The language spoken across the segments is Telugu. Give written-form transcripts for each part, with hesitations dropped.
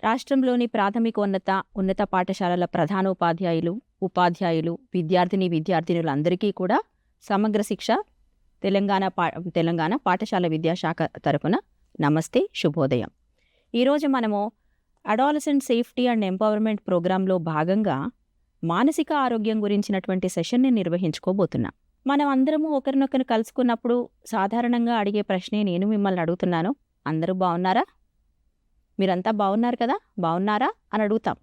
రాష్ట్రంలోని ఉన్నత పాఠశాలల ప్రధానోపాధ్యాయులు, ఉపాధ్యాయులు, విద్యార్థినులందరికీ కూడా సమగ్ర శిక్ష తెలంగాణ పాఠశాల విద్యాశాఖ తరపున నమస్తే, శుభోదయం. ఈరోజు మనము అడాలసెంట్ సేఫ్టీ అండ్ ఎంపవర్మెంట్ ప్రోగ్రాంలో భాగంగా మానసిక ఆరోగ్యం గురించినటువంటి సెషన్ని నిర్వహించుకోబోతున్నాం. మనం అందరము ఒకరినొకరు కలుసుకున్నప్పుడు సాధారణంగా అడిగే ప్రశ్నే నేను మిమ్మల్ని అడుగుతున్నాను. అందరూ బాగున్నారా? మీరంతా బాగున్నారు కదా, బాగున్నారా అని అడుగుతాం.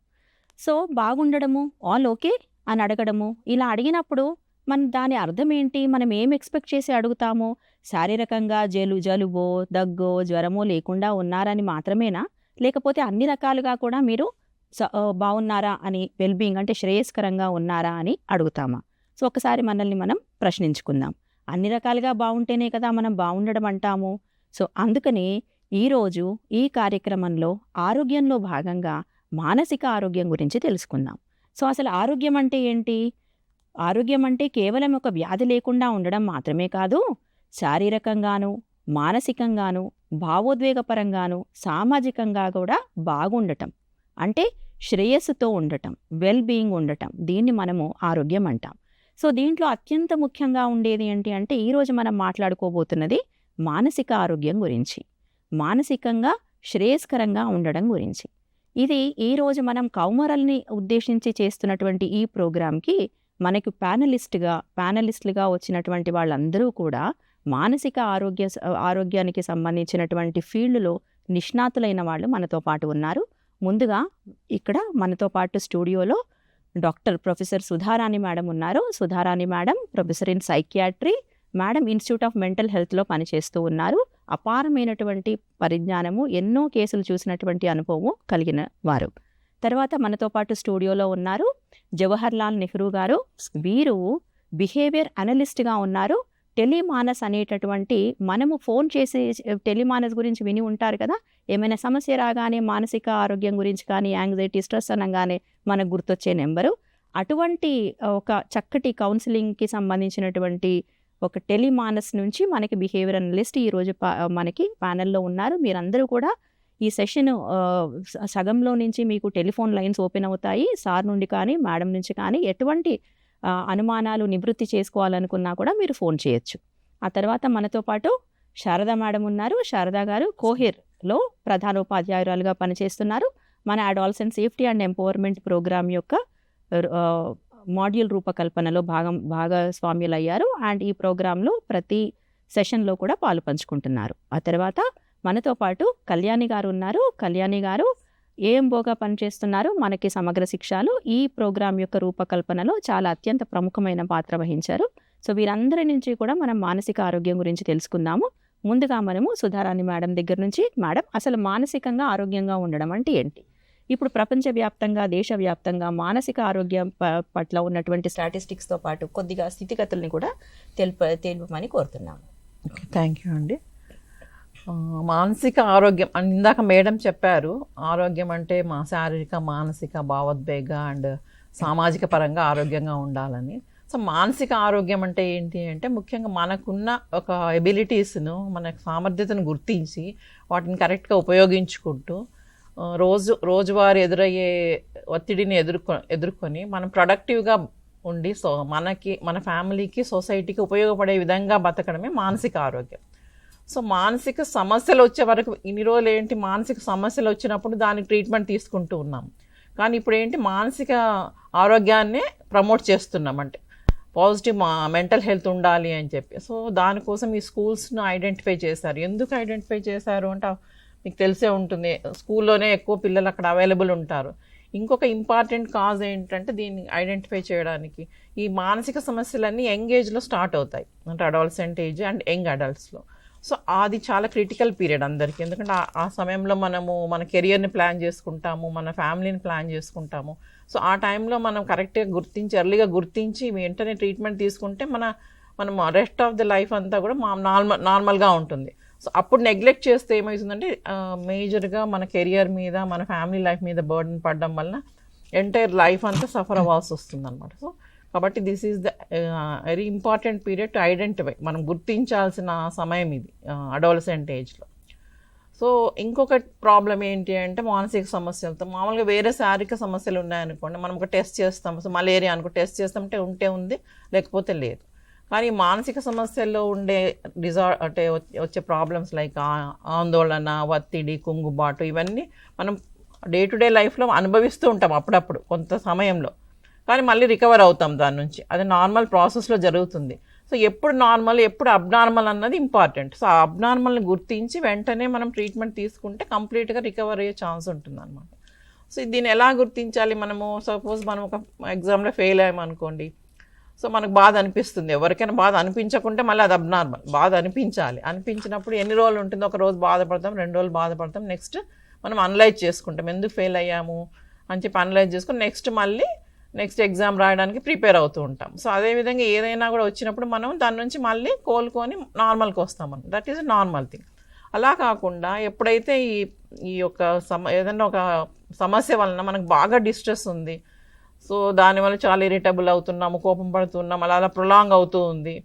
సో బాగుండడము, ఆల్ ఓకే అని అడగడము, ఇలా అడిగినప్పుడు మన దాని అర్థం ఏంటి, మనం ఏం ఎక్స్పెక్ట్ చేసి అడుగుతాము? శారీరకంగా జలుబో, దగ్గో, జ్వరమో లేకుండా ఉన్నారని మాత్రమేనా, లేకపోతే అన్ని రకాలుగా కూడా మీరు బాగున్నారా అని, వెల్బీయింగ్ అంటే శ్రేయస్కరంగా ఉన్నారా అని అడుగుతామా? సో ఒకసారి మనల్ని మనం ప్రశ్నించుకుందాం. అన్ని రకాలుగా బాగుంటేనే కదా మనం బాగుండడం అంటాము. సో అందుకని ఈరోజు ఈ కార్యక్రమంలో ఆరోగ్యంలో భాగంగా మానసిక ఆరోగ్యం గురించి తెలుసుకుందాం. సో అసలు ఆరోగ్యం అంటే ఏంటి? ఆరోగ్యం అంటే కేవలం ఒక వ్యాధి లేకుండా ఉండడం మాత్రమే కాదు, శారీరకంగాను, మానసికంగాను, భావోద్వేగపరంగాను, సామాజికంగా కూడా బాగుండటం, అంటే శ్రేయస్సుతో ఉండటం, వెల్బీయింగ్ ఉండటం, దీన్ని మనము ఆరోగ్యం అంటాం. సో దీంట్లో అత్యంత ముఖ్యంగా ఉండేది ఏంటి అంటే ఈరోజు మనం మాట్లాడుకోబోతున్నది మానసిక ఆరోగ్యం గురించి, మానసికంగా శ్రేయస్కరంగా ఉండడం గురించి. ఇది ఈరోజు మనం కౌమారాల్ని ఉద్దేశించి చేస్తున్నటువంటి ఈ ప్రోగ్రాంకి మనకు ప్యానలిస్టులుగా వచ్చినటువంటి వాళ్ళందరూ కూడా మానసిక ఆరోగ్యానికి సంబంధించినటువంటి ఫీల్డ్లో నిష్ణాతులైన వాళ్ళు మనతో పాటు ఉన్నారు. ముందుగా ఇక్కడ మనతో పాటు స్టూడియోలో ప్రొఫెసర్ సుధారాణి మేడం ఉన్నారు. Sudharani madam professor in psychiatry, madam institute of mental హెల్త్లో పనిచేస్తూ ఉన్నారు. అపారమైనటువంటి పరిజ్ఞానము, ఎన్నో కేసులు చూసినటువంటి అనుభవం కలిగిన వారు. తర్వాత మనతో పాటు స్టూడియోలో ఉన్నారు జవహర్లాల్ నెహ్రూ గారు. వీరు బిహేవియర్ అనలిస్ట్గా ఉన్నారు. టెలిమానస్ అనేటటువంటి, మనము ఫోన్ చేసి టెలిమానస్ గురించి విని ఉంటారు కదా, ఏమైనా సమస్య రాగానే మానసిక ఆరోగ్యం గురించి కానీ, యాంగ్జైటీ, స్ట్రెస్ అనగానే మనకు గుర్తొచ్చే నెంబరు. అటువంటి ఒక చక్కటి కౌన్సిలింగ్కి సంబంధించినటువంటి ఒక టెలిమానస్ నుంచి మనకి బిహేవియర్ అనలిస్ట్ ఈరోజు మనకి ప్యానెల్లో ఉన్నారు. మీరందరూ కూడా ఈ సెషన్ సగంలో నుంచి మీకు టెలిఫోన్ లైన్స్ ఓపెన్ అవుతాయి. సార్ నుండి కానీ మేడం నుంచి కానీ ఎటువంటి అనుమానాలు నివృత్తి చేసుకోవాలనుకున్నా కూడా మీరు ఫోన్ చేయొచ్చు. ఆ తర్వాత మనతో పాటు శారదా మేడం ఉన్నారు. శారదా గారు కోహిర్లో ప్రధానోపాధ్యాయురాలుగా పనిచేస్తున్నారు. మన adolescent safety and empowerment programme యొక్క మాడ్యూల్ రూపకల్పనలో భాగస్వామ్యులు అయ్యారు. అండ్ ఈ ప్రోగ్రాంలో ప్రతి సెషన్లో కూడా పాలు పంచుకుంటున్నారు. ఆ తర్వాత మనతో పాటు కళ్యాణి గారు ఉన్నారు. కళ్యాణి గారు ఏఎంఓగా పనిచేస్తున్నారు. మనకి సమగ్ర శిక్షలు ఈ ప్రోగ్రాం యొక్క రూపకల్పనలో చాలా అత్యంత ప్రముఖమైన పాత్ర వహించారు. సో వీరందరి నుంచి కూడా మనం మానసిక ఆరోగ్యం గురించి తెలుసుకుందాము. ముందుగా మనము సుధారాణి మేడం దగ్గర నుంచి, మేడం అసలు మానసికంగా ఆరోగ్యంగా ఉండడం అంటే ఏంటి? ఇప్పుడు ప్రపంచవ్యాప్తంగా, దేశవ్యాప్తంగా మానసిక ఆరోగ్యం పట్ల ఉన్నటువంటి స్టాటిస్టిక్స్తో పాటు కొద్దిగా స్థితిగతుల్ని కూడా తెలుపమని కోరుతున్నాము. థ్యాంక్ యూ అండి. మానసిక ఆరోగ్యం అని ఇందాక మేడం చెప్పారు. ఆరోగ్యం అంటే మా శారీరక, మానసిక, భావోద్వేగ అండ్ సామాజిక పరంగా ఆరోగ్యంగా ఉండాలని. సో మానసిక ఆరోగ్యం అంటే ఏంటి అంటే ముఖ్యంగా మనకున్న ఒక ఎబిలిటీస్ను, మన సామర్థ్యతను గుర్తించి వాటిని కరెక్ట్గా ఉపయోగించుకుంటూ రోజువారీ ఎదురయ్యే ఒత్తిడిని ఎదుర్కొని మనం ప్రొడక్టివ్గా ఉండి మనకి, మన ఫ్యామిలీకి, సొసైటీకి ఉపయోగపడే విధంగా బతకడమే మానసిక ఆరోగ్యం. సో మానసిక సమస్యలు వచ్చే వరకు ఇన్ని రోజులు ఏంటి, మానసిక సమస్యలు వచ్చినప్పుడు దానికి ట్రీట్మెంట్ తీసుకుంటూ ఉన్నాం. కానీ ఇప్పుడు ఏంటి, మానసిక ఆరోగ్యాన్నే ప్రమోట్ చేస్తున్నాం, అంటే పాజిటివ్ మెంటల్ హెల్త్ ఉండాలి అని చెప్పి. సో దానికోసం ఈ స్కూల్స్ను ఐడెంటిఫై చేశారు. ఎందుకు ఐడెంటిఫై చేశారు అంటే మీకు తెలిసే ఉంటుంది, స్కూల్లోనే ఎక్కువ పిల్లలు అక్కడ అవైలబుల్ ఉంటారు. ఇంకొక ఇంపార్టెంట్ కాజ్ ఏంటంటే దీన్ని ఐడెంటిఫై చేయడానికి, ఈ మానసిక సమస్యలన్నీ యంగ్ ఏజ్లో స్టార్ట్ అవుతాయి, అంటే అడాలసెంట్ ఏజ్ అండ్ యంగ్ అడల్ట్స్లో. సో అది చాలా క్రిటికల్ పీరియడ్ అందరికీ. ఎందుకంటే ఆ సమయంలో మనము మన కెరియర్ని ప్లాన్ చేసుకుంటాము, మన ఫ్యామిలీని ప్లాన్ చేసుకుంటాము. సో ఆ టైంలో మనం కరెక్ట్గా ఎర్లీగా గుర్తించి వెంటనే ట్రీట్మెంట్ తీసుకుంటే మనం రెస్ట్ ఆఫ్ ద లైఫ్ అంతా కూడా నార్మల్గా ఉంటుంది. సో అప్పుడు నెగ్లెక్ట్ చేస్తే ఏమవుతుందంటే మేజర్గా మన కెరియర్ మీద, మన ఫ్యామిలీ లైఫ్ మీద బర్డెన్ పడడం వల్ల ఎంటైర్ లైఫ్ అంతా సఫర్ అవ్వాల్సి వస్తుంది అనమాట. సో కాబట్టి this is the very important period to identify, మనం గుర్తించాల్సిన సమయం ఇది అడాలసెంట్ ఏజ్లో. సో ఇంకొక ప్రాబ్లం ఏంటి అంటే మానసిక సమస్యలతో. మామూలుగా వేరే శారీరక సమస్యలు ఉన్నాయనుకోండి, మనం ఒక టెస్ట్ చేస్తాం. సో మలేరియా అనుకో టెస్ట్ చేస్తామంటే ఉంటే ఉంది, లేకపోతే లేదు. కానీ మానసిక సమస్యల్లో ఉండే అంటే వచ్చే ప్రాబ్లమ్స్ లైక్ ఆందోళన, ఒత్తిడి, కుంగుబాటు, ఇవన్నీ మనం డే టు డే లైఫ్లో అనుభవిస్తూ ఉంటాం అప్పుడప్పుడు కొంత సమయంలో. కానీ మళ్ళీ రికవర్ అవుతాం దాని నుంచి. అది నార్మల్ ప్రాసెస్లో జరుగుతుంది. సో ఎప్పుడు నార్మల్, ఎప్పుడు అబ్నార్మల్ అన్నది ఇంపార్టెంట్. సో ఆ అబ్నార్మల్ని గుర్తించి వెంటనే మనం ట్రీట్మెంట్ తీసుకుంటే కంప్లీట్గా రికవర్ అయ్యే ఛాన్స్ ఉంటుంది అనమాట. సో దీన్ని ఎలా గుర్తించాలి మనము? సపోజ్ మనం ఒక ఎగ్జామ్లో ఫెయిల్ అయ్యామనుకోండి, సో మనకు బాధ అనిపిస్తుంది. ఎవరికైనా బాధ అనిపించకుంటే మళ్ళీ అది అబ్నార్మల్. బాధ అనిపించాలి. అనిపించినప్పుడు ఎన్ని రోజులు ఉంటుంది? ఒక రోజు బాధపడతాం, 2 రోజులు బాధపడతాం. నెక్స్ట్ మనం అనలైజ్ చేసుకుంటాం, ఎందుకు ఫెయిల్ అయ్యాము అని చెప్పి అనలైజ్ చేసుకుని నెక్స్ట్ ఎగ్జామ్ రాయడానికి ప్రిపేర్ అవుతూ ఉంటాం. సో అదేవిధంగా ఏదైనా కూడా వచ్చినప్పుడు మనం దాని నుంచి మళ్ళీ కోలుకొని నార్మల్కి వస్తామని, దట్ ఈజ్ నార్మల్ థింగ్. అలా కాకుండా ఎప్పుడైతే ఈ యొక్క ఏదైనా ఒక సమస్య వలన మనకు బాగా డిస్ట్రెస్ ఉంది, సో దానివల్ల చాలా ఇరిటబుల్ అవుతున్నాము, కోపం పడుతున్నాము, అలా ప్రొలాంగ్ అవుతూ ఉంది,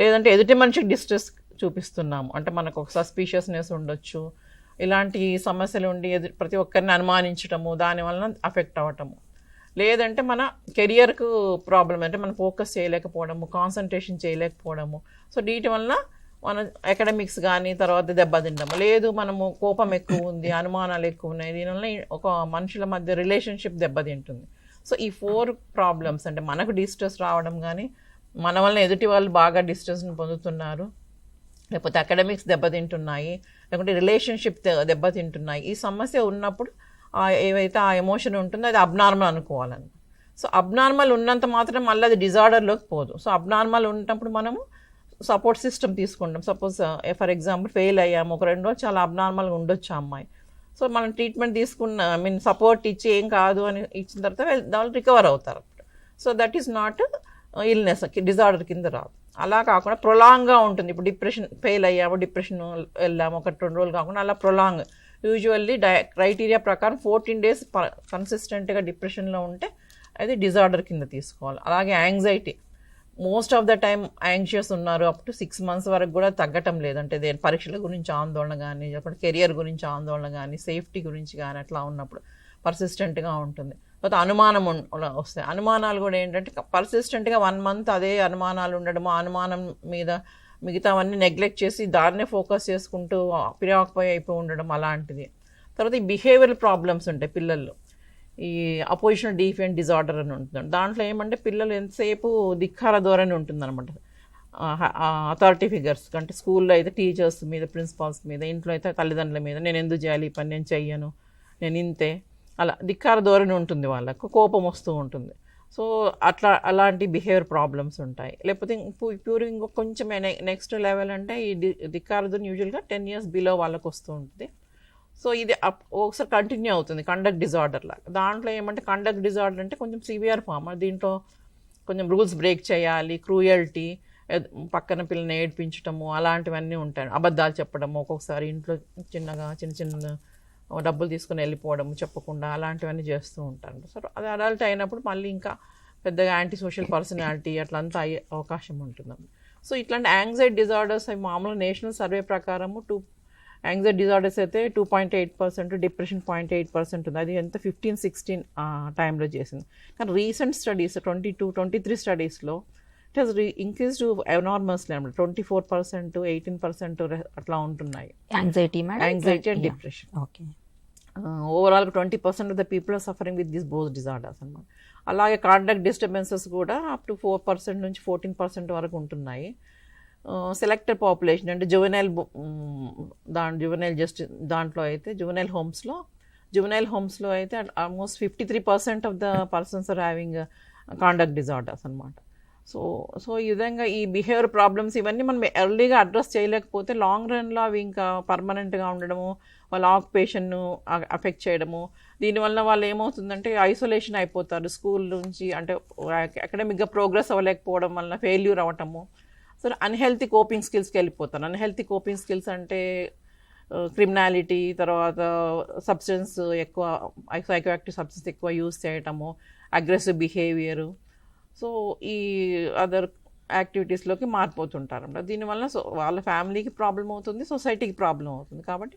లేదంటే ఎదుటి మనిషికి డిస్ట్రెస్ చూపిస్తున్నాము, అంటే మనకు ఒక సస్పీషియస్నెస్ ఉండొచ్చు, ఇలాంటి సమస్యలు ఉండి ప్రతి ఒక్కరిని అనుమానించటము, దానివల్ల అఫెక్ట్ అవ్వటము, లేదంటే మన కెరియర్కు ప్రాబ్లం, అంటే మనం ఫోకస్ చేయలేకపోవడము, కాన్సన్ట్రేషన్ చేయలేకపోవడము, సో వీటి వల్ల మన అకాడమిక్స్ కానీ తర్వాత దెబ్బతింటాము, లేదు మనము కోపం ఎక్కువ ఉంది, అనుమానాలు ఎక్కువ ఉన్నాయి, దీనివల్ల ఒక మనుషుల మధ్య రిలేషన్షిప్ దెబ్బతింటుంది. సో ఈ 4 ప్రాబ్లమ్స్, అంటే మనకు డిస్ట్రెస్ రావడం కానీ, మన వల్ల ఎదుటి వాళ్ళు బాగా డిస్ట్రెస్ని పొందుతున్నారు, లేకపోతే అకాడమిక్స్ దెబ్బతింటున్నాయి, లేకుంటే రిలేషన్షిప్ దెబ్బతింటున్నాయి, ఈ సమస్య ఉన్నప్పుడు ఏవైతే ఆ ఎమోషన్ ఉంటుందో అది అబ్నార్మల్ అనుకోవాలని. సో అబ్నార్మల్ ఉన్నంత మాత్రం మళ్ళీ అది డిజార్డర్లోకి పోదు. సో అబ్నార్మల్ ఉన్నప్పుడు మనము సపోర్ట్ సిస్టమ్ తీసుకుంటాం. సపోజ్ ఫర్ ఎగ్జాంపుల్ ఫెయిల్ అయ్యాము, ఒక 2 రోజులు చాలా అబ్నార్మల్గా ఉండొచ్చు ఆ అమ్మాయి. సో మనం ట్రీట్మెంట్ తీసుకున్న సపోర్ట్ ఇచ్చి ఏం కాదు అని ఇచ్చిన తర్వాత వాళ్ళు రికవర్ అవుతారు. So that is not illness, disorder కింద రాదు. అలా కాకుండా ప్రొలాంగ్గా ఉంటుంది. ఇప్పుడు డిప్రెషన్, ఫెయిల్ అయ్యాము, డిప్రెషన్ వెళ్ళాము, 1-2 రోజులు కాకుండా అలా ప్రొలాంగ్. యూజువల్లీ క్రైటీరియా ప్రకారం 14 days కన్సిస్టెంట్గా డిప్రెషన్లో ఉంటే అది డిజార్డర్ కింద తీసుకోవాలి. అలాగే anxiety, most of the time anxious ఉన్నారు, అప్ టు 6 months వరకు కూడా తగ్గటం లేదంటే పరీక్షల గురించి ఆందోళన కానీ, లేకపోతే కెరియర్ గురించి ఆందోళన కానీ, సేఫ్టీ గురించి కానీ అట్లా ఉన్నప్పుడు పర్సిస్టెంట్గా ఉంటుంది. తర్వాత అనుమానం వస్తాయి. అనుమానాలు కూడా ఏంటంటే పర్సిస్టెంట్గా 1 month అదే అనుమానాలు ఉండడము, అనుమానం మీద మిగతావన్నీ నెగ్లెక్ట్ చేసి దాన్నే ఫోకస్ చేసుకుంటూ ప్రియాక్యుపై అయిపోయి ఉండడం అలాంటిది. తర్వాత ఈ బిహేవియరల్ ప్రాబ్లమ్స్ ఉంటాయి పిల్లల్లో. ఈ అపోజిషనల్ డిఫెంట్ డిజార్డర్ అని ఉంటుంది. దాంట్లో ఏమంటే పిల్లలు ఎంతసేపు ధిక్కార ధోరణి ఉంటుంది అనమాట. అథారిటీ ఫిగర్స్ అంటే స్కూల్లో అయితే టీచర్స్ మీద, ప్రిన్సిపాల్స్ మీద, ఇంట్లో అయితే తల్లిదండ్రుల మీద, నేను ఎందుకు చేయాలి ఈ పని, నేను చెయ్యను, నేను ఇంతే, అలా ధిక్కార ధోరణి ఉంటుంది, వాళ్ళకు కోపం వస్తూ ఉంటుంది. సో అలాంటి బిహేవియర్ ప్రాబ్లమ్స్ ఉంటాయి. లేకపోతే ప్యూర్ ఇంకొక కొంచెం నెక్స్ట్ లెవెల్ అంటే ఈ ధిక్కార ధోరణి యూజువల్గా 10 years బిలో వాళ్ళకు వస్తూ ఉంటుంది. సో ఇది ఒకసారి కంటిన్యూ అవుతుంది, కండక్ట్ డిజార్డర్ లాగా. దాంట్లో ఏమంటే కండక్ట్ డిజార్డర్ అంటే కొంచెం సివియర్ ఫామ్. దీంట్లో కొంచెం రూల్స్ బ్రేక్ చేయాలి, క్రూయల్టీ, పక్కన పిల్లని ఏడ్పించడము, అలాంటివన్నీ ఉంటాయి. అబద్ధాలు చెప్పడము, ఒక్కొక్కసారి ఇంట్లో చిన్న డబ్బులు తీసుకుని వెళ్ళిపోవడము చెప్పకుండా, అలాంటివన్నీ చేస్తూ ఉంటారు. సో అది అడల్ట్ అయినప్పుడు మళ్ళీ ఇంకా పెద్దగా యాంటీ సోషల్ పర్సనాలిటీ అట్లంతా అయ్యే అవకాశం ఉంటుంది. సో ఇట్లాంటి యాంగ్జైటీ డిజార్డర్స్ అవి మామూలుగా నేషనల్ సర్వే ప్రకారము యాంగ్జైటీ డిజార్డర్స్ అయితే 2.8%, డిప్రెషన్ 0.8% ఉంది. అది ఎంత 15-16 టైంలో చేసింది. కానీ రీసెంట్ స్టడీస్ 22-23 స్టడీస్లో it has increase to enormously అనమాట. 24%, 18% అట్లా ఉంటున్నాయి యాంగ్జైటీ అండ్ డిప్రెషన్. ఓకే, ఓవరాల్గా 20% of the people are suffering with this both disorders అనమాట. అలాగే కాండక్ట్ డిస్టర్బెన్సెస్ కూడా అప్ టు 4% నుంచి 14% వరకు ఉంటున్నాయి. సెలెక్టెడ్ పాపులేషన్ అంటే జువెనైల్ దాంట్లో అయితే జువెనైల్ హోమ్స్లో అయితే almost 53% of the persons are having conduct disorders అనమాట. సో ఈ విధంగా ఈ బిహేవియర్ ప్రాబ్లమ్స్ ఇవన్నీ మనం ఎర్లీగా అడ్రస్ చేయలేకపోతే లాంగ్ రన్లో అవి ఇంకా పర్మనెంట్గా ఉండడము, వాళ్ళ ఆక్యుపేషన్ను అఫెక్ట్ చేయడము, దీనివల్ల వాళ్ళు ఏమవుతుందంటే ఐసోలేషన్ అయిపోతారు స్కూల్ నుంచి, అంటే అకాడమిక్గా ప్రోగ్రెస్ అవ్వలేకపోవడం వల్ల ఫెయిల్యూర్ అవ్వటము. సో అన్హెల్తీ కోపింగ్ స్కిల్స్కి వెళ్ళిపోతాను. అన్హెల్తీ కోపింగ్ స్కిల్స్ అంటే క్రిమినాలిటీ, తర్వాత సబ్స్టెన్స్ ఎక్కువ, సైకోయాక్టివ్ సబ్స్టెన్స్ ఎక్కువ యూజ్ చేయటము, అగ్రెసివ్ బిహేవియరు. సో ఈ అదర్ యాక్టివిటీస్లోకి మారిపోతుంటారు అన్నమాట. దీనివల్ల వాళ్ళ ఫ్యామిలీకి ప్రాబ్లం అవుతుంది, సొసైటీకి ప్రాబ్లం అవుతుంది. కాబట్టి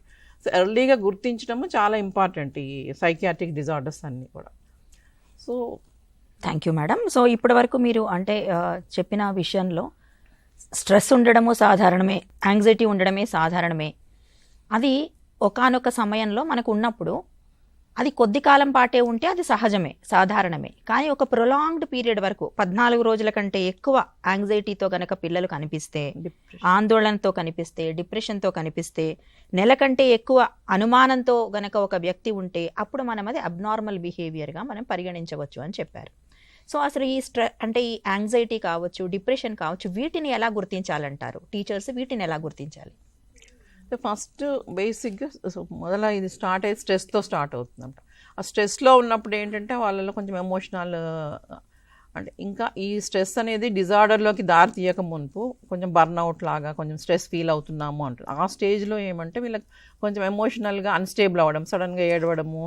ఎర్లీగా గుర్తించడము చాలా ఇంపార్టెంట్ ఈ సైకియాట్రిక్ డిజార్డర్స్ అన్నీ కూడా. So thank you madam. So ఇప్పటి వరకు మీరు అంటే చెప్పిన విషయంలో స్ట్రెస్ ఉండడము సాధారణమే, యాంగ్జైటీ ఉండడమే సాధారణమే. అది ఒకానొక సమయంలో మనకు ఉన్నప్పుడు అది కొద్ది కాలం పాటే ఉంటే అది సహజమే, సాధారణమే. కానీ ఒక ప్రొలాంగ్డ్ పీరియడ్ వరకు 14 రోజుల కంటే ఎక్కువ యాంగ్జైటీతో గనక పిల్లలు కనిపిస్తే, ఆందోళనతో కనిపిస్తే, డిప్రెషన్తో కనిపిస్తే, నెల కంటే ఎక్కువ అనుమానంతో గనక ఒక వ్యక్తి ఉంటే అప్పుడు మనం అది అబ్నార్మల్ బిహేవియర్గా మనం పరిగణించవచ్చు అని చెప్పారు. సో అసలు ఈ అంటే ఈ యాంగ్జైటీ కావచ్చు, డిప్రెషన్ కావచ్చు, వీటిని ఎలా గుర్తించాలంటారు? టీచర్స్ వీటిని ఎలా గుర్తించాలి? ఫస్ట్ బేసిక్గా మొదల ఇది స్టార్ట్ అయ్యి స్ట్రెస్తో స్టార్ట్ అవుతుందంట. ఆ స్ట్రెస్లో ఉన్నప్పుడు ఏంటంటే వాళ్ళలో కొంచెం ఎమోషనల్, అంటే ఇంకా ఈ స్ట్రెస్ అనేది డిజార్డర్లోకి దారి తీయక మునుపు కొంచెం బర్న్అవుట్ లాగా కొంచెం స్ట్రెస్ ఫీల్ అవుతున్నాము అంటారు. ఆ స్టేజ్లో ఏమంటే వీళ్ళకి కొంచెం ఎమోషనల్గా అన్స్టేబుల్ అవ్వడం, సడన్గా ఏడవడము,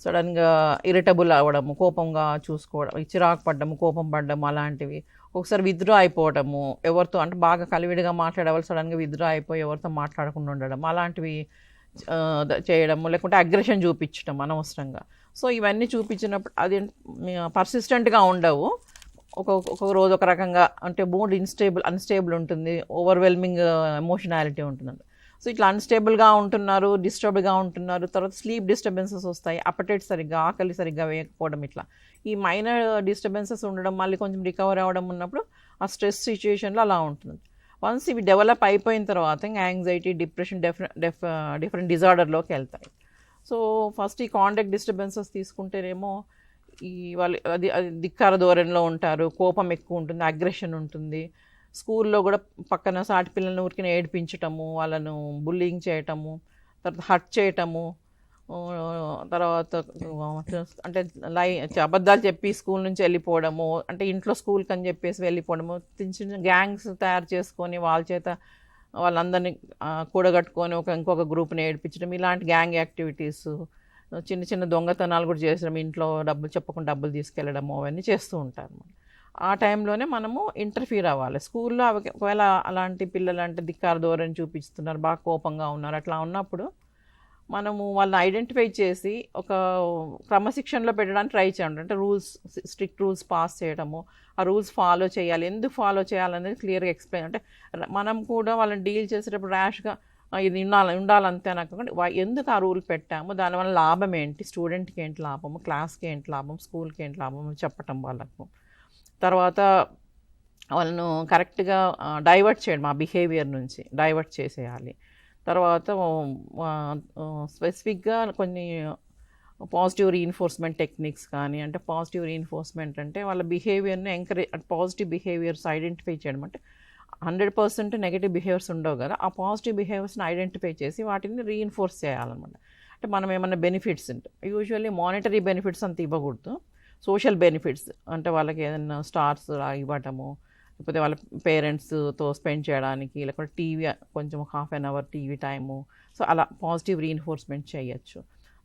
సడన్గా ఇరిటబుల్ అవ్వడము, కోపంగా చూసుకోవడం, చిరాకు పడ్డము, కోపం పడ్డము, అలాంటివి. ఒకసారి విత్డ్రా అయిపోవడము, ఎవరితో అంటే బాగా కలివిడిగా మాట్లాడేవాళ్ళు సడన్గా విత్డ్రా అయిపోయి ఎవరితో మాట్లాడకుండా ఉండడం, అలాంటివి చేయడము, లేకుంటే అగ్రెషన్ చూపించడం అనవసరంగా. సో ఇవన్నీ చూపించినప్పుడు అది పర్సిస్టెంట్గా ఉండవు. ఒక్కొక్క రోజు ఒక రకంగా అంటే మూడ్ అన్స్టేబుల్ ఉంటుంది, ఓవర్వెల్మింగ్ ఎమోషనాలిటీ ఉంటుందండి. సో ఇట్లా అన్స్టేబుల్గా ఉంటున్నారు, డిస్టర్బ్డ్గా ఉంటున్నారు. తర్వాత స్లీప్ డిస్టర్బెన్సెస్ వస్తాయి, అపటైట్ సరిగ్గా, ఆకలి సరిగ్గా వేయకపోవడం, ఇట్లా ఈ మైనర్ డిస్టర్బెన్సెస్ ఉండడం, మళ్ళీ కొంచెం రికవర్ అవ్వడం ఉన్నప్పుడు ఆ స్ట్రెస్ సిచ్యుయేషన్లో అలా ఉంటుంది. వన్స్ ఇవి డెవలప్ అయిపోయిన తర్వాత ఇంకా యాంగ్జైటీ, డిప్రెషన్ డిఫరెంట్ డిజార్డర్లోకి వెళ్తాయి. సో ఫస్ట్ ఈ కాండక్ట్ డిస్టర్బెన్సెస్ తీసుకుంటేనేమో వాళ్ళు అది ధిక్కార ధోరణిలో ఉంటారు, కోపం ఎక్కువ ఉంటుంది, అగ్రెషన్ ఉంటుంది. స్కూల్లో కూడా పక్కన సాటి పిల్లల్ని ఊరికి ఏడిపించటము, వాళ్ళను బుల్లింగ్ చేయటము, తర్వాత హర్ట్ చేయటము, తర్వాత అంటే అబద్ధాలు చెప్పి స్కూల్ నుంచి వెళ్ళిపోవడము, అంటే ఇంట్లో స్కూల్కి అని చెప్పేసి వెళ్ళిపోవడము, చిన్న చిన్న గ్యాంగ్స్ తయారు చేసుకొని వాళ్ళ చేత వాళ్ళందరినీ కూడగట్టుకొని ఇంకొక గ్రూప్ని ఏడిపించడం, ఇలాంటి గ్యాంగ్ యాక్టివిటీస్, చిన్న చిన్న దొంగతనాలు కూడా చేసడం, ఇంట్లో డబ్బులు చెప్పకుండా డబ్బులు తీసుకెళ్ళడము, అవన్నీ చేస్తూ ఉంటారు. ఆ టైంలోనే మనము ఇంటర్ఫీర్ అవ్వాలి. స్కూల్లో ఒకవేళ అలాంటి పిల్లలు అంటే ధిక్కార ధోరణి చూపిస్తున్నారు, బాగా కోపంగా ఉన్నారు, అట్లా ఉన్నప్పుడు మనము వాళ్ళని ఐడెంటిఫై చేసి ఒక క్రమశిక్షణలో పెట్టడానికి ట్రై చేయండి. అంటే స్ట్రిక్ట్ రూల్స్ పాస్ చేయడము, ఆ రూల్స్ ఫాలో చేయాలి, ఎందుకు ఫాలో చేయాలనేది క్లియర్గా ఎక్స్ప్లెయిన్. అంటే మనం కూడా వాళ్ళని డీల్ చేసేటప్పుడు ర్యాష్గా ఇది ఉండాలంతే అనకుండా ఎందుకు ఆ రూల్ పెట్టాము, దానివల్ల లాభం ఏంటి, స్టూడెంట్కి ఏంటి లాభము, క్లాస్కి ఏంటి లాభం, స్కూల్కి ఏంటి లాభం చెప్పటం వాళ్ళకు. తర్వాత వాళ్ళను కరెక్ట్గా డైవర్ట్ చేయడం, ఆ బిహేవియర్ నుంచి డైవర్ట్ చేసేయాలి. తర్వాత స్పెసిఫిక్గా కొన్ని పాజిటివ్ రీఇన్ఫోర్స్మెంట్ టెక్నిక్స్ కానీ, అంటే పాజిటివ్ రీఇన్ఫోర్స్మెంట్ అంటే వాళ్ళ బిహేవియర్ని పాజిటివ్ బిహేవియర్స్ ఐడెంటిఫై చేయడం. అంటే 100% నెగిటివ్ బిహేవియర్స్ ఉండవు కదా, ఆ పాజిటివ్ బిహేవియర్స్ని ఐడెంటిఫై చేసి వాటిని రీఇన్ఫోర్స్ చేయాలన్నమాట. అంటే మనం ఏమన్నా బెనిఫిట్స్ ఉంటాయి, యూజువల్లీ మానిటరీ బెనిఫిట్స్ అంత ఇవ్వకూడదు, సోషల్ బెనిఫిట్స్, అంటే వాళ్ళకి ఏదైనా స్టార్స్ ఇవ్వటము, లేకపోతే వాళ్ళ పేరెంట్స్తో స్పెండ్ చేయడానికి, లేకపోతే టీవీ కొంచెం half an hour TV time, so అలా పాజిటివ్ రీఇన్ఫోర్స్మెంట్ చేయొచ్చు.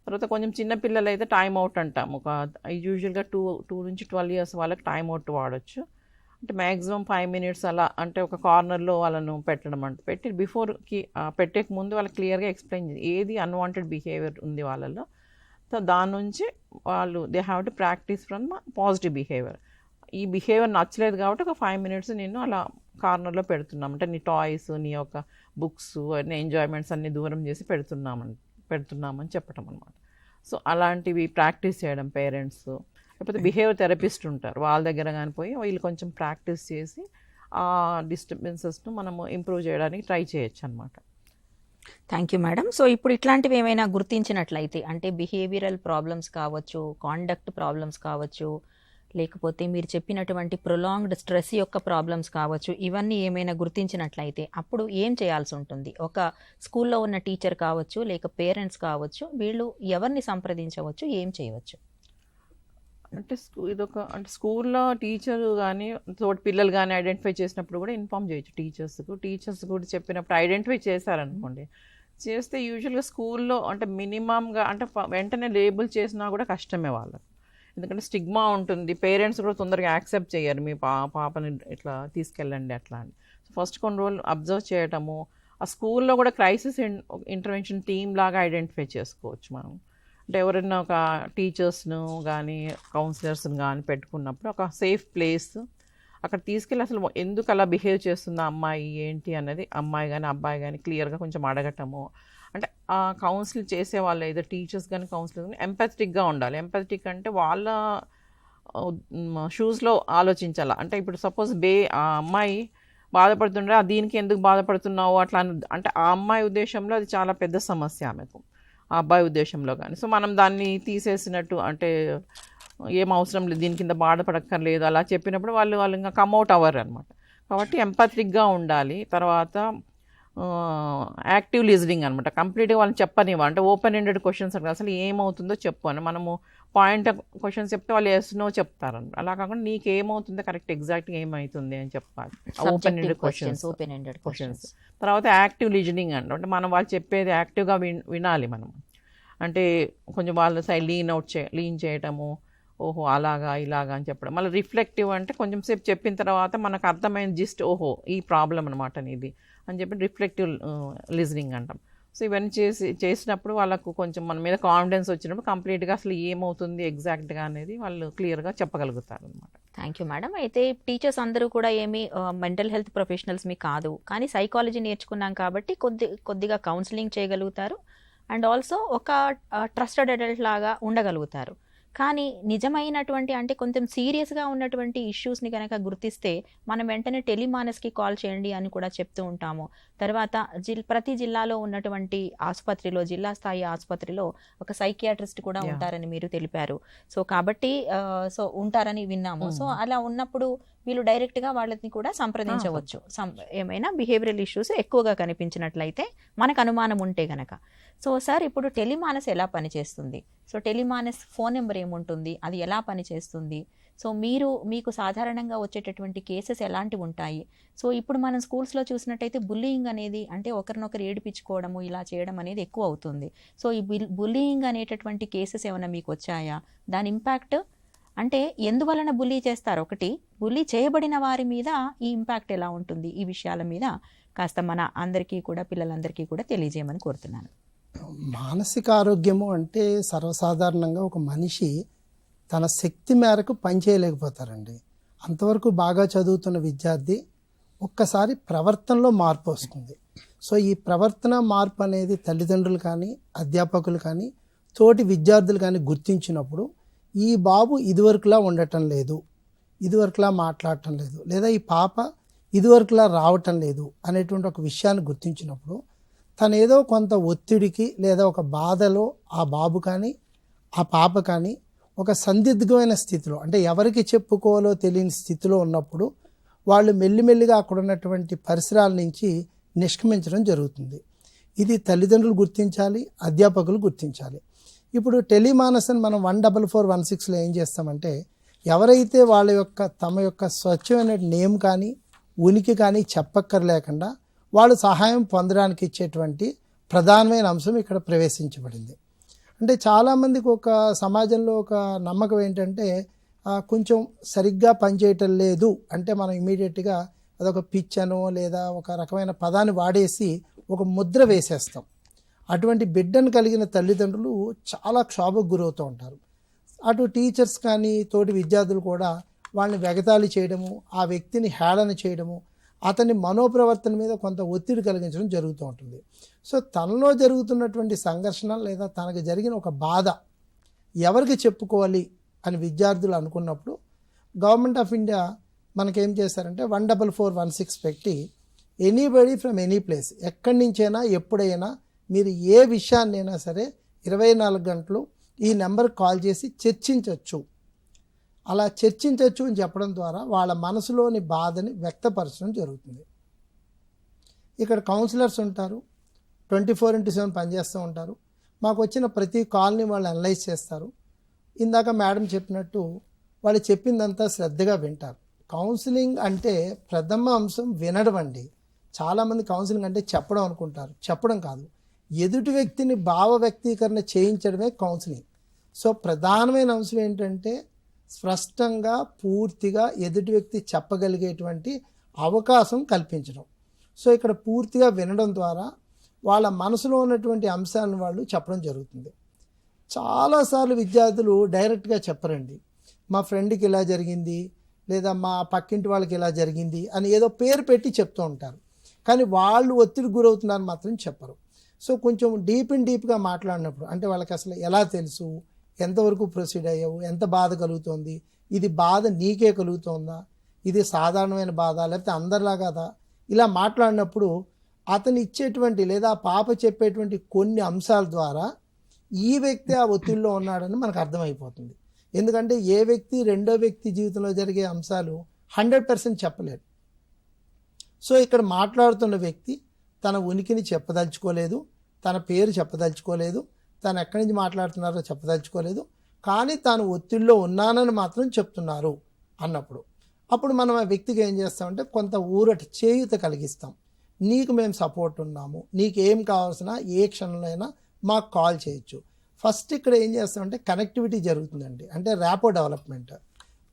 తర్వాత కొంచెం చిన్నపిల్లలు అయితే టైం అవుట్ అంటాము, యూజువల్గా 2 నుంచి 12 years వాళ్ళకి టైం అవుట్ వాడచ్చు. అంటే మ్యాక్సిమం 5 minutes అలా, అంటే ఒక కార్నర్లో వాళ్ళను పెట్టడం, అంటే పెట్టి బిఫోర్కి పెట్టేక ముందు వాళ్ళకి క్లియర్గా ఎక్స్ప్లెయిన్ చేయాలి ఏది అన్వాంటెడ్ బిహేవియర్ ఉంది వాళ్ళలో. సో దాని నుంచి వాళ్ళు they have to practice from positive behaviour. ఈ బిహేవియర్ నచ్చలేదు కాబట్టి ఒక 5 minutes నేను అలా కార్నర్లో పెడుతున్నాం, అంటే నీ టాయ్స్, నీ యొక్క బుక్స్, అన్ని ఎంజాయ్మెంట్స్ అన్నీ దూరం చేసి పెడుతున్నామని చెప్పడం అనమాట. సో అలాంటివి ప్రాక్టీస్ చేయడం పేరెంట్స్, లేకపోతే బిహేవియర్ థెరపిస్ట్ ఉంటారు, వాళ్ళ దగ్గర కానీ పోయి వీళ్ళు కొంచెం ప్రాక్టీస్ చేసి ఆ డిస్టర్బెన్సెస్ను మనము ఇంప్రూవ్ చేయడానికి ట్రై చేయొచ్చు అనమాట. Thank you madam. సో ఇప్పుడు ఇట్లాంటివి ఏమైనా గుర్తించినట్లయితే, అంటే బిహేవియరల్ ప్రాబ్లమ్స్ కావచ్చు, కాండక్ట్ ప్రాబ్లమ్స్ కావచ్చు, లేకపోతే మీరు చెప్పినటువంటి ప్రొలాంగ్డ్ స్ట్రెస్ యొక్క ప్రాబ్లమ్స్ కావచ్చు, ఇవన్నీ ఏమైనా గుర్తించినట్లయితే అప్పుడు ఏం చేయాల్సి ఉంటుంది? ఒక స్కూల్లో ఉన్న టీచర్ కావచ్చు, లేక పేరెంట్స్ కావచ్చు, వీళ్ళు ఎవరిని సంప్రదించవచ్చు, ఏం చేయవచ్చు? అంటే అంటే స్కూల్లో టీచర్ కానీ తోటి పిల్లలు కానీ ఐడెంటిఫై చేసినప్పుడు కూడా ఇన్ఫామ్ చేయొచ్చు టీచర్స్ కూడా చెప్పినప్పుడు ఐడెంటిఫై చేశారనుకోండి, చేస్తే యూజువల్గా స్కూల్లో అంటే మినిమంగా, అంటే వెంటనే లేబుల్ చేసినా కూడా కష్టమే వాళ్ళకి. ఎందుకంటే స్టిగ్మా ఉంటుంది, పేరెంట్స్ కూడా తొందరగా యాక్సెప్ట్ చేయరు మీ పాపని ఇట్లా తీసుకెళ్ళండి అట్లా అని. సో ఫస్ట్ కొన్ని రోజులు అబ్జర్వ్ చేయటము, ఆ స్కూల్లో కూడా క్రైసిస్ ఇంటర్వెన్షన్ టీమ్ లాగా ఐడెంటిఫై చేసుకోవచ్చు మనం. అంటే ఎవరైనా ఒక టీచర్స్ను కానీ కౌన్సిలర్స్ని కానీ పెట్టుకున్నప్పుడు ఒక సేఫ్ ప్లేస్ అక్కడ తీసుకెళ్ళి అసలు ఎందుకు అలా బిహేవ్ చేస్తుంది అమ్మాయి ఏంటి అనేది అమ్మాయి కానీ అబ్బాయి కానీ క్లియర్గా కొంచెం అడగటము. అంటే ఆ కౌన్సిల్ చేసే వాళ్ళు ఏదో టీచర్స్ కానీ కౌన్సిలర్ కానీ ఎంపాథటిక్గా ఉండాలి. ఎంపాథటిక్ అంటే వాళ్ళ షూస్లో ఆలోచించాలి. అంటే ఇప్పుడు సపోజ్ ఆ అమ్మాయి బాధపడుతుండే దీనికి ఎందుకు బాధపడుతున్నావు అట్లా అంటే ఆ అమ్మాయి ఉద్దేశంలో అది చాలా పెద్ద సమస్య ఆమెకు, ఆ అబ్బాయి ఉద్దేశంలో కానీ. సో మనం దాన్ని తీసేసినట్టు అంటే ఏం అవసరం లేదు, దీని కింద బాధపడక్కర్లేదు అలా చెప్పినప్పుడు వాళ్ళు ఇంకా కమ్అవుట్ అవ్వరు అనమాట. కాబట్టి ఎంపాథటిక్గా ఉండాలి. తర్వాత యాక్టివ్ లిజనింగ్ అనమాట. కంప్లీట్గా వాళ్ళని చెప్పనివ్వ, అంటే ఓపెన్ ఎండెడ్ క్వశ్చన్స్ అంటే అసలు ఏమవుతుందో చెప్పు అని. మనము పాయింట్ క్వశ్చన్స్ చెప్తే వాళ్ళు ఎస్ నో చెప్తారనమాట. అలా కాకుండా నీకు ఏమవుతుందో కరెక్ట్ ఎగ్జాక్ట్గా ఏమవుతుంది అని చెప్పాలి. Open ended questions. తర్వాత యాక్టివ్ లిజనింగ్ అంటే మనం వాళ్ళు చెప్పేది యాక్టివ్గా వినాలి మనం. అంటే కొంచెం వాళ్ళ సైడ్ లీన్ చేయటము, ఓహో అలాగా ఇలాగా అని చెప్పడం. మళ్ళీ రిఫ్లెక్టివ్ అంటే కొంచెం సేపు చెప్పిన తర్వాత మనకు అర్థమైన జిస్ట్ ఓహో ఈ ప్రాబ్లం అనమాట ఇది అని చెప్పి రిఫ్లెక్టివ్ లిజనింగ్ అంటాం. సో ఇవన్నీ చేసినప్పుడు వాళ్ళకు కొంచెం మన మీద కాన్ఫిడెన్స్ వచ్చినప్పుడు కంప్లీట్గా అసలు ఏమవుతుంది ఎగ్జాక్ట్గా అనేది వాళ్ళు క్లియర్గా చెప్పగలుగుతారు అనమాట. Thank you madam. అయితే టీచర్స్ అందరూ కూడా ఏమి మెంటల్ హెల్త్ ప్రొఫెషనల్స్ మీ కాదు, కానీ సైకాలజీ నేర్చుకున్నాం కాబట్టి కొద్దిగా కౌన్సిలింగ్ చేయగలుగుతారు అండ్ ఆల్సో ఒక ట్రస్టెడ్ అడల్ట్ లాగా ఉండగలుగుతారు. కానీ నిజమైనటువంటి అంటే కొంచెం సీరియస్గా ఉన్నటువంటి ఇష్యూస్ని కనుక గుర్తిస్తే మనం వెంటనే టెలిమానస్కి కాల్ చేయండి అని కూడా చెప్తూ ఉంటాము. తర్వాత ప్రతి జిల్లాలో ఉన్నటువంటి ఆసుపత్రిలో, జిల్లా స్థాయి ఆసుపత్రిలో ఒక సైకియాట్రిస్ట్ కూడా ఉంటారని మీరు తెలిపారు. సో కాబట్టి సో ఉంటారని విన్నాము. సో అలా ఉన్నప్పుడు వీళ్ళు డైరెక్ట్గా వాళ్ళని కూడా సంప్రదించవచ్చు ఏమైనా బిహేవియరల్ ఇష్యూస్ ఎక్కువగా కనిపించినట్లయితే, మనకు అనుమానం ఉంటే గనక. సో సార్, ఇప్పుడు టెలిమానస్ ఎలా పనిచేస్తుంది? సో టెలిమానస్ ఫోన్ నెంబర్ ఏముంటుంది, అది ఎలా పనిచేస్తుంది? సో మీకు సాధారణంగా వచ్చేటటువంటి కేసెస్ ఎలాంటివి ఉంటాయి? సో ఇప్పుడు మనం స్కూల్స్లో చూసినట్టయితే బుల్లీయింగ్ అనేది, అంటే ఒకరినొకరు ఏడిపించుకోవడము ఇలా చేయడం అనేది ఎక్కువ అవుతుంది. సో ఈ బుల్లీయింగ్ అనేటటువంటి కేసెస్ ఏమైనా మీకు వచ్చాయా? దాని ఇంపాక్ట్ అంటే ఎందువలన బుల్లీ చేస్తారు, ఒకటి బుల్లీ చేయబడిన వారి మీద ఈ ఇంపాక్ట్ ఎలా ఉంటుంది, ఈ విషయాల మీద కాస్త మన అందరికీ కూడా, పిల్లలందరికీ కూడా తెలియజేయమని కోరుతున్నాను. మానసిక ఆరోగ్యము అంటే సర్వసాధారణంగా ఒక మనిషి తన శక్తి మేరకు పనిచేయలేకపోతారండి. అంతవరకు బాగా చదువుతున్న విద్యార్థి ఒక్కసారి ప్రవర్తనలో మార్పు వస్తుంది. సో ఈ ప్రవర్తన మార్పు అనేది తల్లిదండ్రులు కానీ, అధ్యాపకులు కానీ, తోటి విద్యార్థులు కానీ గుర్తించినప్పుడు ఈ బాబు ఇదివరకులా ఉండటం లేదు, ఇదివరకులా మాట్లాడటం లేదు, లేదా ఈ పాప ఇదివరకులా రావటం లేదు అనేటువంటి ఒక విషయాన్ని గుర్తించినప్పుడు తను ఏదో కొంత ఒత్తిడికి లేదా ఒక బాధలో ఆ బాబు కానీ ఆ పాప కానీ ఒక సందిగ్ధమైన స్థితిలో, అంటే ఎవరికి చెప్పుకోవాలో తెలియని స్థితిలో ఉన్నప్పుడు వాళ్ళు మెల్లిమెల్లిగా అక్కడ ఉన్నటువంటి పరిసరాల నుంచి నిష్క్రమించడం జరుగుతుంది. ఇది తల్లిదండ్రులు గుర్తించాలి, అధ్యాపకులు గుర్తించాలి. ఇప్పుడు టెలిమానస్ అని మనం 14416లో ఏం చేస్తామంటే, ఎవరైతే వాళ్ళ యొక్క తమ యొక్క స్వచ్ఛమైన నేమ్ కానీ ఉనికి కానీ చెప్పక్కర్లేకుండా వాళ్ళు సహాయం పొందడానికి ఇచ్చేటువంటి ప్రధానమైన అంశం ఇక్కడ ప్రవేశించబడింది. అంటే చాలామందికి ఒక సమాజంలో ఒక నమ్మకం ఏంటంటే, కొంచెం సరిగ్గా పనిచేయటం లేదు అంటే మనం ఇమీడియట్గా అదొక పిచ్చనో లేదా ఒక రకమైన పదాన్ని వాడేసి ఒక ముద్ర వేసేస్తాం. అటువంటి బిడ్డను కలిగిన తల్లిదండ్రులు చాలా క్షోభకు గురవుతూ ఉంటారు. అటు టీచర్స్ కానీ తోటి విద్యార్థులు కూడా వాళ్ళని వెగతాళి చేయడము, ఆ వ్యక్తిని హేళన చేయడము, అతని మనోప్రవర్తన మీద కొంత ఒత్తిడి కలిగించడం జరుగుతూ ఉంటుంది. సో తనలో జరుగుతున్నటువంటి సంఘర్షణ లేదా తనకు జరిగిన ఒక బాధ ఎవరికి చెప్పుకోవాలి అని విద్యార్థులు అనుకున్నప్పుడు గవర్నమెంట్ ఆఫ్ ఇండియా మనకేం చేశారంటే 14416 పెట్టి ఎనీబడి ఫ్రమ్ ఎనీ ప్లేస్, ఎక్కడి నుంచైనా ఎప్పుడైనా మీరు ఏ విషయాన్నైనా సరే 24 గంటలు ఈ నెంబర్కి కాల్ చేసి చర్చించవచ్చు. అలా చర్చించవచ్చు అని చెప్పడం ద్వారా వాళ్ళ మనసులోని బాధని వ్యక్తపరచడం జరుగుతుంది. ఇక్కడ కౌన్సిలర్స్ ఉంటారు, 24/7 పనిచేస్తూ ఉంటారు. మాకు వచ్చిన ప్రతి కాల్ని వాళ్ళు అనలైజ్ చేస్తారు. ఇందాక మేడం చెప్పినట్టు వాళ్ళు చెప్పిందంతా శ్రద్ధగా వింటారు. కౌన్సిలింగ్ అంటే ప్రథమ అంశం వినడం అండి. చాలామంది కౌన్సిలింగ్ అంటే చెప్పడం అనుకుంటారు, చెప్పడం కాదు, ఎదుటి వ్యక్తిని భావ వ్యక్తీకరణ చేయించడమే కౌన్సిలింగ్. సో ప్రధానమైన అంశం ఏంటంటే స్పష్టంగా పూర్తిగా ఎదుటి వ్యక్తి చెప్పగలిగేటువంటి అవకాశం కల్పించడం. సో ఇక్కడ పూర్తిగా వినడం ద్వారా వాళ్ళ మనసులో ఉన్నటువంటి అంశాలను వాళ్ళు చెప్పడం జరుగుతుంది. చాలాసార్లు విద్యార్థులు డైరెక్ట్గా చెప్పరండి. మా ఫ్రెండ్కి ఇలా జరిగింది, లేదా మా పక్కింటి వాళ్ళకి ఇలా జరిగింది అని ఏదో పేరు పెట్టి చెప్తూ ఉంటారు, కానీ వాళ్ళు ఒత్తిడికి గురవుతున్నారని మాత్రం చెప్పరు. సో కొంచెం డీప్గా మాట్లాడినప్పుడు అంటే వాళ్ళకి అసలు ఎలా తెలుసు, ఎంతవరకు ప్రొసీడ్ అయ్యావు, ఎంత బాధ కలుగుతోంది, ఇది బాధ నీకే కలుగుతోందా, ఇది సాధారణమైన బాధ లేకపోతే అందరిలాగాదా, ఇలా మాట్లాడినప్పుడు అతను ఇచ్చేటువంటి లేదా పాప చెప్పేటువంటి కొన్ని అంశాల ద్వారా ఈ వ్యక్తి ఆ ఒత్తిడిలో ఉన్నాడని మనకు అర్థమైపోతుంది. ఎందుకంటే ఏ వ్యక్తి రెండో వ్యక్తి జీవితంలో జరిగే అంశాలు 100% చెప్పలేరు. సో ఇక్కడ మాట్లాడుతున్న వ్యక్తి తన ఉనికిని చెప్పదలుచుకోలేదు, తన పేరు చెప్పదలుచుకోలేదు, తను ఎక్కడి నుంచి మాట్లాడుతున్నారో చెప్పదలుచుకోలేదు, కానీ తాను ఒత్తిడిలో ఉన్నానని మాత్రం చెప్తున్నారు అన్నప్పుడు అప్పుడు మనం ఆ వ్యక్తికి ఏం చేస్తామంటే కొంత ఊరట చేయూత కలిగిస్తాం. నీకు మేము సపోర్ట్ ఉన్నాము, నీకేం కావాల్సిన ఏ క్షణంలో అయినా మాకు కాల్ చేయొచ్చు. ఫస్ట్ ఇక్కడ ఏం చేస్తామంటే కనెక్టివిటీ జరుగుతుందండి, అంటే ర్యాపో డెవలప్మెంట్.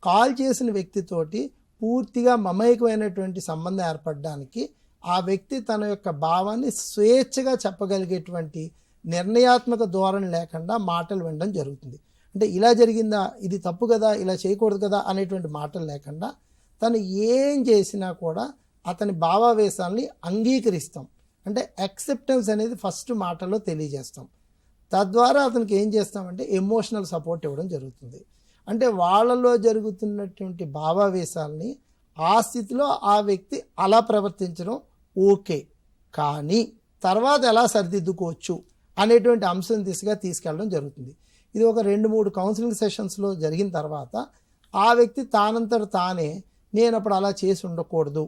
కాల్ చేసిన వ్యక్తితోటి పూర్తిగా మమైకమైనటువంటి సంబంధం ఏర్పడడానికి ఆ వ్యక్తి తన యొక్క భావాన్ని స్వేచ్ఛగా చెప్పగలిగేటువంటి నిర్ణయాత్మక ధోరణి లేకుండా మాటలు వినడం జరుగుతుంది. అంటే ఇలా జరిగిందా, ఇది తప్పు కదా, ఇలా చేయకూడదు కదా అనేటువంటి మాటలు లేకుండా తను ఏం చేసినా కూడా అతని భావావేశాలని అంగీకరిస్తాం. అంటే యాక్సెప్టెన్స్ అనేది ఫస్ట్ మాటలో తెలియజేస్తాం. తద్వారా అతనికి ఏం చేస్తామంటే ఎమోషనల్ సపోర్ట్ ఇవ్వడం జరుగుతుంది. అంటే వాళ్ళలో జరుగుతున్నటువంటి భావావేశాలని ఆ స్థితిలో ఆ వ్యక్తి అలా ప్రవర్తించడం ఓకే, కానీ తర్వాత ఎలా సరిదిద్దుకోవచ్చు అనేటువంటి అంశం దిశగా తీసుకెళ్ళడం జరుగుతుంది. ఇది ఒక 2-3 కౌన్సిలింగ్ సెషన్స్లో జరిగిన తర్వాత ఆ వ్యక్తి తానంతట తానే నేను అప్పుడు అలా చేసి ఉండకూడదు,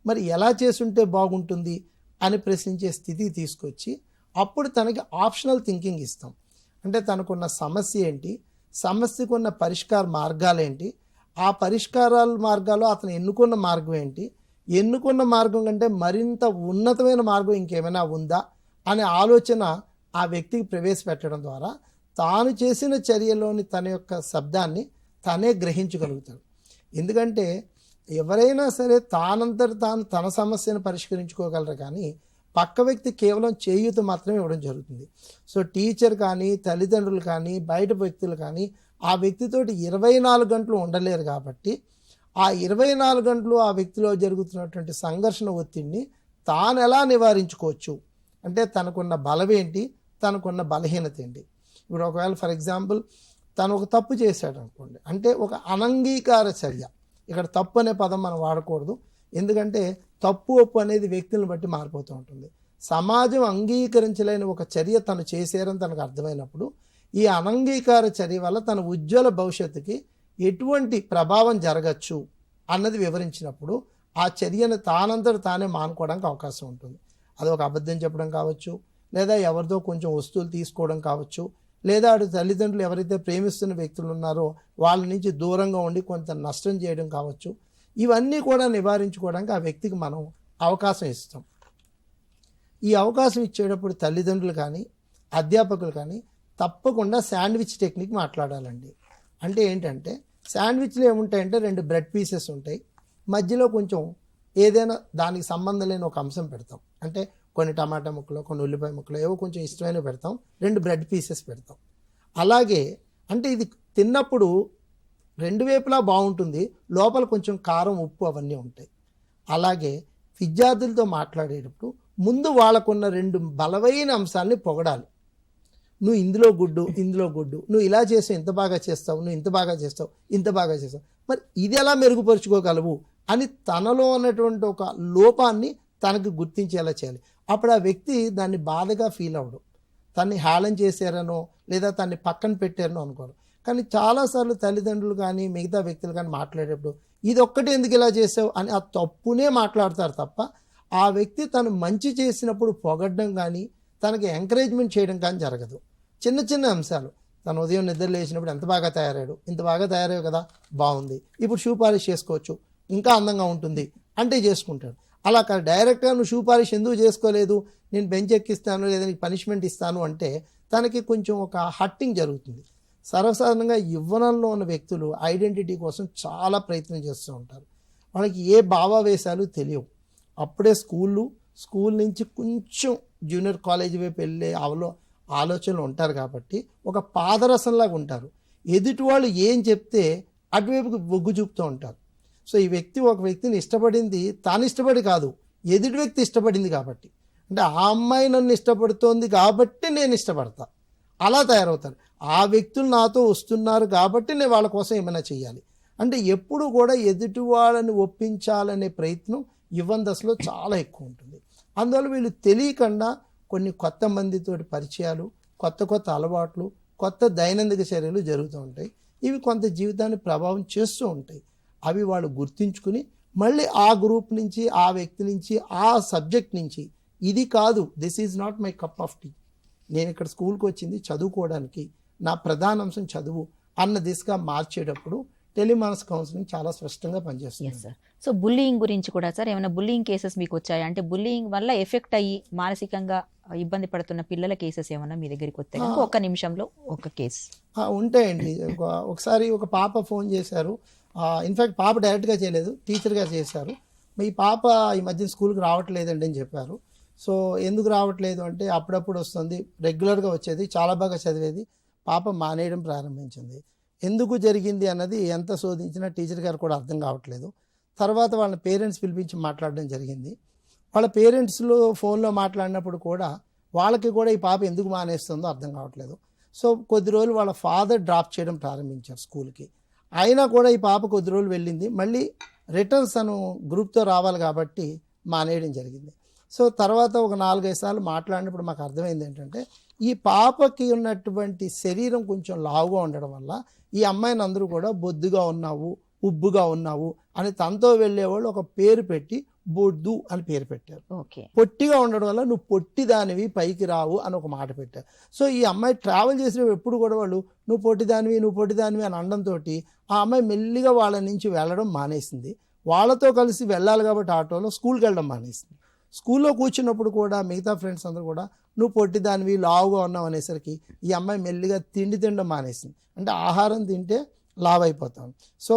మరి ఎలా చేసుంటే బాగుంటుంది అని ప్రశ్నించే స్థితికి తీసుకొచ్చి అప్పుడు తనకి ఆప్షనల్ థింకింగ్ ఇస్తాం. అంటే తనకున్న సమస్య ఏంటి, సమస్యకున్న పరిష్కార మార్గాలు ఏంటి, ఆ పరిష్కారాల మార్గాలు అతను ఎన్నుకున్న మార్గం ఏంటి, ఎన్నుకున్న మార్గం కంటే మరింత ఉన్నతమైన మార్గం ఇంకేమైనా ఉందా అనే ఆలోచన ఆ వ్యక్తికి ప్రవేశపెట్టడం ద్వారా తాను చేసిన చర్యలోని తన యొక్క శబ్దాన్ని తనే గ్రహించగలుగుతాడు. ఎందుకంటే ఎవరైనా సరే తానంతట తాను తన సమస్యను పరిష్కరించుకోగలరు, కానీ పక్క వ్యక్తి కేవలం చేయూత మాత్రమే ఇవ్వడం జరుగుతుంది. సో టీచర్ కానీ తల్లిదండ్రులు కానీ బయట వ్యక్తులు కానీ ఆ వ్యక్తితోటి 24 గంటలు ఉండలేరు. కాబట్టి ఆ 24 గంటలు ఆ వ్యక్తిలో జరుగుతున్నటువంటి సంఘర్షణ ఒత్తిడిని తాను ఎలా నివారించుకోవచ్చు, అంటే తనకున్న బలం ఏంటి, తనకున్న బలహీనత ఏంటి. ఇప్పుడు ఒకవేళ ఫర్ ఎగ్జాంపుల్ తను ఒక తప్పు చేశాడు అనుకోండి, అంటే ఒక అనంగీకార చర్య, ఇక్కడ తప్పు అనే పదం మనం వాడకూడదు, ఎందుకంటే తప్పు ఒప్పు అనేది వ్యక్తులను బట్టి మారిపోతూ ఉంటుంది. సమాజం అంగీకరించలేని ఒక చర్య తను చేశారని తనకు అర్థమైనప్పుడు ఈ అనంగీకార చర్య వల్ల తన ఉజ్వల భవిష్యత్తుకి ఎటువంటి ప్రభావం జరగచ్చు అన్నది వివరించినప్పుడు ఆ చర్యను తానంతట తానే మానుకోవడానికి అవకాశం ఉంటుంది. అది ఒక అబద్ధం చెప్పడం కావచ్చు, లేదా ఎవరితో కొంచెం వస్తువులు తీసుకోవడం కావచ్చు, లేదా అటు తల్లిదండ్రులు ఎవరైతే ప్రేమిస్తున్న వ్యక్తులు ఉన్నారో వాళ్ళ నుంచి దూరంగా ఉండి కొంత నష్టం చేయడం కావచ్చు. ఇవన్నీ కూడా నివారించుకోవడానికి ఆ వ్యక్తికి మనం అవకాశం ఇస్తాం. ఈ అవకాశం ఇచ్చేటప్పుడు తల్లిదండ్రులు కానీ అధ్యాపకులు కానీ తప్పకుండా శాండ్విచ్ టెక్నిక్ మాట్లాడాలండి. అంటే ఏంటంటే శాండ్విచ్లో ఏముంటాయంటే 2 బ్రెడ్ పీసెస్ ఉంటాయి, మధ్యలో కొంచెం ఏదైనా దానికి సంబంధం లేని ఒక అంశం పెడతాం. అంటే కొన్ని టమాటా ముక్కలు, కొన్ని ఉల్లిపాయ ముక్కలు, ఏవో కొంచెం ఇష్టమైనవి పెడతాం, 2 బ్రెడ్ పీసెస్ పెడతాం. అలాగే అంటే ఇది తిన్నప్పుడు 2 వైపులా బాగుంటుంది, లోపల కొంచెం కారం ఉప్పు అవన్నీ ఉంటాయి. అలాగే విద్యార్థులతో మాట్లాడేటప్పుడు ముందు వాళ్ళకున్న 2 బలమైన అంశాలని పొగడాలి. నువ్వు ఇందులో గుడ్డు, ఇందులో గుడ్డు, నువ్వు ఇలా చేస్తావు, ఇంత బాగా చేస్తావు, నువ్వు ఇంత బాగా చేస్తావు, ఇంత బాగా చేస్తావు, మరి ఇది ఎలా మెరుగుపరుచుకోగలవు అని తనలో ఉన్నటువంటి ఒక లోపాన్ని తనకు గుర్తించేలా చేయాలి. అప్పుడు ఆ వ్యక్తి దాన్ని బాధగా ఫీల్ అవ్వడు, తన్ని హేళన చేశారనో లేదా తన్ని పక్కన పెట్టారనో అనుకోరు. కానీ చాలాసార్లు తల్లిదండ్రులు కానీ మిగతా వ్యక్తులు కానీ మాట్లాడేటప్పుడు ఇది ఒక్కటి ఎందుకు ఇలా చేసావు అని ఆ తప్పునే మాట్లాడతారు తప్ప ఆ వ్యక్తి తను మంచి చేసినప్పుడు పొగడ్డం కానీ తనకి ఎంకరేజ్మెంట్ చేయడం కానీ జరగదు. చిన్న చిన్న అంశాలు, తను ఉదయం నిద్ర లేచినప్పుడు ఎంత బాగా తయారాడు, ఇంత బాగా తయారయ్యావు కదా, బాగుంది, ఇప్పుడు షూ పాలిష్ చేసుకోవచ్చు, ఇంకా అందంగా ఉంటుంది అంటే చేసుకుంటాడు. అలా డైరెక్ట్గా నువ్వు షూ పాలిష్ ఎందుకు చేసుకోలేదు, నేను బెంచ్ ఎక్కిస్తాను లేదా నీకు పనిష్మెంట్ ఇస్తాను అంటే తనకి కొంచెం ఒక హట్టింగ్ జరుగుతుంది. సర్వసాధారణంగా యవ్వనంలో ఉన్న వ్యక్తులు ఐడెంటిటీ కోసం చాలా ప్రయత్నం చేస్తూ ఉంటారు. వాళ్ళకి ఏ భావావేశాలు తెలియవు. అప్పుడే స్కూల్ నుంచి కొంచెం జూనియర్ కాలేజ్ వైపు వెళ్ళే ఆలోచనలు ఉంటారు కాబట్టి ఒక పాదరసంలాగా ఉంటారు. ఎదుటి వాళ్ళు ఏం చెప్తే అటువైపుకి బొగ్గు చూపుతూ ఉంటారు. సో ఈ వ్యక్తి ఒక వ్యక్తిని ఇష్టపడింది తాను ఇష్టపడి కాదు, ఎదుటి వ్యక్తి ఇష్టపడింది కాబట్టి, అంటే ఆ అమ్మాయి నన్ను ఇష్టపడుతోంది కాబట్టి నేను ఇష్టపడతా, అలా తయారవుతారు. ఆ వ్యక్తులు నాతో వస్తున్నారు కాబట్టి నేను వాళ్ళ కోసం ఏమైనా చేయాలి అంటే ఎప్పుడు కూడా ఎదుటి వాళ్ళని ఒప్పించాలనే ప్రయత్నం యువన దశలో చాలా ఎక్కువ ఉంటుంది. అందువల్ల వీళ్ళు తెలియకుండా కొన్ని కొత్త మందితోటి పరిచయాలు, కొత్త అలవాట్లు, కొత్త దైనందిక చర్యలు జరుగుతూ ఉంటాయి. ఇవి కొంత జీవితాన్ని ప్రభావం చేస్తూ ఉంటాయి. అవి వాళ్ళు గుర్తించుకుని మళ్ళీ ఆ గ్రూప్ నుంచి, ఆ వ్యక్తి నుంచి, ఆ సబ్జెక్ట్ నుంచి ఇది కాదు, this is not my cup of tea, నేను ఇక్కడ స్కూల్కి వచ్చింది చదువుకోవడానికి, నా ప్రధాన అంశం చదువు అన్న దిశగా మార్చేటప్పుడు టెలిమానస్ కౌన్సిలింగ్ చాలా స్పష్టంగా పనిచేస్తుంది. Yes sir. సో బుల్లింగ్ గురించి కూడా సార్ ఏమైనా బుల్లింగ్ కేసెస్ మీకు వచ్చాయి అంటే బుల్లింగ్ వల్ల ఎఫెక్ట్ అయ్యి మానసికంగా ఇబ్బంది పడుతున్న పిల్లల కేసెస్ ఏమైనా మీ దగ్గరికి వస్తాయి? ఒక నిమిషంలో ఒక కేసు ఉంటాయండి. ఒకసారి ఒక పాప ఫోన్ చేశారు. ఇన్ఫ్యాక్ట్ పాప డైరెక్ట్గా చేయలేదు, టీచర్గా చేశారు. మీ పాప ఈ మధ్య స్కూల్కి రావట్లేదండి అని చెప్పారు. సో ఎందుకు రావట్లేదు అంటే అప్పుడప్పుడు వస్తుంది, రెగ్యులర్గా వచ్చేది, చాలా బాగా చదివేది, పాప మానేయడం ప్రారంభించింది. ఎందుకు జరిగింది అన్నది ఎంత శోధించినా టీచర్ గారు కూడా అర్థం కావట్లేదు. తర్వాత వాళ్ళ పేరెంట్స్ పిలిపించి మాట్లాడడం జరిగింది. వాళ్ళ పేరెంట్స్లో ఫోన్లో మాట్లాడినప్పుడు కూడా వాళ్ళకి కూడా ఈ పాప ఎందుకు మానేస్తుందో అర్థం కావట్లేదు. సో కొద్ది రోజులు వాళ్ళ ఫాదర్ డ్రాప్ చేయడం ప్రారంభించారు స్కూల్కి. అయినా కూడా ఈ పాప కొద్ది రోజులు వెళ్ళింది, మళ్ళీ రిటర్న్స్ తను గ్రూప్తో రావాలి కాబట్టి మానేయడం జరిగింది. సో తర్వాత ఒక 4-5 సార్లు మాట్లాడినప్పుడు మాకు అర్థమైంది ఏంటంటే ఈ పాపకి ఉన్నటువంటి శరీరం కొంచెం లావుగా ఉండడం వల్ల ఈ అమ్మాయిని అందరూ కూడా బొద్దుగా ఉన్నావు, ఉబ్బుగా ఉన్నావు అని తనతో వెళ్ళేవాళ్ళు ఒక పేరు పెట్టి బొద్దు అని పేరు పెట్టారు. పొట్టిగా ఉండడం వల్ల నువ్వు పొట్టిదానివి, పైకి రావు అని ఒక మాట పెట్టారు. సో ఈ అమ్మాయి ట్రావెల్ చేసినప్పుడు ఎప్పుడు కూడా వాళ్ళు నువ్వు పొట్టిదానివి అని అనడంతో ఆ అమ్మాయి మెల్లిగా వాళ్ళ నుంచి వెళ్ళడం మానేసింది. వాళ్ళతో కలిసి వెళ్ళాలి కాబట్టి ఆటోలో స్కూల్కి వెళ్ళడం మానేసింది. స్కూల్లో కూర్చున్నప్పుడు కూడా మిగతా ఫ్రెండ్స్ అందరూ కూడా నువ్వు పొట్టిదానివి, లావుగా ఉన్నావు అనేసరికి ఈ అమ్మాయి మెల్లిగా తినడం మానేసింది. అంటే ఆహారం తింటే లావు అయిపోతాం. సో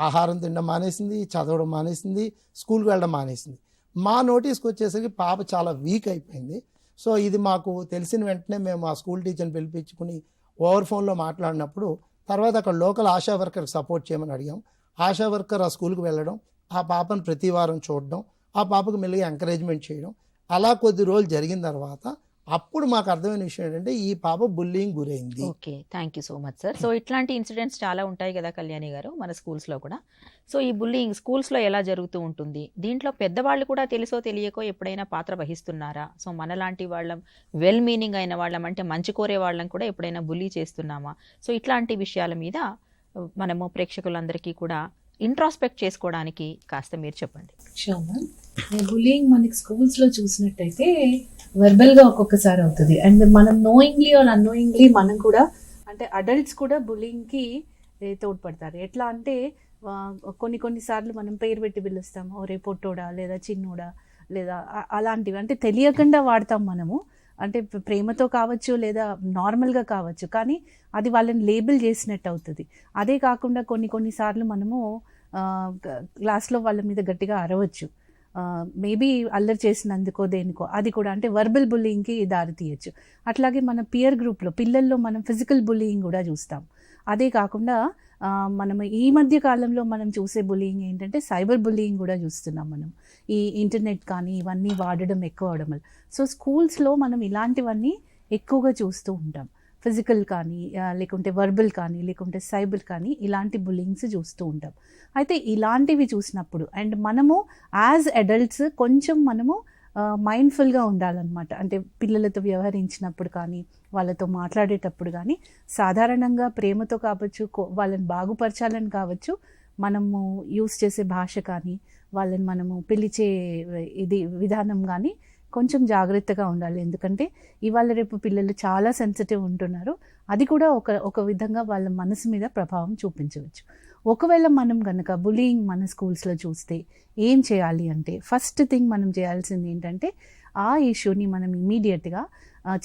ఆహారం తినడం మానేసింది, చదవడం మానేసింది, స్కూల్కి వెళ్ళడం మానేసింది. మా నోటీస్కి వచ్చేసరికి పాప చాలా వీక్ అయిపోయింది. సో ఇది మాకు తెలిసిన వెంటనే మేము ఆ స్కూల్ టీచర్ని పిలిపించుకుని ఓవర్ ఫోన్లో మాట్లాడినప్పుడు తర్వాత అక్కడ లోకల్ ఆశా వర్కర్కి సపోర్ట్ చేయమని అడిగాం. ఆశా వర్కర్ ఆ స్కూల్కి వెళ్ళడం, ఆ పాపను ప్రతి వారం చూడడం, ఆ పాపకు మెల్లిగా ఎంకరేజ్మెంట్ చేయడం, అలా కొద్ది రోజులు జరిగిన తర్వాత అప్పుడు మాకు అర్థమైన విషయం ఏంటంటే ఈ పాప బుల్లింగ్ గురైంది. Okay, thank you so much sir. So ఇట్లాంటి ఇన్సిడెంట్స్ చాలా ఉంటాయి కదా కళ్యాణి గారు మన స్కూల్స్లో కూడా. సో ఈ బుల్లింగ్ స్కూల్స్లో ఎలా జరుగుతూ ఉంటుంది, దీంట్లో పెద్దవాళ్ళు కూడా తెలుసో తెలియకో ఎప్పుడైనా పాత్ర వహిస్తున్నారా? సో మనలాంటి వాళ్ళం, వెల్ మీనింగ్ అయిన వాళ్ళం, అంటే మంచి కోరే వాళ్ళం కూడా ఎప్పుడైనా బుల్లీ చేస్తున్నామా? సో ఇట్లాంటి విషయాల మీద మనము ప్రేక్షకులందరికీ కూడా ఇంట్రాస్పెక్ట్ చేసుకోవడానికి కాస్త మీరు చెప్పండి. బుల్లింగ్ మనకి స్కూల్స్లో చూసినట్టయితే వెర్బల్గా ఒక్కొక్కసారి అవుతుంది. అండ్ మనం నోయింగ్లీ ఆర్ అన్నోయింగ్లీ మనం కూడా, అంటే అడల్ట్స్ కూడా బుల్లింగ్కి తోడ్పడతారు. ఎట్లా అంటే కొన్నిసార్లు మనం పేరు పెట్టి పిలుస్తాం, ఒరే పొట్టోడా లేదా చిన్నోడా లేదా అలాంటివి, అంటే తెలియకుండా వాడతాం మనము. అంటే ప్రేమతో కావచ్చు లేదా నార్మల్గా కావచ్చు, కానీ అది వాళ్ళని లేబుల్ చేసినట్టు అవుతుంది. అదే కాకుండా కొన్నిసార్లు మనము క్లాస్లో వాళ్ళ మీద గట్టిగా అరవచ్చు, మేబీ అల్లరి చేసినందుకో దేనికో, అది కూడా అంటే వర్బల్ బుల్లింగ్కి దారి తీయచ్చు. అట్లాగే మన పియర్ గ్రూప్లో పిల్లల్లో మనం ఫిజికల్ బుల్లింగ్ కూడా చూస్తాం. అదే కాకుండా మనం ఈ మధ్య కాలంలో మనం చూసే బుల్లింగ్ ఏంటంటే సైబర్ బుల్లింగ్ కూడా చూస్తున్నాం మనం, ఈ ఇంటర్నెట్ కానీ ఇవన్నీ వాడడం ఎక్కువ అవడం వల్ల. సో స్కూల్స్లో మనం ఇలాంటివన్నీ ఎక్కువగా చూస్తూ ఉంటాం. ఫిజికల్ కానీ లేకుంటే వర్బల్ కానీ లేకుంటే సైబర్ కానీ ఇలాంటి బుల్లింగ్స్ చూస్తూ ఉంటాం. అయితే ఇలాంటివి చూసినప్పుడు అండ్ మనము యాజ్ అడల్ట్స్ కొంచెం మనము మైండ్ఫుల్గా ఉండాలన్నమాట. అంటే పిల్లలతో వ్యవహరించినప్పుడు కానీ వాళ్ళతో మాట్లాడేటప్పుడు కానీ సాధారణంగా ప్రేమతో కావచ్చు, వాళ్ళని బాగుపరచాలని కావచ్చు, మనము యూస్ చేసే భాష కానీ వాళ్ళని మనము పిలిచే విధానం కానీ కొంచెం జాగ్రత్తగా ఉండాలి. ఎందుకంటే ఇవాళ రేపు పిల్లలు చాలా సెన్సిటివ్ ఉంటున్నారు. అది కూడా ఒక విధంగా వాళ్ళ మనసు మీద ప్రభావం చూపించవచ్చు. ఒకవేళ మనం కనుక బుల్లింగ్ మన స్కూల్స్లో చూస్తే ఏం చేయాలి అంటే ఫస్ట్ థింగ్ మనం చేయాల్సింది ఏంటంటే ఆ ఇష్యూని మనం ఇమీడియట్గా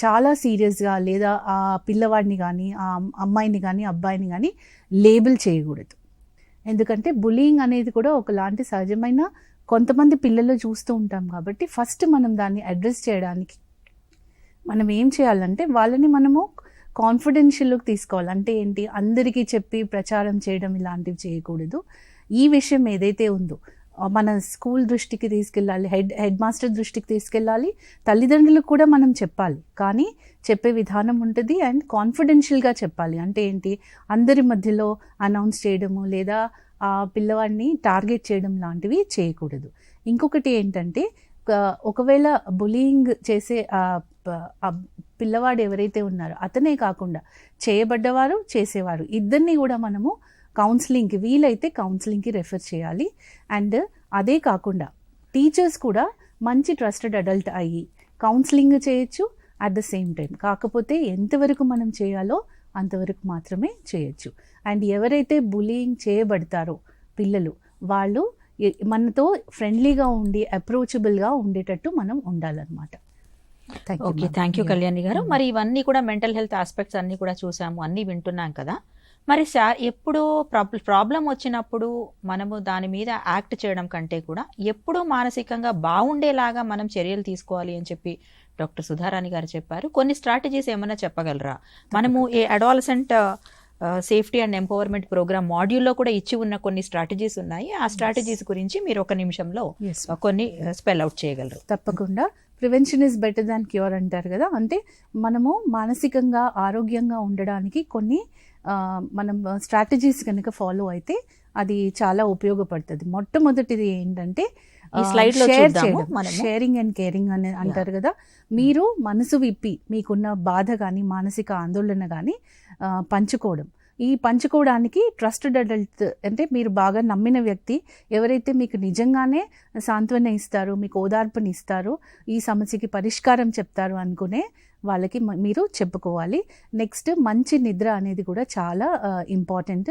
చాలా సీరియస్గా లేదా ఆ పిల్లవాడిని కానీ ఆ అమ్మాయిని కానీ అబ్బాయిని కానీ లేబుల్ చేయకూడదు. ఎందుకంటే బులియింగ్ అనేది కూడా ఒకలాంటి సహజమైన కొంతమంది పిల్లలు చూస్తూ ఉంటాం కాబట్టి ఫస్ట్ మనం దాన్ని అడ్రస్ చేయడానికి మనం ఏం చేయాలంటే వాళ్ళని మనము కాన్ఫిడెన్షియల్లోకి తీసుకోవాలి. అంటే ఏంటి, అందరికీ చెప్పి ప్రచారం చేయడం ఇలాంటివి చేయకూడదు. ఈ విషయం ఏదైతే ఉందో మన స్కూల్ దృష్టికి తీసుకెళ్ళాలి, హెడ్ మాస్టర్ దృష్టికి తీసుకెళ్ళాలి, తల్లిదండ్రులకు కూడా మనం చెప్పాలి. కానీ చెప్పే విధానం ఉంటుంది అండ్ కాన్ఫిడెన్షియల్గా చెప్పాలి. అంటే ఏంటి, అందరి మధ్యలో అనౌన్స్ చేయడము లేదా ఆ పిల్లవాడిని టార్గెట్ చేయడం లాంటివి చేయకూడదు. ఇంకొకటి ఏంటంటే, ఒకవేళ బులియింగ్ చేసే పిల్లవాడు ఎవరైతే ఉన్నారో అతనే కాకుండా చేయబడ్డవారు చేసేవారు ఇద్దరిని కూడా మనము కౌన్సిలింగ్కి వీలైతే కౌన్సిలింగ్కి రెఫర్ చేయాలి. అండ్ అదే కాకుండా టీచర్స్ కూడా మంచి ట్రస్టెడ్ అడల్ట్ అయ్యి కౌన్సిలింగ్ చేయొచ్చు అట్ ద సేమ్ టైం. కాకపోతే ఎంతవరకు మనం చేయాలో అంతవరకు మాత్రమే చేయొచ్చు. అండ్ ఎవరైతే బులియింగ్ చేయబడతారో పిల్లలు, వాళ్ళు మనతో ఫ్రెండ్లీగా ఉండి అప్రోచబుల్గా ఉండేటట్టు మనం ఉండాలన్నమాట. ఓకే, థ్యాంక్ యూ కళ్యాణి గారు. మరి ఇవన్నీ కూడా మెంటల్ హెల్త్ ఆస్పెక్ట్స్ అన్నీ కూడా చూసాము, అన్నీ వింటున్నాం కదా. మరి ఎప్పుడు ప్రాబ్లం వచ్చినప్పుడు మనము దాని మీద యాక్ట్ చేయడం కంటే కూడా ఎప్పుడు మానసికంగా బాగుండేలాగా మనం చర్యలు తీసుకోవాలి అని చెప్పి డాక్టర్ సుధారాణి గారు చెప్పారు. కొన్ని స్ట్రాటజీస్ ఏమైనా చెప్పగలరా? మనము ఏ adolescent safety and empowerment programme మాడ్యూల్లో కూడా ఇచ్చి ఉన్న కొన్ని స్ట్రాటజీస్ ఉన్నాయి. ఆ స్ట్రాటజీస్ గురించి మీరు ఒక నిమిషంలో కొన్ని స్పెల్ అవుట్ చేయగలరు? తప్పకుండా. Prevention is better than cure అంటారు కదా. అంటే మనము మానసికంగా ఆరోగ్యంగా ఉండడానికి కొన్ని మనం స్ట్రాటజీస్ కనుక ఫాలో అయితే అది చాలా ఉపయోగపడుతుంది. మొట్టమొదటిది ఏంటంటే షేరింగ్ అండ్ కేరింగ్ అని అంటారు కదా. మీరు మనసు విప్పి మీకున్న బాధ కానీ మానసిక ఆందోళన కానీ పంచుకోవడం. ఈ పంచుకోవడానికి ట్రస్టెడ్ అడల్ట్ అంటే మీరు బాగా నమ్మిన వ్యక్తి ఎవరైతే మీకు నిజంగానే సాంత్వన ఇస్తారో, మీకు ఓదార్పుని ఇస్తారో, ఈ సమస్యకి పరిష్కారం చెప్తారు అనుకునే వాళ్ళకి మీరు చెప్పుకోవాలి. నెక్స్ట్ మంచి నిద్ర అనేది కూడా చాలా ఇంపార్టెంట్.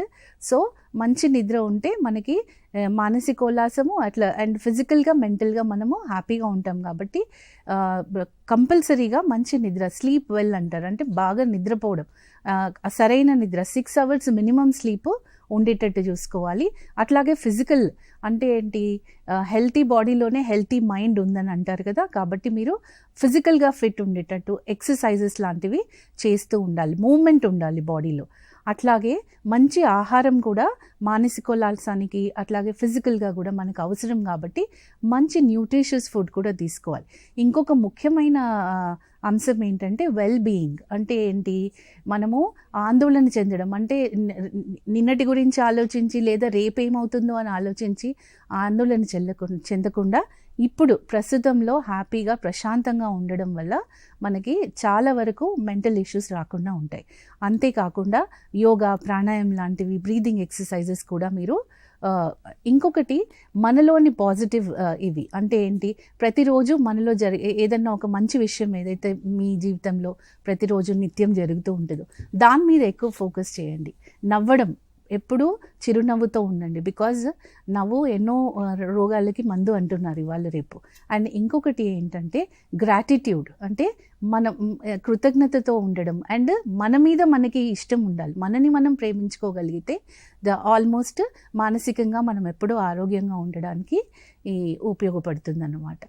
సో మంచి నిద్ర ఉంటే మనకి మానసికోల్లాసము అట్లా అండ్ ఫిజికల్గా మెంటల్గా మనము హ్యాపీగా ఉంటాం. కాబట్టి కంపల్సరీగా మంచి నిద్ర, స్లీప్ వెల్ అంటారు, అంటే బాగా నిద్రపోవడం, సరైన నిద్ర 6 hours మినిమం స్లీప్ ఉండేటట్టు చూసుకోవాలి. అట్లాగే ఫిజికల్ అంటే ఏంటి, హెల్తీ బాడీలోనే హెల్తీ మైండ్ ఉందని అంటారు కదా. కాబట్టి మీరు ఫిజికల్గా ఫిట్ ఉండేటట్టు ఎక్సర్సైజెస్ లాంటివి చేస్తూ ఉండాలి, మూమెంట్ ఉండాలి బాడీలో. అట్లాగే మంచి ఆహారం కూడా మానసికోల్లాసానికి అట్లాగే ఫిజికల్గా కూడా మనకు అవసరం కాబట్టి మంచి న్యూట్రిషియస్ ఫుడ్ కూడా తీసుకోవాలి. ఇంకొక ముఖ్యమైన అంశం ఏంటంటే వెల్ బీయింగ్. అంటే ఏంటి, మనము ఆందోళన చెందడం అంటే నిన్నటి గురించి ఆలోచించి లేదా రేపేమవుతుందో అని ఆలోచించి ఆందోళన చెందకుండా ఇప్పుడు ప్రస్తుతంలో హ్యాపీగా ప్రశాంతంగా ఉండడం వల్ల మనకి చాలా వరకు మెంటల్ ఇష్యూస్ రాకుండా ఉంటాయి. అంతేకాకుండా యోగా, ప్రాణాయామం లాంటివి, బ్రీదింగ్ ఎక్సర్సైజెస్ కూడా మీరు ఇంకొకటి మనలోని పాజిటివ్ ఇవి అంటే ఏంటి, ప్రతిరోజు మనలో ఏదన్నా ఒక మంచి విషయం ఏదైతే మీ జీవితంలో ప్రతిరోజు నిత్యం జరుగుతూ ఉంటుందో దాని మీద ఎక్కువ ఫోకస్ చేయండి. నవ్వడం, ఎప్పుడూ చిరునవ్వుతో ఉండండి. బికాజ్ నవ్వు ఎన్నో రోగాలకి మందు అంటున్నారు ఇవాళ రేపు. అండ్ ఇంకొకటి ఏంటంటే గ్రాటిట్యూడ్, అంటే మనం కృతజ్ఞతతో ఉండడం అండ్ మన మీద మనకి ఇష్టం ఉండాలి. మనని మనం ప్రేమించుకోగలిగితే ఆల్మోస్ట్ మానసికంగా మనం ఎప్పుడూ ఆరోగ్యంగా ఉండడానికి ఉపయోగపడుతుంది అన్నమాట.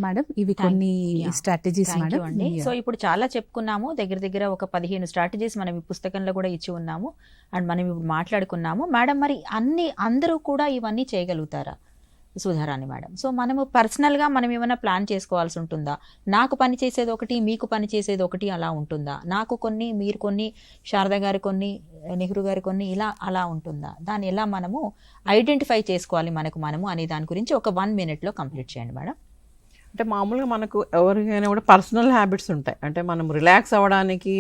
మేడం ఇవి కొన్ని స్ట్రాటజీస్ మేడం. సో ఇప్పుడు చాలా చెప్పుకున్నాము, దగ్గర దగ్గర ఒక 15 స్ట్రాటజీస్ మనం ఈ పుస్తకంలో కూడా ఇచ్చి ఉన్నాము అండ్ మనం ఇప్పుడు మాట్లాడుకున్నాము. మేడం మరి అందరూ కూడా ఇవన్నీ చేయగలుగుతారా సుధారాణి మేడం? సో మనము పర్సనల్గా మనం ఏమైనా ప్లాన్ చేసుకోవాల్సి ఉంటుందా? నాకు పని చేసేది ఒకటి, మీకు పని చేసేది ఒకటి అలా ఉంటుందా? నాకు కొన్ని, మీరు కొన్ని, శారద గారు కొన్ని, నెహ్రూ గారు కొన్ని, ఇలా అలా ఉంటుందా? దాన్ని ఎలా మనము ఐడెంటిఫై చేసుకోవాలి మనము అనే దాని గురించి ఒక 1 minute కంప్లీట్ చేయండి మేడం. అంటే మామూలుగా మనకు ఎవరికైనా కూడా పర్సనల్ హ్యాబిట్స్ ఉంటాయి. అంటే మనం రిలాక్స్ అవ్వడానికి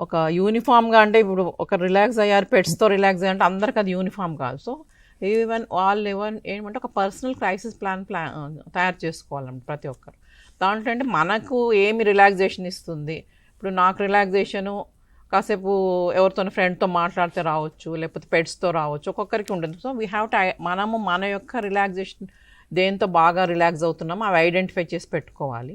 ఒక యూనిఫామ్గా, అంటే ఇప్పుడు ఒక రిలాక్స్ అయ్యారు పెట్స్తో రిలాక్స్ అయ్యారంటే అందరికి అది యూనిఫామ్ కాదు. సో వాళ్ళు ఏమంటే ఒక పర్సనల్ క్రైసిస్ ప్లాన్ తయారు చేసుకోవాలండి ప్రతి ఒక్కరు. దాంట్లో అంటే మనకు ఏమి రిలాక్సేషన్ ఇస్తుంది. ఇప్పుడు నాకు రిలాక్సేషను కాసేపు ఎవరితో ఫ్రెండ్తో మాట్లాడితే రావచ్చు, లేకపోతే పెట్స్తో రావచ్చు, ఒక్కొక్కరికి ఉంటుంది. సో వీ హ్యావ్ టు మనము మన యొక్క రిలాక్సేషన్ దేంతో బాగా రిలాక్స్ అవుతున్నామో అవి ఐడెంటిఫై చేసి పెట్టుకోవాలి.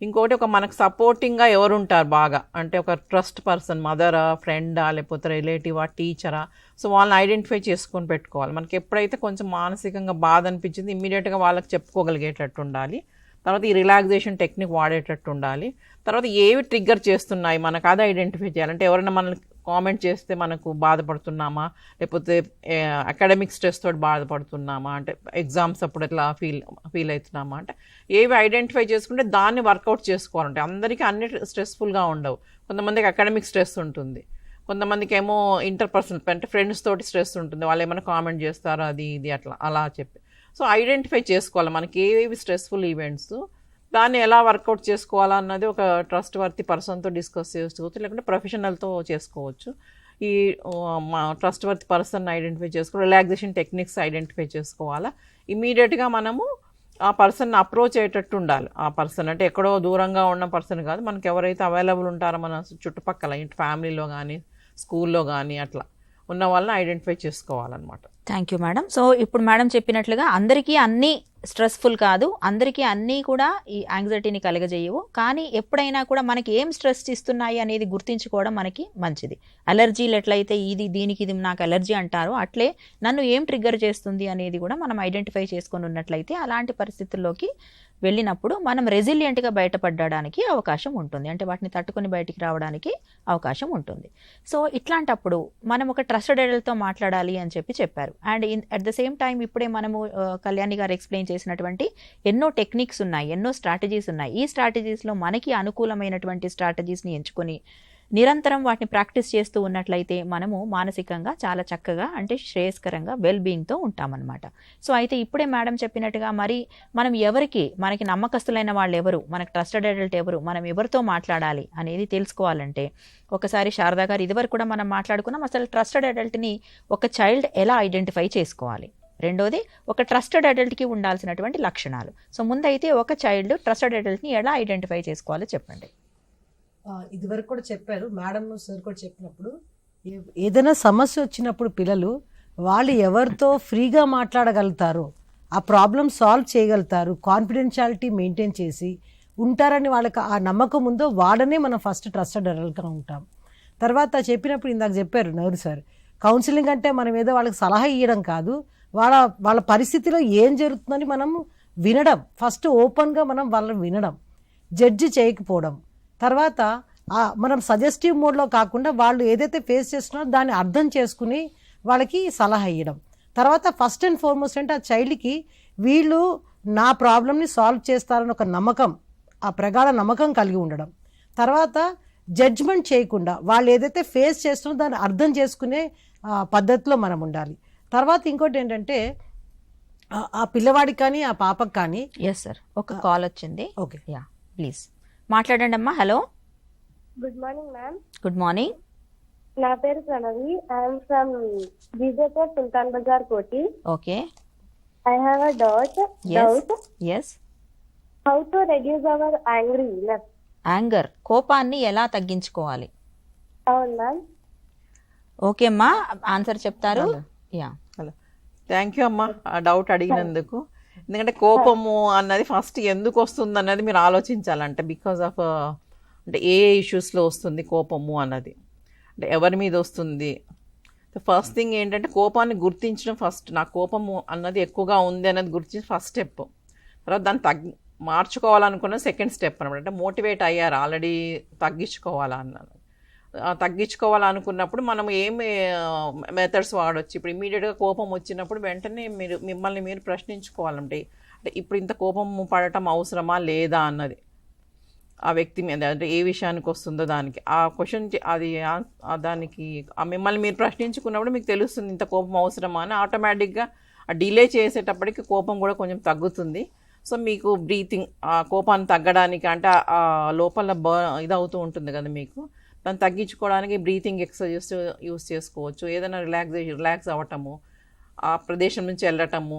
ఇంకోటి ఒక మనకు సపోర్టింగ్గా ఎవరు ఉంటారు బాగా, అంటే ఒక ట్రస్ట్ పర్సన్, మదరా, ఫ్రెండా, లేకపోతే రిలేటివా, టీచరా, సో వాళ్ళని ఐడెంటిఫై చేసుకొని పెట్టుకోవాలి. మనకి ఎప్పుడైతే కొంచెం మానసికంగా బాధ అనిపించింది ఇమ్మీడియట్గా వాళ్ళకి చెప్పుకోగలిగేటట్టు ఉండాలి. తర్వాత ఈ రిలాక్సేషన్ టెక్నిక్ వాడేటట్టు ఉండాలి. తర్వాత ఏవి ట్రిగ్గర్ చేస్తున్నాయి మనకు అది ఐడెంటిఫై చేయాలి. అంటే ఎవరైనా మనల్ని కామెంట్ చేస్తే మనకు బాధపడుతున్నామా, లేకపోతే అకాడమిక్ స్ట్రెస్ తోటి బాధపడుతున్నామా, అంటే ఎగ్జామ్స్ అప్పుడు ఎట్లా ఫీల్ అవుతున్నామా, అంటే ఏవి ఐడెంటిఫై చేసుకుంటే దాన్ని వర్కౌట్ చేసుకోవాలంటే అందరికీ అన్ని స్ట్రెస్ఫుల్గా ఉండవు. కొంతమందికి అకాడమిక్ స్ట్రెస్ ఉంటుంది, కొంతమందికి ఏమో ఇంటర్పర్సనల్ అంటే ఫ్రెండ్స్ తోటి స్ట్రెస్ ఉంటుంది, వాళ్ళు ఏమైనా కామెంట్ చేస్తారో అది ఇది అలా చెప్పి. సో ఐడెంటిఫై చేసుకోవాలి మనకి ఏవేవి స్ట్రెస్ఫుల్ ఈవెంట్స్, దాన్ని ఎలా వర్కౌట్ చేసుకోవాలన్నది ఒక ట్రస్ట్ వర్తి పర్సన్తో డిస్కస్ చేసుకోవచ్చు, లేకుంటే ప్రొఫెషనల్తో చేసుకోవచ్చు. ఈ ట్రస్ట్ వర్తి పర్సన్ ఐడెంటిఫై చేసుకోవాలి, రిలాక్సేషన్ టెక్నిక్స్ ఐడెంటిఫై చేసుకోవాలా. ఇమీడియట్గా మనము ఆ పర్సన్ అప్రోచ్ అయ్యేటట్టు ఉండాలి. ఆ పర్సన్ అంటే ఎక్కడో దూరంగా ఉన్న పర్సన్ కాదు, మనకి ఎవరైతే అవైలబుల్ ఉంటారో మన చుట్టుపక్కల, ఇంటి ఫ్యామిలీలో కానీ స్కూల్లో కానీ అట్లా ఉన్న వాళ్ళని ఐడెంటిఫై చేసుకోవాలన్నమాట. Thank you madam. సో ఇప్పుడు మేడం చెప్పినట్లుగా అందరికీ అన్నీ స్ట్రెస్ఫుల్ కాదు, అందరికీ అన్నీ కూడా ఈ యాంగ్జైటీని కలగజేయవు. కానీ ఎప్పుడైనా కూడా మనకి ఏం స్ట్రెస్ ఇస్తున్నాయి అనేది గుర్తించుకోవడం మనకి మంచిది. అలర్జీలు ఎట్లయితే దీనికి ఇది నాకు అలర్జీ అంటారో అట్లే నన్ను ఏం ట్రిగ్గర్ చేస్తుంది అనేది కూడా మనం ఐడెంటిఫై చేసుకొని ఉన్నట్లయితే అలాంటి పరిస్థితుల్లోకి వెళ్ళినప్పుడు మనం రెసిలియంట్గా బయటపడడానికి అవకాశం ఉంటుంది, అంటే వాటిని తట్టుకొని బయటికి రావడానికి అవకాశం ఉంటుంది. సో ఇట్లాంటప్పుడు మనం ఒక ట్రస్టెడ్ అడల్ట్తో మాట్లాడాలి అని చెప్పారు. And at the same time ఇప్పుడే మనము కళ్యాణి గారు ఎక్స్ప్లెయిన్ చేసినటువంటి ఎన్నో టెక్నిక్స్ ఉన్నాయి, ఎన్నో స్ట్రాటజీస్ ఉన్నాయి. ఈ స్ట్రాటజీస్లో మనకి అనుకూలమైనటువంటి స్ట్రాటజీస్ని ఎంచుకొని నిరంతరం వాటిని ప్రాక్టీస్ చేస్తూ ఉన్నట్లయితే మనము మానసికంగా చాలా చక్కగా అంటే శ్రేయస్కరంగా వెల్ బీయింగ్తో ఉంటామన్నమాట. సో అయితే ఇప్పుడే మేడం చెప్పినట్టుగా మరి మనం మనకి నమ్మకస్తులైన వాళ్ళు ఎవరు, మనకు ట్రస్టెడ్ అడల్ట్ ఎవరు, మనం ఎవరితో మాట్లాడాలి అనేది తెలుసుకోవాలంటే ఒకసారి శారదా గారు ఇదివరకు కూడా మనం మాట్లాడుకున్నాం అసలు ట్రస్టెడ్ అడల్ట్ని ఒక చైల్డ్ ఎలా ఐడెంటిఫై చేసుకోవాలి, రెండోది ఒక ట్రస్టెడ్ అడల్ట్కి ఉండాల్సినటువంటి లక్షణాలు. సో ముందైతే ఒక చైల్డ్ ట్రస్టెడ్ అడల్ట్ని ఎలా ఐడెంటిఫై చేసుకోవాలో చెప్పండి. ఇదివరకు కూడా చెప్పారు మేడం సార్ కూడా చెప్పినప్పుడు, ఏదైనా సమస్య వచ్చినప్పుడు పిల్లలు వాళ్ళు ఎవరితో ఫ్రీగా మాట్లాడగలుగుతారో ఆ ప్రాబ్లం సాల్వ్ చేయగలుగుతారు, కాన్ఫిడెన్షియాలిటీ మెయింటైన్ చేసి ఉంటారని వాళ్ళకి ఆ నమ్మకం ఉందో వాడనే మనం ఫస్ట్ ట్రస్టెడ్ అడల్ట్గా ఉంటాం. తర్వాత చెప్పినప్పుడు ఇందాక చెప్పారు నవరు సార్, కౌన్సిలింగ్ అంటే మనం ఏదో వాళ్ళకి సలహా ఇవ్వడం కాదు, వాళ్ళ పరిస్థితిలో ఏం జరుగుతుందని మనం వినడం, ఫస్ట్ ఓపెన్గా మనం వాళ్ళని వినడం, జడ్జి చేయకపోవడం. తర్వాత మనం సజెస్టివ్ మోడ్లో కాకుండా వాళ్ళు ఏదైతే ఫేస్ చేస్తున్నారో దాన్ని అర్థం చేసుకుని వాళ్ళకి సలహా ఇవ్వడం. తర్వాత ఫస్ట్ అండ్ ఫార్మోస్ట్ అంటే ఆ చైల్డ్కి వీళ్ళు నా ప్రాబ్లమ్ని సాల్వ్ చేస్తారని ఒక నమ్మకం, ఆ ప్రగాఢ నమ్మకం కలిగి ఉండడం. తర్వాత జడ్జ్మెంట్ చేయకుండా వాళ్ళు ఏదైతే ఫేస్ చేస్తున్నారో దాన్ని అర్థం చేసుకునే పద్ధతిలో మనం ఉండాలి. తర్వాత ఇంకోటి ఏంటంటే ఆ పిల్లవాడికి కానీ ఆ పాపకి కానీ. ఎస్ సార్, ఒక కాల్ వచ్చింది. ఓకే, యా ప్లీజ్ మాట్లాడండి అమ్మా. Hello, good morning ma'am. Good morning. నా పేరు Pranavi. I'm from BJP Sultan Bazaar Koti. Okay, I have a doubt. Yes. How to reduce our angriness? Anger, కోపాన్ని ఎలా తగ్గించుకోవాలి? అవును మ్యామ్. ఓకే అమ్మా, ఆన్సర్ చెప్తారు. యా, హలో, థ్యాంక్ యూ అమ్మా ఆ డౌట్ అడిగినందుకు. ఎందుకంటే కోపము అన్నది ఫస్ట్ ఎందుకు వస్తుంది అన్నది మీరు ఆలోచించాలంటే బికాజ్ ఆఫ్ అంటే ఏ ఇష్యూస్లో వస్తుంది కోపము అన్నది, అంటే ఎవరి మీద వస్తుంది. ఫస్ట్ థింగ్ ఏంటంటే కోపాన్ని గుర్తించడం ఫస్ట్. నాకు కోపము అన్నది ఎక్కువగా ఉంది అన్నది గుర్తించి ఫస్ట్ స్టెప్. తర్వాత దాన్ని మార్చుకోవాలనుకున్న సెకండ్ స్టెప్ అనమాట. అంటే మోటివేట్ అయ్యారు ఆల్రెడీ తగ్గించుకోవాలన్నాను. తగ్గించుకోవాలనుకున్నప్పుడు మనం ఏమి మెథడ్స్ వాడవచ్చు. ఇప్పుడు ఇమీడియట్గా కోపం వచ్చినప్పుడు వెంటనే మిమ్మల్ని మీరు ప్రశ్నించుకోవాలంటే అంటే ఇప్పుడు ఇంత కోపం పడటం అవసరమా లేదా అన్నది ఆ వ్యక్తి మీద, అంటే ఏ విషయానికి వస్తుందో దానికి ఆ క్వశ్చన్ అది దానికి మిమ్మల్ని మీరు ప్రశ్నించుకున్నప్పుడు మీకు తెలుస్తుంది ఇంత కోపం అవసరమా అని. ఆటోమేటిక్గా ఆ డిలే చేసేటప్పటికి కోపం కూడా కొంచెం తగ్గుతుంది. సో మీకు బ్రీతింగ్ ఆ కోపాన్ని తగ్గడానికి అంటే ఆ లోపల ఇదవుతూ ఉంటుంది కదా మీకు, దాన్ని తగ్గించుకోవడానికి బ్రీతింగ్ ఎక్సర్సైజెస్ యూస్ చేసుకోవచ్చు. ఏదైనా రిలాక్స్ అవ్వటము, ఆ ప్రదేశం నుంచి వెళ్ళటము,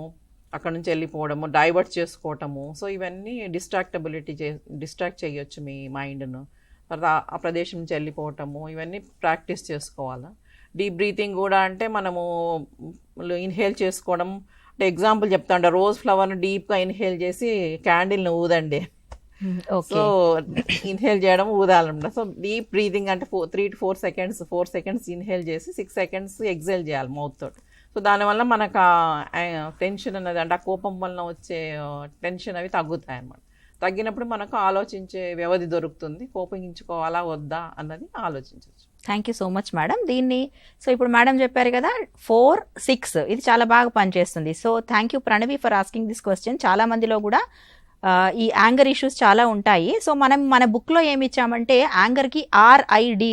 అక్కడ నుంచి వెళ్ళిపోవడము, డైవర్ట్ చేసుకోవటము. సో ఇవన్నీ డిస్ట్రాక్ట్ చేయొచ్చు మీ మైండ్ను. తర్వాత ఆ ప్రదేశం నుంచి వెళ్ళిపోవటము, ఇవన్నీ ప్రాక్టీస్ చేసుకోవాలి. డీప్ బ్రీతింగ్ కూడా అంటే మనము ఇన్హేల్ చేసుకోవడం. అంటే ఎగ్జాంపుల్ చెప్తా ఉంటే రోజ్ ఫ్లవర్ను డీప్గా ఇన్హేల్ చేసి క్యాండిల్ని ఊదండి, ఓకే. సో ఇన్హేల్ చేయడం ఊదాలన్నమాట. సో డీప్ బ్రీదింగ్ అంటే 3 to 4 సెకండ్స్, 4 సెకండ్స్ ఇన్హేల్ చేసి 6 సెకండ్స్ ఎగ్జేల్ చేయాలి మౌత్ తోటి. సో దానివల్ల మనకు టెన్షన్ అన్నది అంటే ఆ కోపం వలన వచ్చే టెన్షన్ అవి తగ్గుతాయి అన్నమాట. తగ్గినప్పుడు మనకు ఆలోచించే వ్యవధి దొరుకుతుంది. కోపగించుకోవాలా వద్దా అన్నది ఆలోచించవచ్చు. Thank you so much madam. దీన్ని సో ఇప్పుడు మేడం చెప్పారు కదా 4, 6 ఇది చాలా బాగా పనిచేస్తుంది. So thank you Pranavi for asking this question. చాలా మందిలో కూడా ఈ యాంగర్ ఇష్యూస్ చాలా ఉంటాయి. సో మనం మన బుక్లో ఏమి ఇచ్చామంటే యాంగర్కి RID,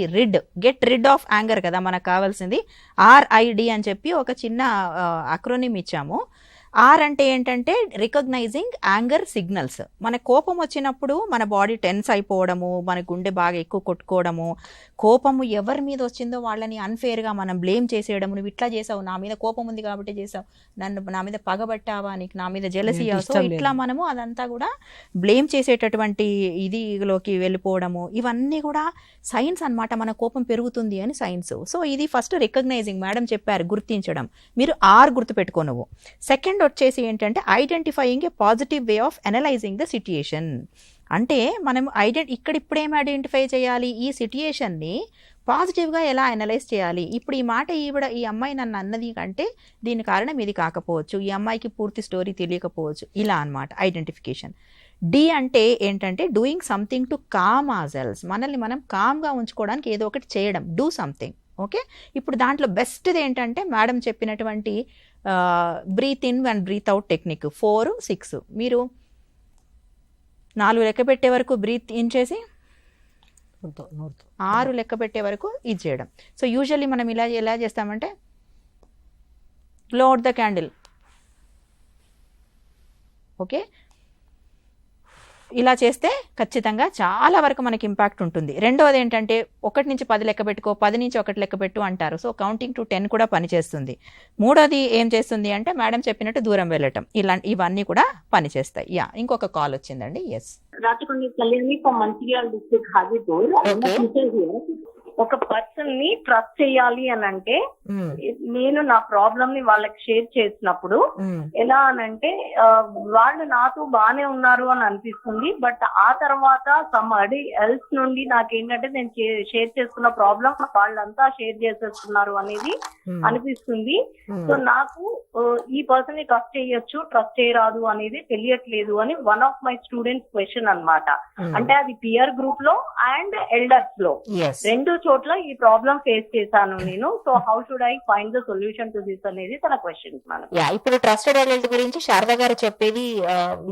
get rid of anger కదా మనకు కావాల్సింది. RID అని చెప్పి ఒక చిన్న అక్రోనిమ్ ఇచ్చాము. ఆర్ అంటే ఏంటంటే రికగ్నైజింగ్ యాంగర్ సిగ్నల్స్. మన కోపం వచ్చినప్పుడు మన బాడీ టెన్స్ అయిపోవడము, మన గుండె బాగా ఎక్కువ కొట్టుకోవడము, కోపము ఎవరి మీద వచ్చిందో వాళ్ళని అన్ఫేర్గా మనం బ్లేమ్ చేసేయడము. నువ్వు ఇట్లా చేసావు, నా మీద కోపం ఉంది కాబట్టి చేసావు, నా మీద పగబట్టావా, నీకు నా మీద జెలసీ, సో ఇట్లా మనము అదంతా కూడా బ్లేమ్ చేసేటటువంటి ఇదిలోకి వెళ్ళిపోవడము, ఇవన్నీ కూడా సైన్స్ అన్నమాట. మన కోపం పెరుగుతుంది అని సైన్స్. సో ఇది ఫస్ట్ రికగ్నైజింగ్, మేడం చెప్పారు గుర్తించడం. మీరు ఆర్ గుర్తుపెట్టుకోనువు. సెకండ్ వచ్చేసి ఏంటంటే identifying A positive way of analysing the situation. అంటే మనం ఇప్పుడేం ఐడెంటిఫై చేయాలి, ఈ సిట్యుయేషన్ని పాజిటివ్గా ఎలా అనలైజ్ చేయాలి. ఇప్పుడు ఈ మాట ఈ అమ్మాయి నన్ను అన్నది కంటే దీని కారణం ఇది కాకపోవచ్చు, ఈ అమ్మాయికి పూర్తి స్టోరీ తెలియకపోవచ్చు, ఇలా అన్నమాట ఐడెంటిఫికేషన్. డి అంటే ఏంటంటే doing something to calm ourselves, మనల్ని మనం కామ్గా ఉంచుకోవడానికి ఏదో ఒకటి చేయడం, డూ సంథింగ్. ఓకే, ఇప్పుడు దాంట్లో బెస్ట్ది ఏంటంటే మేడం చెప్పినటువంటి breathe in and breathe out technique 4, 6. మీరు 4 లెక్క పెట్టే వరకు బ్రీత్ ఇన్ చేసి 6 లెక్క పెట్టే వరకు ఇది చేయడం. సో యూజువల్లీ మనం ఎలా చేస్తామంటే blow out the candle. Okay, ఇలా చేస్తే ఖచ్చితంగా చాలా వరకు మనకి ఇంపాక్ట్ ఉంటుంది. రెండవది ఏంటంటే 1 నుంచి 10 లెక్క పెట్టుకో, 10 నుంచి 1 లెక్క పెట్టు అంటారు. సో కౌంటింగ్ టు 10 కూడా పనిచేస్తుంది. మూడోది ఏం చేస్తుంది అంటే మేడం చెప్పినట్టు దూరం వెళ్ళటం, ఇవన్నీ కూడా పనిచేస్తాయి. ఇంకొక కాల్ వచ్చిందండి. Yes, Rachakonda Kalyani from Mancherial district Hajipur. ఒక పర్సన్ ని ట్రస్ట్ చేయాలి అని అంటే నేను నా ప్రాబ్లమ్ ని వాళ్ళకి షేర్ చేసినప్పుడు ఎలా అనంటే వాళ్ళు నాతో బానే ఉన్నారు అని అనిపిస్తుంది. బట్ ఆ తర్వాత సమ్బడి ఎల్స్ నుండి నాకేంటంటే నేను షేర్ చేసుకున్న ప్రాబ్లమ్ వాళ్ళంతా షేర్ చేసేస్తున్నారు అనేది అనిపిస్తుంది. సో నాకు ఈ పర్సన్ ని ట్రస్ట్ చేయొచ్చు, ట్రస్ట్ చేయరాదు అనేది తెలియట్లేదు అని one of my students question అన్నమాట. అంటే అది పియర్ గ్రూప్ లో అండ్ ఎల్డర్స్ లో రెండు చోట్ల ఈ ప్రాబ్లం ఫేస్ చేశాను నేను. So how should I find the solution to this అనేది తన క్వశ్చన్. ఇప్పుడు ట్రస్టెడ్ అడల్ట్ గురించి శారద గారు చెప్పేది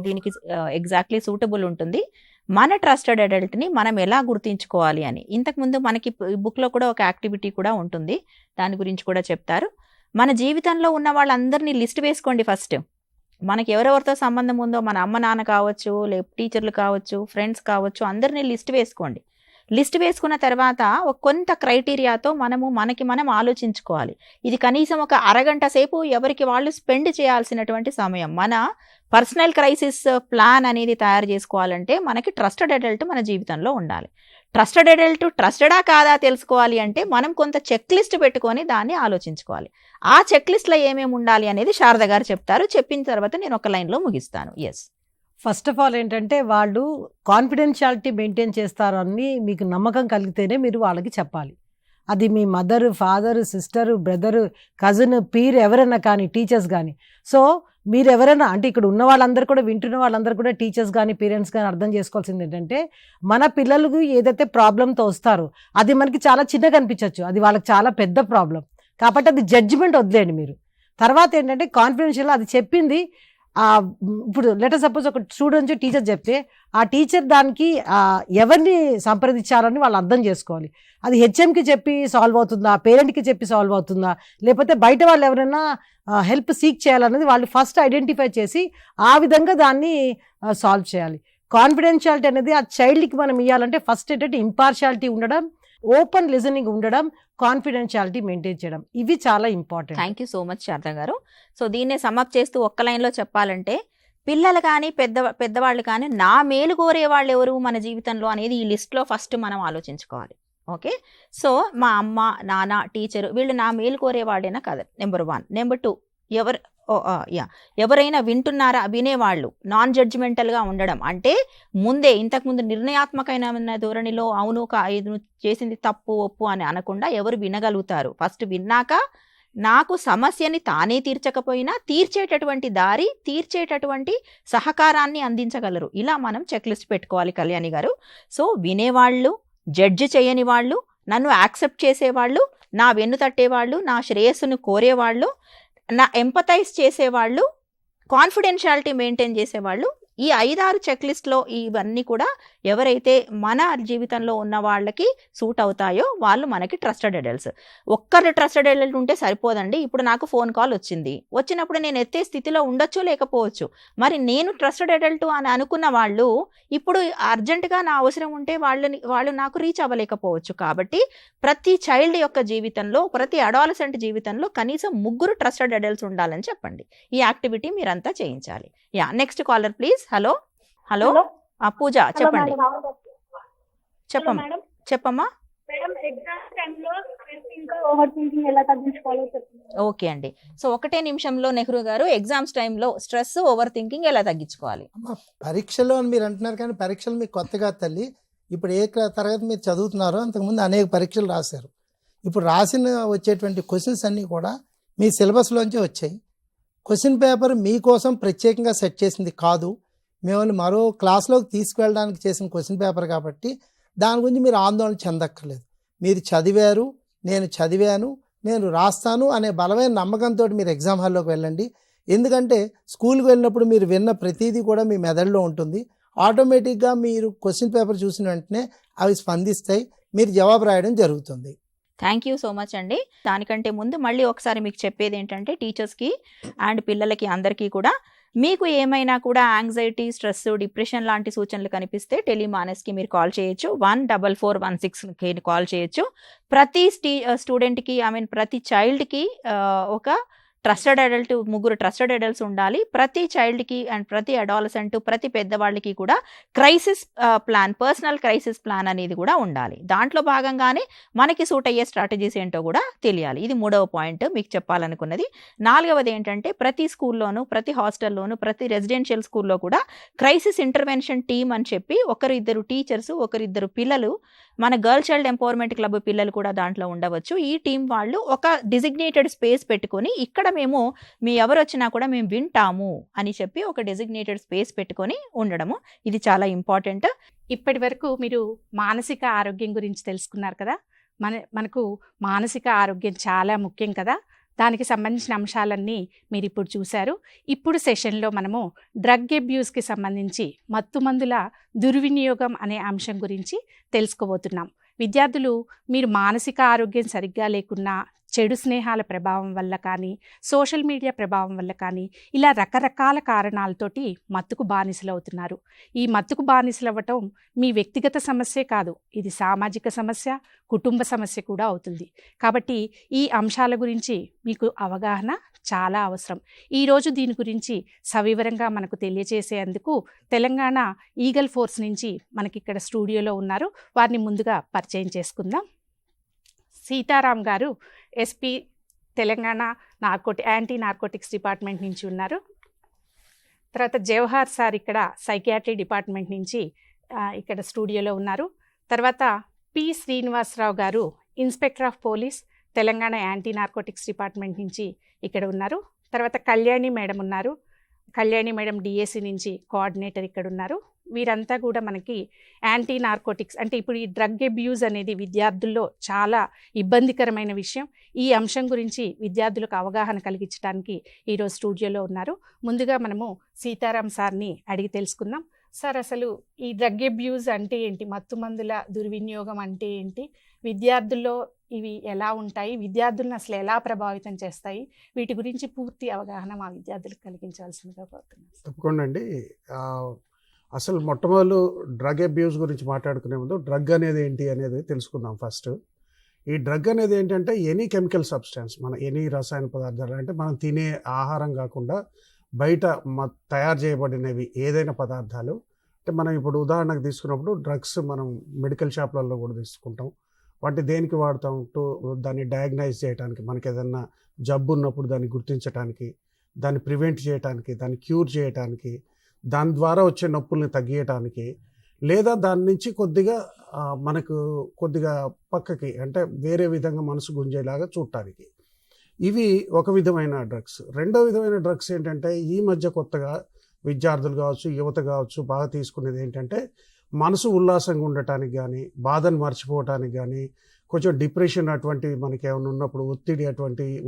దీనికి ఎగ్జాక్ట్లీ సూటబుల్ ఉంటుంది. మన ట్రస్టెడ్ అడల్ట్ ని మనం ఎలా గుర్తించుకోవాలి అని ఇంతకుముందు మనకి బుక్ లో కూడా ఒక యాక్టివిటీ కూడా ఉంటుంది, దాని గురించి కూడా చెప్తారు. మన జీవితంలో ఉన్న వాళ్ళందరినీ లిస్ట్ వేసుకోండి. ఫస్ట్ మనకి ఎవరెవరితో సంబంధం ఉందో, మన అమ్మ నాన్న కావచ్చు, లేకపోతే టీచర్లు కావచ్చు, ఫ్రెండ్స్ కావచ్చు, అందరినీ లిస్ట్ వేసుకోండి. లిస్ట్ వేసుకున్న తర్వాత కొంత క్రైటీరియాతో మనకి మనం ఆలోచించుకోవాలి. ఇది కనీసం ఒక అరగంట సేపు ఎవరికి వాళ్ళు స్పెండ్ చేయాల్సినటువంటి సమయం. మన పర్సనల్ క్రైసిస్ ప్లాన్ అనేది తయారు చేసుకోవాలంటే మనకి ట్రస్టెడ్ అడల్ట్ మన జీవితంలో ఉండాలి. ట్రస్టెడ్ అడల్ట్ ట్రస్టెడా కాదా తెలుసుకోవాలి అంటే మనం కొంత చెక్ లిస్ట్ పెట్టుకొని దాన్ని ఆలోచించుకోవాలి. ఆ చెక్ లిస్ట్లో ఏమేమి ఉండాలి అనేది శారద గారు చెప్తారు. చెప్పిన తర్వాత నేను ఒక లైన్లో ముగిస్తాను. ఎస్, ఫస్ట్ ఆఫ్ ఆల్ ఏంటంటే వాళ్ళు కాన్ఫిడెన్షియాలిటీ మెయింటైన్ చేస్తారు అని మీకు నమ్మకం కలిగితేనే మీరు వాళ్ళకి చెప్పాలి. అది మీ mother, father, sister, brother, cousin, peer ఎవరైనా కానీ, టీచర్స్ కానీ. సో మీరు ఎవరైనా అంటే ఇక్కడ ఉన్న వాళ్ళందరూ కూడా, వింటున్న వాళ్ళందరూ కూడా టీచర్స్ కానీ పేరెంట్స్ కానీ అర్థం చేసుకోవాల్సింది ఏంటంటే మన పిల్లలకు ఏదైతే ప్రాబ్లంతో వస్తారో అది మనకి చాలా చిన్నగా అనిపించవచ్చు, అది వాళ్ళకి చాలా పెద్ద ప్రాబ్లం. కాబట్టి అది జడ్జిమెంట్ వదిలేండి మీరు. తర్వాత ఏంటంటే కాన్ఫిడెన్షియల్ అది చెప్పింది ఇప్పుడు లెటర్ సపోజ్ ఒక స్టూడెంట్ టీచర్ చెప్తే ఆ టీచర్ దానికి ఎవరిని సంప్రదించాలని వాళ్ళు అర్థం చేసుకోవాలి. అది హెచ్ఎంకి చెప్పి సాల్వ్ అవుతుందా, పేరెంట్కి చెప్పి సాల్వ్ అవుతుందా, లేకపోతే బయట వాళ్ళు ఎవరైనా హెల్ప్ సీక్ చేయాలన్నది వాళ్ళు ఫస్ట్ ఐడెంటిఫై చేసి ఆ విధంగా దాన్ని సాల్వ్ చేయాలి. కాన్ఫిడెన్షియాలిటీ అనేది ఆ చైల్డ్కి మనం ఇవ్వాలంటే ఫస్ట్ ఏంటంటే ఇంపార్షియాలిటీ ఉండడం, ఓపెన్ లిజనింగ్ ఉండడం, కాన్ఫిడెన్షియాలిటీ మెయింటైన్ చేయడం, ఇవి చాలా important. Thank you so much Sharada గారు. సో దీన్నే సమ్అప్ చేస్తూ ఒక్క లైన్లో చెప్పాలంటే పిల్లలు కానీ పెద్దవాళ్ళు కానీ నా మేలు కోరే వాళ్ళు ఎవరు మన జీవితంలో అనేది ఈ లిస్ట్లో ఫస్ట్ మనం ఆలోచించుకోవాలి. ఓకే, సో మా అమ్మ, నాన్న, టీచరు వీళ్ళు నా మేలు కోరే వాళ్ళేనా కదా, నెంబర్ 1. నెంబర్ 2, ఎవరైనా వింటున్నారా, వినేవాళ్ళు నాన్ జడ్జిమెంటల్గా ఉండడం అంటే ముందే ఇంతకుముందు నిర్ణయాత్మకమైన ధోరణిలో అవును ఇది నువ్వు చేసింది తప్పు ఒప్పు అని అనకుండా ఎవరు వినగలుగుతారు. ఫస్ట్ విన్నాక నాకు సమస్యని తానే తీర్చకపోయినా తీర్చేటటువంటి దారి, తీర్చేటటువంటి సహకారాన్ని అందించగలరు. ఇలా మనం చెక్ లిస్ట్ పెట్టుకోవాలి కళ్యాణి గారు. సో వినేవాళ్ళు, జడ్జి చేయని వాళ్ళు, నన్ను యాక్సెప్ట్ చేసేవాళ్ళు, నా వెన్ను తట్టేవాళ్ళు, నా శ్రేయస్సును కోరేవాళ్ళు, నా ఎంపథైజ్ చేసేవాళ్ళు, కాన్ఫిడెన్షియాలిటీ మెయింటైన్ చేసేవాళ్ళు, ఈ 5-6 చెక్ లిస్ట్లో ఇవన్నీ కూడా ఎవరైతే మన జీవితంలో ఉన్న వాళ్ళకి సూట్ అవుతాయో వాళ్ళు మనకి ట్రస్టెడ్ అడల్ట్స్. ఒక్కరు ట్రస్టెడ్ అడల్ట్ ఉంటే సరిపోదండి. ఇప్పుడు నాకు ఫోన్ కాల్ వచ్చినప్పుడు నేను ఎత్తే స్థితిలో ఉండొచ్చు, లేకపోవచ్చు. మరి నేను ట్రస్టెడ్ అడల్ట్ అని అనుకున్న వాళ్ళు ఇప్పుడు అర్జెంటుగా నా అవసరం ఉంటే వాళ్ళు నాకు రీచ్ అవ్వలేకపోవచ్చు. కాబట్టి ప్రతి చైల్డ్ యొక్క జీవితంలో, ప్రతి అడాలసెంట్ జీవితంలో కనీసం 3 ట్రస్టెడ్ అడల్ట్స్ ఉండాలని చెప్పండి. ఈ యాక్టివిటీ మీరంతా చేయించాలి. Next caller please. Hello hello Pooja, చెప్పండి. చెప్పమ్మా చెప్పమ్మా. మేడం ఎగ్జామ్స్ టైంలో స్ట్రెస్ ఇంకా ఓవర్ థింకింగ్ ఎలా తగ్గించుకోవాలో చెప్పండి. ఓకే అండి. సో 1 నిమిషంలో నెహ్రూ గారు exams time stress, over thinking ఎలా తగ్గించుకోవాలి? పరీక్షలో అని మీరు అంటున్నారు కానీ పరీక్షలు మీకు కొత్తగా తల్లి. ఇప్పుడు ఏ తరగతి మీరు చదువుతున్నారో అంతకుముందు అనేక పరీక్షలు రాశారు. ఇప్పుడు వచ్చేటువంటి క్వశ్చన్స్ అన్నీ కూడా మీ సిలబస్లోంచి వచ్చాయి. క్వశ్చన్ పేపర్ మీకోసం ప్రత్యేకంగా సెట్ చేసింది కాదు, మిమ్మల్ని మరో క్లాస్లోకి తీసుకువెళ్ళడానికి చేసిన క్వశ్చన్ పేపర్ కాబట్టి దాని గురించి మీరు ఆందోళన చెందక్కర్లేదు. మీరు చదివారు, నేను చదివాను, నేను రాస్తాను అనే బలమైన నమ్మకంతో మీరు ఎగ్జామ్ హాల్లోకి వెళ్ళండి. ఎందుకంటే స్కూల్కి వెళ్ళినప్పుడు మీరు విన్న ప్రతిదీ కూడా మీ మెదడులో ఉంటుంది. ఆటోమేటిక్గా మీరు క్వశ్చన్ పేపర్ చూసిన వెంటనే అవి స్పందిస్తాయి, మీరు జవాబు రాయడం జరుగుతుంది. థ్యాంక్ యూ సో మచ్ అండి. దానికంటే ముందు మళ్ళీ ఒకసారి మీకు చెప్పేది ఏంటంటే టీచర్స్కి అండ్ పిల్లలకి అందరికీ కూడా మీకు ఏమైనా కూడా యాంగ్జైటీ, స్ట్రెస్, డిప్రెషన్ లాంటి సూచనలు కనిపిస్తే టెలిమానస్కి మీరు కాల్ చేయొచ్చు. 14416కి కాల్ చేయొచ్చు. ప్రతి స్టూడెంట్కి ప్రతి చైల్డ్కి ఒక ట్రస్టెడ్ అడల్ట్, 3 ట్రస్టెడ్ అడల్ట్స్ ఉండాలి. ప్రతి చైల్డ్కి అండ్ ప్రతి అడాలసెంట్, ప్రతి పెద్దవాళ్ళకి కూడా crisis plan, personal crisis plan అనేది కూడా ఉండాలి. దాంట్లో భాగంగానే మనకి సూట్ అయ్యే స్ట్రాటజీస్ ఏంటో కూడా తెలియాలి. ఇది 3వ పాయింట్ మీకు చెప్పాలనుకున్నది. 4వది ఏంటంటే ప్రతి స్కూల్లోనూ, ప్రతి హాస్టల్లోనూ, ప్రతి రెసిడెన్షియల్ స్కూల్లో కూడా క్రైసిస్ ఇంటర్వెన్షన్ టీమ్ అని చెప్పి 1-2 టీచర్స్, 1-2 పిల్లలు, మన గర్ల్ చైల్డ్ ఎంపవర్మెంట్ క్లబ్ పిల్లలు కూడా దాంట్లో ఉండవచ్చు. ఈ టీం వాళ్ళు ఒక డిజిగ్నేటెడ్ స్పేస్ పెట్టుకొని ఇక్కడ మేము మీ ఎవరు వచ్చినా కూడా మేము వింటాము అని చెప్పి ఒక డెసిగ్నేటెడ్ స్పేస్ పెట్టుకొని ఉండడము, ఇది చాలా ఇంపార్టెంట్. ఇప్పటి వరకు మీరు మానసిక ఆరోగ్యం గురించి తెలుసుకున్నారు కదా. మనకు మానసిక ఆరోగ్యం చాలా ముఖ్యం కదా. దానికి సంబంధించిన అంశాలన్నీ మీరు ఇప్పుడు చూశారు. ఇప్పుడు సెషన్లో మనము డ్రగ్ అబ్యూస్కి సంబంధించి మత్తుమందుల దుర్వినియోగం అనే అంశం గురించి తెలుసుకోబోతున్నాం. విద్యార్థులు మీరు మానసిక ఆరోగ్యం సరిగ్గా లేకున్నా, చెడు స్నేహాల ప్రభావం వల్ల కానీ, సోషల్ మీడియా ప్రభావం వల్ల కానీ, ఇలా రకరకాల కారణాలతోటి మత్తుకు బానిసలు అవుతున్నారు. ఈ మత్తుకు బానిసలు అవ్వటం మీ వ్యక్తిగత సమస్యే కాదు, ఇది సామాజిక సమస్య, కుటుంబ సమస్య కూడా అవుతుంది. కాబట్టి ఈ అంశాల గురించి మీకు అవగాహన చాలా అవసరం. ఈరోజు దీని గురించి సవివరంగా మనకు తెలియజేసేందుకు తెలంగాణ ఈగల్ ఫోర్స్ నుంచి మనకి ఇక్కడ స్టూడియోలో ఉన్నారు. వారిని ముందుగా పరిచయం చేసుకుందాం. సీతారాం గారు SP Telangana anti narcotics department నుంచి ఉన్నారు. తర్వాత జవహర్ సార్ ఇక్కడ సైకియాట్రీ డిపార్ట్మెంట్ నుంచి ఇక్కడ స్టూడియోలో ఉన్నారు. తర్వాత పి శ్రీనివాసరావు గారు inspector of police Telangana anti narcotics department నుంచి ఇక్కడ ఉన్నారు. తర్వాత కళ్యాణి మేడం ఉన్నారు. కళ్యాణి మేడం డిఎస్సి నుంచి కోఆర్డినేటర్ ఇక్కడ ఉన్నారు. వీరంతా కూడా మనకి యాంటీ నార్కోటిక్స్ అంటే ఇప్పుడు ఈ డ్రగ్ అబ్యూజ్ అనేది విద్యార్థుల్లో చాలా ఇబ్బందికరమైన విషయం. ఈ అంశం గురించి విద్యార్థులకు అవగాహన కలిగించడానికి ఈరోజు స్టూడియోలో ఉన్నారు. ముందుగా మనము సీతారాం సార్ని అడిగి తెలుసుకుందాం. సార్, అసలు ఈ డ్రగ్ అబ్యూజ్ అంటే ఏంటి, మత్తుమందుల దుర్వినియోగం అంటే ఏంటి, విద్యార్థుల్లో ఇవి ఎలా ఉంటాయి, విద్యార్థులను అసలు ఎలా ప్రభావితం చేస్తాయి, వీటి గురించి పూర్తి అవగాహన మా విద్యార్థులకు కలిగించాల్సిందిగా కోరుతున్నాను. తప్పకుండా అండి. అసలు మొట్టమొదలు డ్రగ్ అబ్యూస్ గురించి మాట్లాడుకునే ముందు డ్రగ్ అనేది ఏంటి అనేది తెలుసుకుందాం ఫస్ట్. ఈ డ్రగ్ అనేది ఏంటంటే ఎనీ కెమికల్ సబ్స్టెన్స్, మన ఎనీ రసాయన పదార్థాలు, అంటే మనం తినే ఆహారం కాకుండా బయట తయారు చేయబడినవి ఏదైనా పదార్థాలు, అంటే మనం ఇప్పుడు ఉదాహరణకు తీసుకున్నప్పుడు డ్రగ్స్ మనం మెడికల్ షాప్లలో కూడా తీసుకుంటాం. వాటి దేనికి వాడతాం? దాన్ని డయాగ్నైజ్ చేయడానికి, మనకి ఏదన్నా జబ్బు ఉన్నప్పుడు దాన్ని గుర్తించడానికి, దాన్ని ప్రివెంట్ చేయడానికి, దాన్ని క్యూర్ చేయడానికి, దాని ద్వారా వచ్చే నొప్పుల్ని తగ్గించడానికి, లేదా దాని నుంచి కొద్దిగా మనకు కొద్దిగా పక్కకి అంటే వేరే విధంగా మనసు గుంజేలాగా చూడటానికి. ఇవి ఒక విధమైన డ్రగ్స్. రెండో విధమైన డ్రగ్స్ ఏంటంటే ఈ మధ్య కొత్తగా విద్యార్థులు కావచ్చు, యువత కావచ్చు బాగా తీసుకునేది ఏంటంటే మనసు ఉల్లాసంగా ఉండటానికి కానీ, బాధను మర్చిపోవటానికి కానీ, కొంచెం డిప్రెషన్ అటువంటివి మనకి ఏమైనా ఉన్నప్పుడు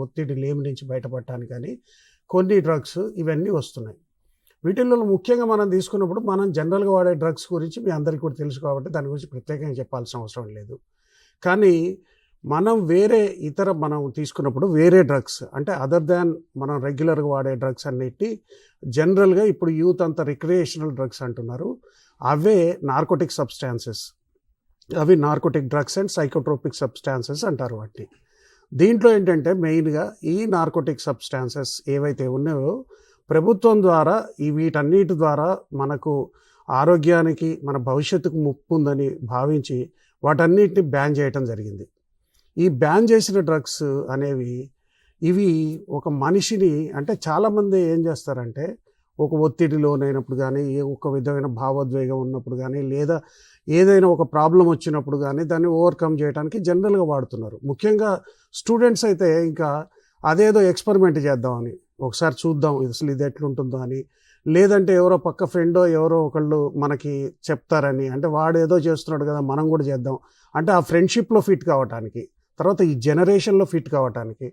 ఒత్తిడి లేమి నుంచి బయటపడటానికి కానీ కొన్ని డ్రగ్స్ ఇవన్నీ వస్తున్నాయి. వీటిల్లో ముఖ్యంగా మనం తీసుకున్నప్పుడు మనం జనరల్గా వాడే డ్రగ్స్ గురించి మీ అందరికీ కూడా తెలుసు కాబట్టి దాని గురించి ప్రత్యేకంగా చెప్పాల్సిన అవసరం లేదు. కానీ మనం మనం తీసుకున్నప్పుడు వేరే డ్రగ్స్ అంటే అదర్ దాన్ మనం రెగ్యులర్గా వాడే డ్రగ్స్ అన్నిటి జనరల్గా ఇప్పుడు యూత్ అంతా రిక్రియేషనల్ డ్రగ్స్ అంటున్నారు. అవే నార్కోటిక్ సబ్స్టాన్సెస్, అవి narcotic drugs and psychotropic substances అంటారు వాటిని. దీంట్లో ఏంటంటే మెయిన్గా ఈ నార్కోటిక్ సబ్స్టాన్సెస్ ఏవైతే ఉన్నాయో ప్రభుత్వం ద్వారా వీటన్నిటి ద్వారా మనకు ఆరోగ్యానికి మన భవిష్యత్తుకు ముప్పు ఉందని భావించి వాటన్నిటిని బ్యాన్ చేయటం జరిగింది. ఈ బ్యాన్ చేసిన డ్రగ్స్ అనేవి ఇవి ఒక మనిషిని అంటే చాలామంది ఏం చేస్తారంటే ఒక ఒత్తిడి లోనైనప్పుడు కానీ, ఒక విధమైన భావోద్వేగం ఉన్నప్పుడు కానీ, లేదా ఏదైనా ఒక ప్రాబ్లం వచ్చినప్పుడు కానీ దాన్ని ఓవర్కమ్ చేయడానికి జనరల్గా వాడుతున్నారు. ముఖ్యంగా స్టూడెంట్స్ అయితే ఇంకా అదేదో ఎక్స్పెరిమెంట్ చేద్దామని, ఒకసారి చూద్దాం అసలు ఇది ఎట్లుంటుందో అని, లేదంటే ఎవరో పక్క ఫ్రెండో ఎవరో ఒకళ్ళు మనకి చెప్తారని, అంటే వాడు ఏదో చేస్తున్నాడు కదా మనం కూడా చేద్దాం అంటే ఆ ఫ్రెండ్షిప్లో ఫిట్ కావటానికి, తర్వాత ఈ జనరేషన్లో ఫిట్ కావటానికి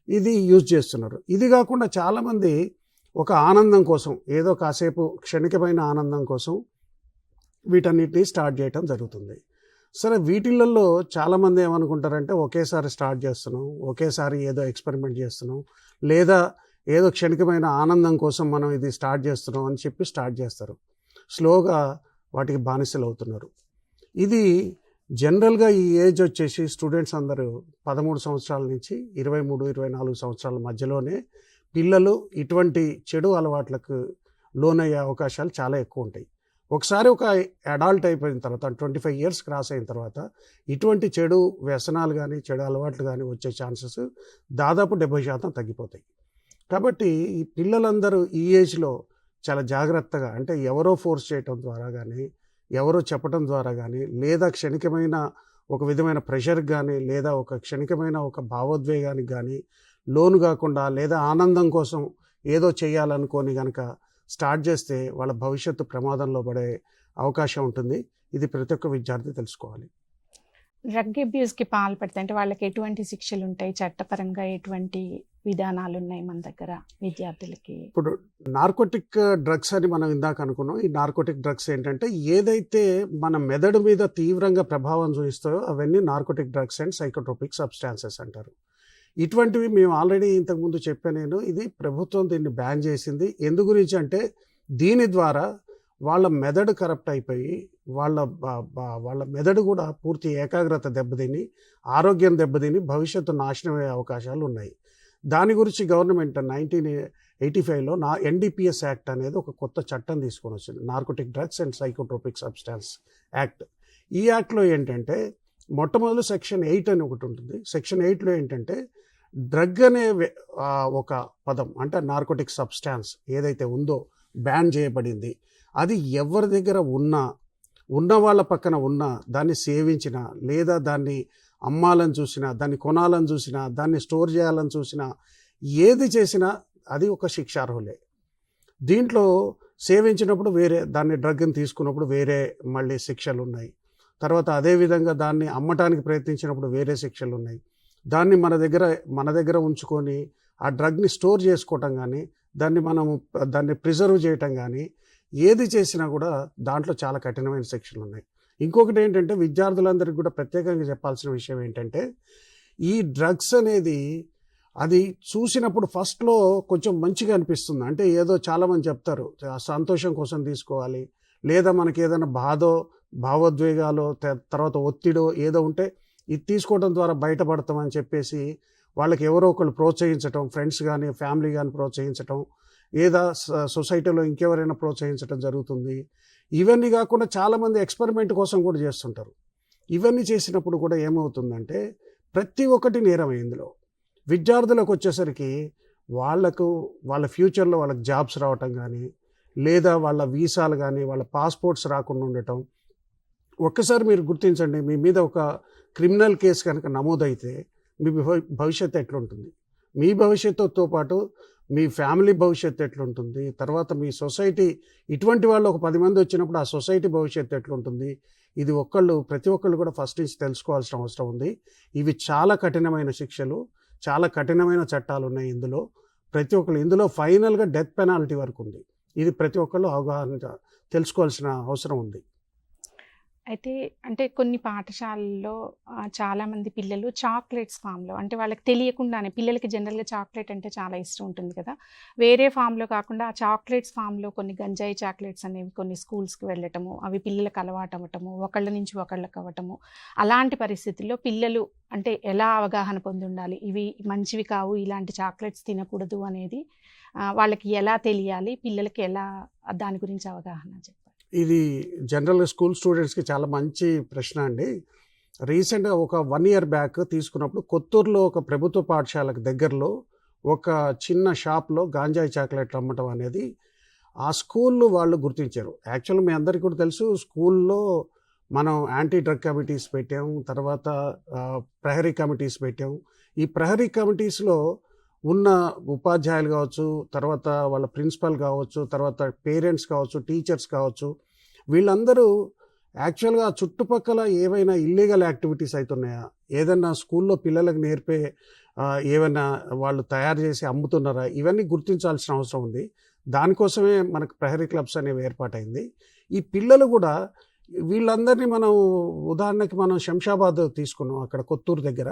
ఇది యూజ్ చేస్తున్నారు. ఇది కాకుండా చాలామంది ఒక ఆనందం కోసం, ఏదో కాసేపు క్షణికమైన ఆనందం కోసం వీటన్నిటిని స్టార్ట్ చేయటం జరుగుతుంది. సరే, వీటిల్లో చాలామంది ఏమనుకుంటారంటే ఒకేసారి స్టార్ట్ చేస్తున్నాం, ఒకేసారి ఏదో ఎక్స్పెరిమెంట్ చేస్తున్నాం, లేదా ఏదో క్షణికమైన ఆనందం కోసం మనం ఇది స్టార్ట్ చేస్తున్నాం అని చెప్పి స్టార్ట్ చేస్తారు. స్లోగా వాటికి బానిసలు అవుతున్నారు. ఇది జనరల్గా ఈ ఏజ్ వచ్చేసి స్టూడెంట్స్ అందరూ 13 సంవత్సరాల నుంచి 23-24 సంవత్సరాల మధ్యలోనే పిల్లలు ఇటువంటి చెడు అలవాట్లకు లోనయ్యే అవకాశాలు చాలా ఎక్కువ ఉంటాయి. ఒకసారి ఒక అడాల్ట్ అయిపోయిన తర్వాత 25 ఇయర్స్ క్రాస్ అయిన తర్వాత ఇటువంటి చెడు వ్యసనాలు కానీ చెడు అలవాట్లు కానీ వచ్చే ఛాన్సెస్ దాదాపు 70% తగ్గిపోతాయి. కాబట్టి ఈ పిల్లలందరూ ఈ ఏజ్లో చాలా జాగ్రత్తగా, అంటే ఎవరో ఫోర్స్ చేయటం ద్వారా కానీ, ఎవరో చెప్పటం ద్వారా కానీ, లేదా క్షణికమైన ఒక విధమైన ప్రెషర్కి కానీ, లేదా ఒక క్షణికమైన ఒక భావోద్వేగానికి కానీ లోను కాకుండా, లేదా ఆనందం కోసం ఏదో చేయాలనుకొని కనుక స్టార్ట్ చేస్తే వాళ్ళ భవిష్యత్తు ప్రమాదంలో పడే అవకాశం ఉంటుంది. ఇది ప్రతి ఒక్క విద్యార్థి తెలుసుకోవాలి. డ్రగ్ అబ్యూస్కి పాల్పడితే అంటే వాళ్ళకి ఎటువంటి శిక్షలు ఉంటాయి, చట్టపరంగా ఎటువంటి విధానాలు ఉన్నాయి మన దగ్గర విద్యార్థులకి? ఇప్పుడు నార్కోటిక్ డ్రగ్స్ అని మనం ఇందాక అనుకున్నాం. ఈ నార్కోటిక్ డ్రగ్స్ ఏంటంటే ఏదైతే మన మెదడు మీద తీవ్రంగా ప్రభావం చూపిస్తాయో అవన్నీ narcotic drugs and psychotropic substances అంటారు. ఇటువంటివి మేము ఆల్రెడీ ఇంతకుముందు చెప్పాను నేను. ఇది ప్రభుత్వం దీన్ని బ్యాన్ చేసింది. ఎందు గురించి అంటే దీని ద్వారా వాళ్ళ మెదడు కరప్ట్ అయిపోయి వాళ్ళ మెదడు కూడా పూర్తి ఏకాగ్రత దెబ్బతిని, ఆరోగ్యం దెబ్బతిని భవిష్యత్తు నాశనం అయ్యే అవకాశాలు ఉన్నాయి. దాని గురించి గవర్నమెంట్ 1985లో NDPS యాక్ట్ అనేది ఒక కొత్త చట్టం తీసుకొని వచ్చింది, narcotic drugs and psychotropic substance act. ఈ యాక్ట్లో ఏంటంటే మొట్టమొదటి సెక్షన్ 8 అని ఒకటి ఉంటుంది. సెక్షన్ 8లో ఏంటంటే డ్రగ్ అనే ఒక పదం, అంటే నార్కోటిక్ సబ్స్టాన్స్ ఏదైతే ఉందో బ్యాన్ చేయబడింది. అది ఎవరి దగ్గర ఉన్న వాళ్ళ పక్కన ఉన్నా, దాన్ని సేవించినా, లేదా దాన్ని అమ్మాలని చూసినా, దాన్ని కొనాలని చూసినా, దాన్ని స్టోర్ చేయాలని చూసినా, ఏది చేసినా అది ఒక శిక్షార్హులే. దీంట్లో సేవించినప్పుడు వేరే, దాన్ని డ్రగ్ని తీసుకున్నప్పుడు వేరే మళ్ళీ శిక్షలు ఉన్నాయి. తర్వాత అదేవిధంగా దాన్ని అమ్మటానికి ప్రయత్నించినప్పుడు వేరే శిక్షలు ఉన్నాయి. దాన్ని మన దగ్గర ఉంచుకొని ఆ డ్రగ్ని స్టోర్ చేసుకోవటం కానీ, దాన్ని ప్రిజర్వ్ చేయటం కానీ, ఏది చేసినా కూడా దాంట్లో చాలా కఠినమైన శిక్షలు ఉన్నాయి. ఇంకొకటి ఏంటంటే విద్యార్థులందరికీ కూడా ప్రత్యేకంగా చెప్పాల్సిన విషయం ఏంటంటే ఈ డ్రగ్స్ అనేది అది చూసినప్పుడు ఫస్ట్లో కొంచెం మంచిగా అనిపిస్తుంది. అంటే ఏదో చాలామంది చెప్తారు సంతోషం కోసం తీసుకోవాలి, లేదా మనకి ఏదైనా భావోద్వేగాలు, తర్వాత ఒత్తిడో ఏదో ఉంటే ఇది తీసుకోవడం ద్వారా బయటపడతామని చెప్పేసి వాళ్ళకి ఎవరో ఒకళ్ళు ప్రోత్సహించటం, ఫ్రెండ్స్ కానీ ఫ్యామిలీ కానీ ప్రోత్సహించటం, లేదా సొసైటీలో ఇంకెవరైనా ప్రోత్సహించడం జరుగుతుంది. ఇవన్నీ కాకుండా చాలామంది ఎక్స్పెరిమెంట్ కోసం కూడా చేస్తుంటారు. ఇవన్నీ చేసినప్పుడు కూడా ఏమవుతుందంటే ప్రతి ఒక్కటి నేరమే. ఇందులో విద్యార్థులకు వచ్చేసరికి వాళ్ళ ఫ్యూచర్లో వాళ్ళకి జాబ్స్ రావటం కానీ, లేదా వాళ్ళ వీసాలు కానీ, వాళ్ళ పాస్పోర్ట్స్ రాకుండా ఉండటం. ఒక్కసారి మీరు గుర్తించండి, మీ మీద ఒక క్రిమినల్ కేసు కనుక నమోదైతే మీ భవిష్యత్తు ఎట్లుంటుంది, మీ భవిష్యత్తుతో పాటు మీ ఫ్యామిలీ భవిష్యత్తు ఎట్లుంటుంది, తర్వాత మీ సొసైటీ, ఇటువంటి వాళ్ళు ఒక 10 మంది వచ్చినప్పుడు ఆ సొసైటీ భవిష్యత్తు ఎట్లుంటుంది, ఇది ప్రతి ఒక్కళ్ళు కూడా ఫస్ట్ నుంచి తెలుసుకోవాల్సిన అవసరం ఉంది. ఇవి చాలా కఠినమైన శిక్షలు, చాలా కఠినమైన చట్టాలు ఉన్నాయి ఇందులో. ప్రతి ఒక్కళ్ళు ఇందులో ఫైనల్గా డెత్ పెనాల్టీ వరకు ఉంది. ఇది ప్రతి ఒక్కళ్ళు అవగాహన తెలుసుకోవాల్సిన అవసరం ఉంది. అయితే అంటే కొన్ని పాఠశాలల్లో చాలామంది పిల్లలు చాక్లెట్స్ ఫామ్లో, అంటే వాళ్ళకి తెలియకుండానే, పిల్లలకి జనరల్గా చాక్లెట్ అంటే చాలా ఇష్టం ఉంటుంది కదా, వేరే ఫామ్లో కాకుండా ఆ చాక్లెట్స్ ఫామ్లో కొన్ని గంజాయి చాక్లెట్స్ అనేవి కొన్ని స్కూల్స్కి వెళ్ళటము, అవి పిల్లలకు అలవాటు అవ్వటము, ఒకళ్ళ నుంచి ఒకళ్ళకి అవ్వటము. అలాంటి పరిస్థితుల్లో పిల్లలు అంటే ఎలా అవగాహన పొంది ఉండాలి, ఇవి మంచివి కావు, ఇలాంటి చాక్లెట్స్ తినకూడదు అనేది వాళ్ళకి ఎలా తెలియాలి, పిల్లలకి ఎలా దాని గురించి అవగాహన చెప్పాలి? ఇది జనరల్గా స్కూల్ స్టూడెంట్స్కి చాలా మంచి ప్రశ్న అండి. రీసెంట్గా ఒక 1 year బ్యాక్ తీసుకున్నప్పుడు కొత్తూరులో ఒక ప్రభుత్వ పాఠశాలకు దగ్గరలో ఒక చిన్న షాప్లో గాంజాయి చాక్లెట్లు అమ్మటం అనేది ఆ స్కూల్లో వాళ్ళు గుర్తించారు. యాక్చువల్గా మీ అందరికీ కూడా తెలుసు, స్కూల్లో మనం యాంటీ డ్రగ్ కమిటీస్ పెట్టాం, తర్వాత ప్రహరీ కమిటీస్ పెట్టాం. ఈ ప్రహరీ కమిటీస్లో ఉన్న ఉపాధ్యాయులు కావచ్చు, తర్వాత వాళ్ళ ప్రిన్సిపల్ కావచ్చు, తర్వాత పేరెంట్స్ కావచ్చు, టీచర్స్ కావచ్చు, వీళ్ళందరూ యాక్చువల్గా చుట్టుపక్కల ఏవైనా ఇల్లీగల్ యాక్టివిటీస్ అవుతున్నాయా, ఏదన్నా స్కూల్లో పిల్లలకు నేర్పే ఏమైనా వాళ్ళు తయారు చేసి అమ్ముతున్నారా, ఇవన్నీ గుర్తించాల్సిన అవసరం ఉంది. దానికోసమే మనకు ప్రహరీ క్లబ్స్ అనేవి ఏర్పాటైంది. ఈ పిల్లలు కూడా వీళ్ళందరినీ మనం ఉదాహరణకి మనం శంషాబాద్ తీసుకున్నాం, అక్కడ కొత్తూరు దగ్గర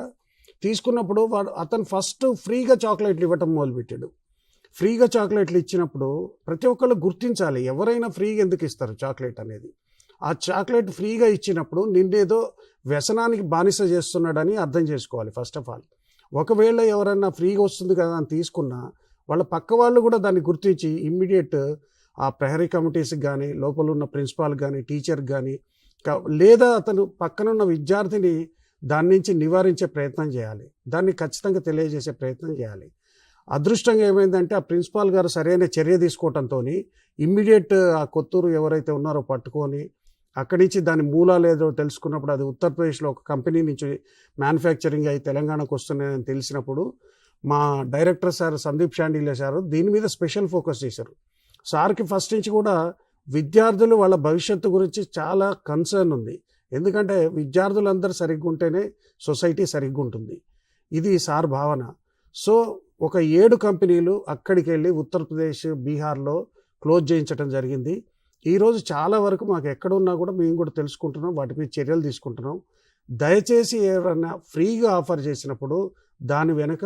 తీసుకున్నప్పుడు అతను ఫస్ట్ ఫ్రీగా చాక్లెట్లు ఇవ్వటం మొదలుపెట్టాడు. ఫ్రీగా చాక్లెట్లు ఇచ్చినప్పుడు ప్రతి ఒక్కళ్ళు గుర్తించాలి, ఎవరైనా ఫ్రీగా ఎందుకు ఇస్తారు చాక్లెట్ అనేది. ఆ చాక్లెట్ ఫ్రీగా ఇచ్చినప్పుడు నిన్నేదో వ్యసనానికి బానిస చేస్తున్నాడని అర్థం చేసుకోవాలి ఫస్ట్ ఆఫ్ ఆల్. ఒకవేళ ఎవరన్నా ఫ్రీగా వస్తుంది కదా అని తీసుకున్నా, వాళ్ళ పక్క వాళ్ళు కూడా దాన్ని గుర్తించి ఇమ్మీడియట్ ఆ ప్రహరీ కమిటీస్కి కానీ, లోపల ఉన్న ప్రిన్సిపాల్కి కానీ, టీచర్కి కానీ, లేదా అతను పక్కనున్న విద్యార్థిని దాని నుంచి నివారించే ప్రయత్నం చేయాలి, దాన్ని ఖచ్చితంగా తెలియజేసే ప్రయత్నం చేయాలి. అదృష్టంగా ఏమైందంటే ఆ ప్రిన్సిపాల్ గారు సరైన చర్య తీసుకోవడంతో ఇమ్మీడియట్ ఆ కొత్తూరు ఎవరైతే ఉన్నారో పట్టుకొని అక్కడి నుంచి దాని మూలాలు ఏదో తెలుసుకున్నప్పుడు, అది ఉత్తరప్రదేశ్లో ఒక కంపెనీ నుంచి మ్యానుఫ్యాక్చరింగ్ అయి తెలంగాణకు వస్తున్నాయని తెలిసినప్పుడు మా డైరెక్టర్ సార్ సందీప్ షాండిలే సార్ దీని మీద స్పెషల్ ఫోకస్ చేశారు. సార్కి ఫస్ట్ నుంచి కూడా విద్యార్థులు వాళ్ళ భవిష్యత్తు గురించి చాలా కన్సర్న్ ఉంది. ఎందుకంటే విద్యార్థులందరూ సరిగ్గా ఉంటేనే సొసైటీ సరిగ్గా ఉంటుంది, ఇది సార్ భావన. సో ఒక 7 కంపెనీలు అక్కడికి వెళ్ళి ఉత్తరప్రదేశ్, బీహార్లో క్లోజ్ చేయించడం జరిగింది. ఈరోజు చాలా వరకు మాకు ఎక్కడున్నా కూడా మేము కూడా తెలుసుకుంటున్నాం, వాటి మీద చర్యలు తీసుకుంటున్నాం. దయచేసి ఎవరైనా ఫ్రీగా ఆఫర్ చేసినప్పుడు దాని వెనుక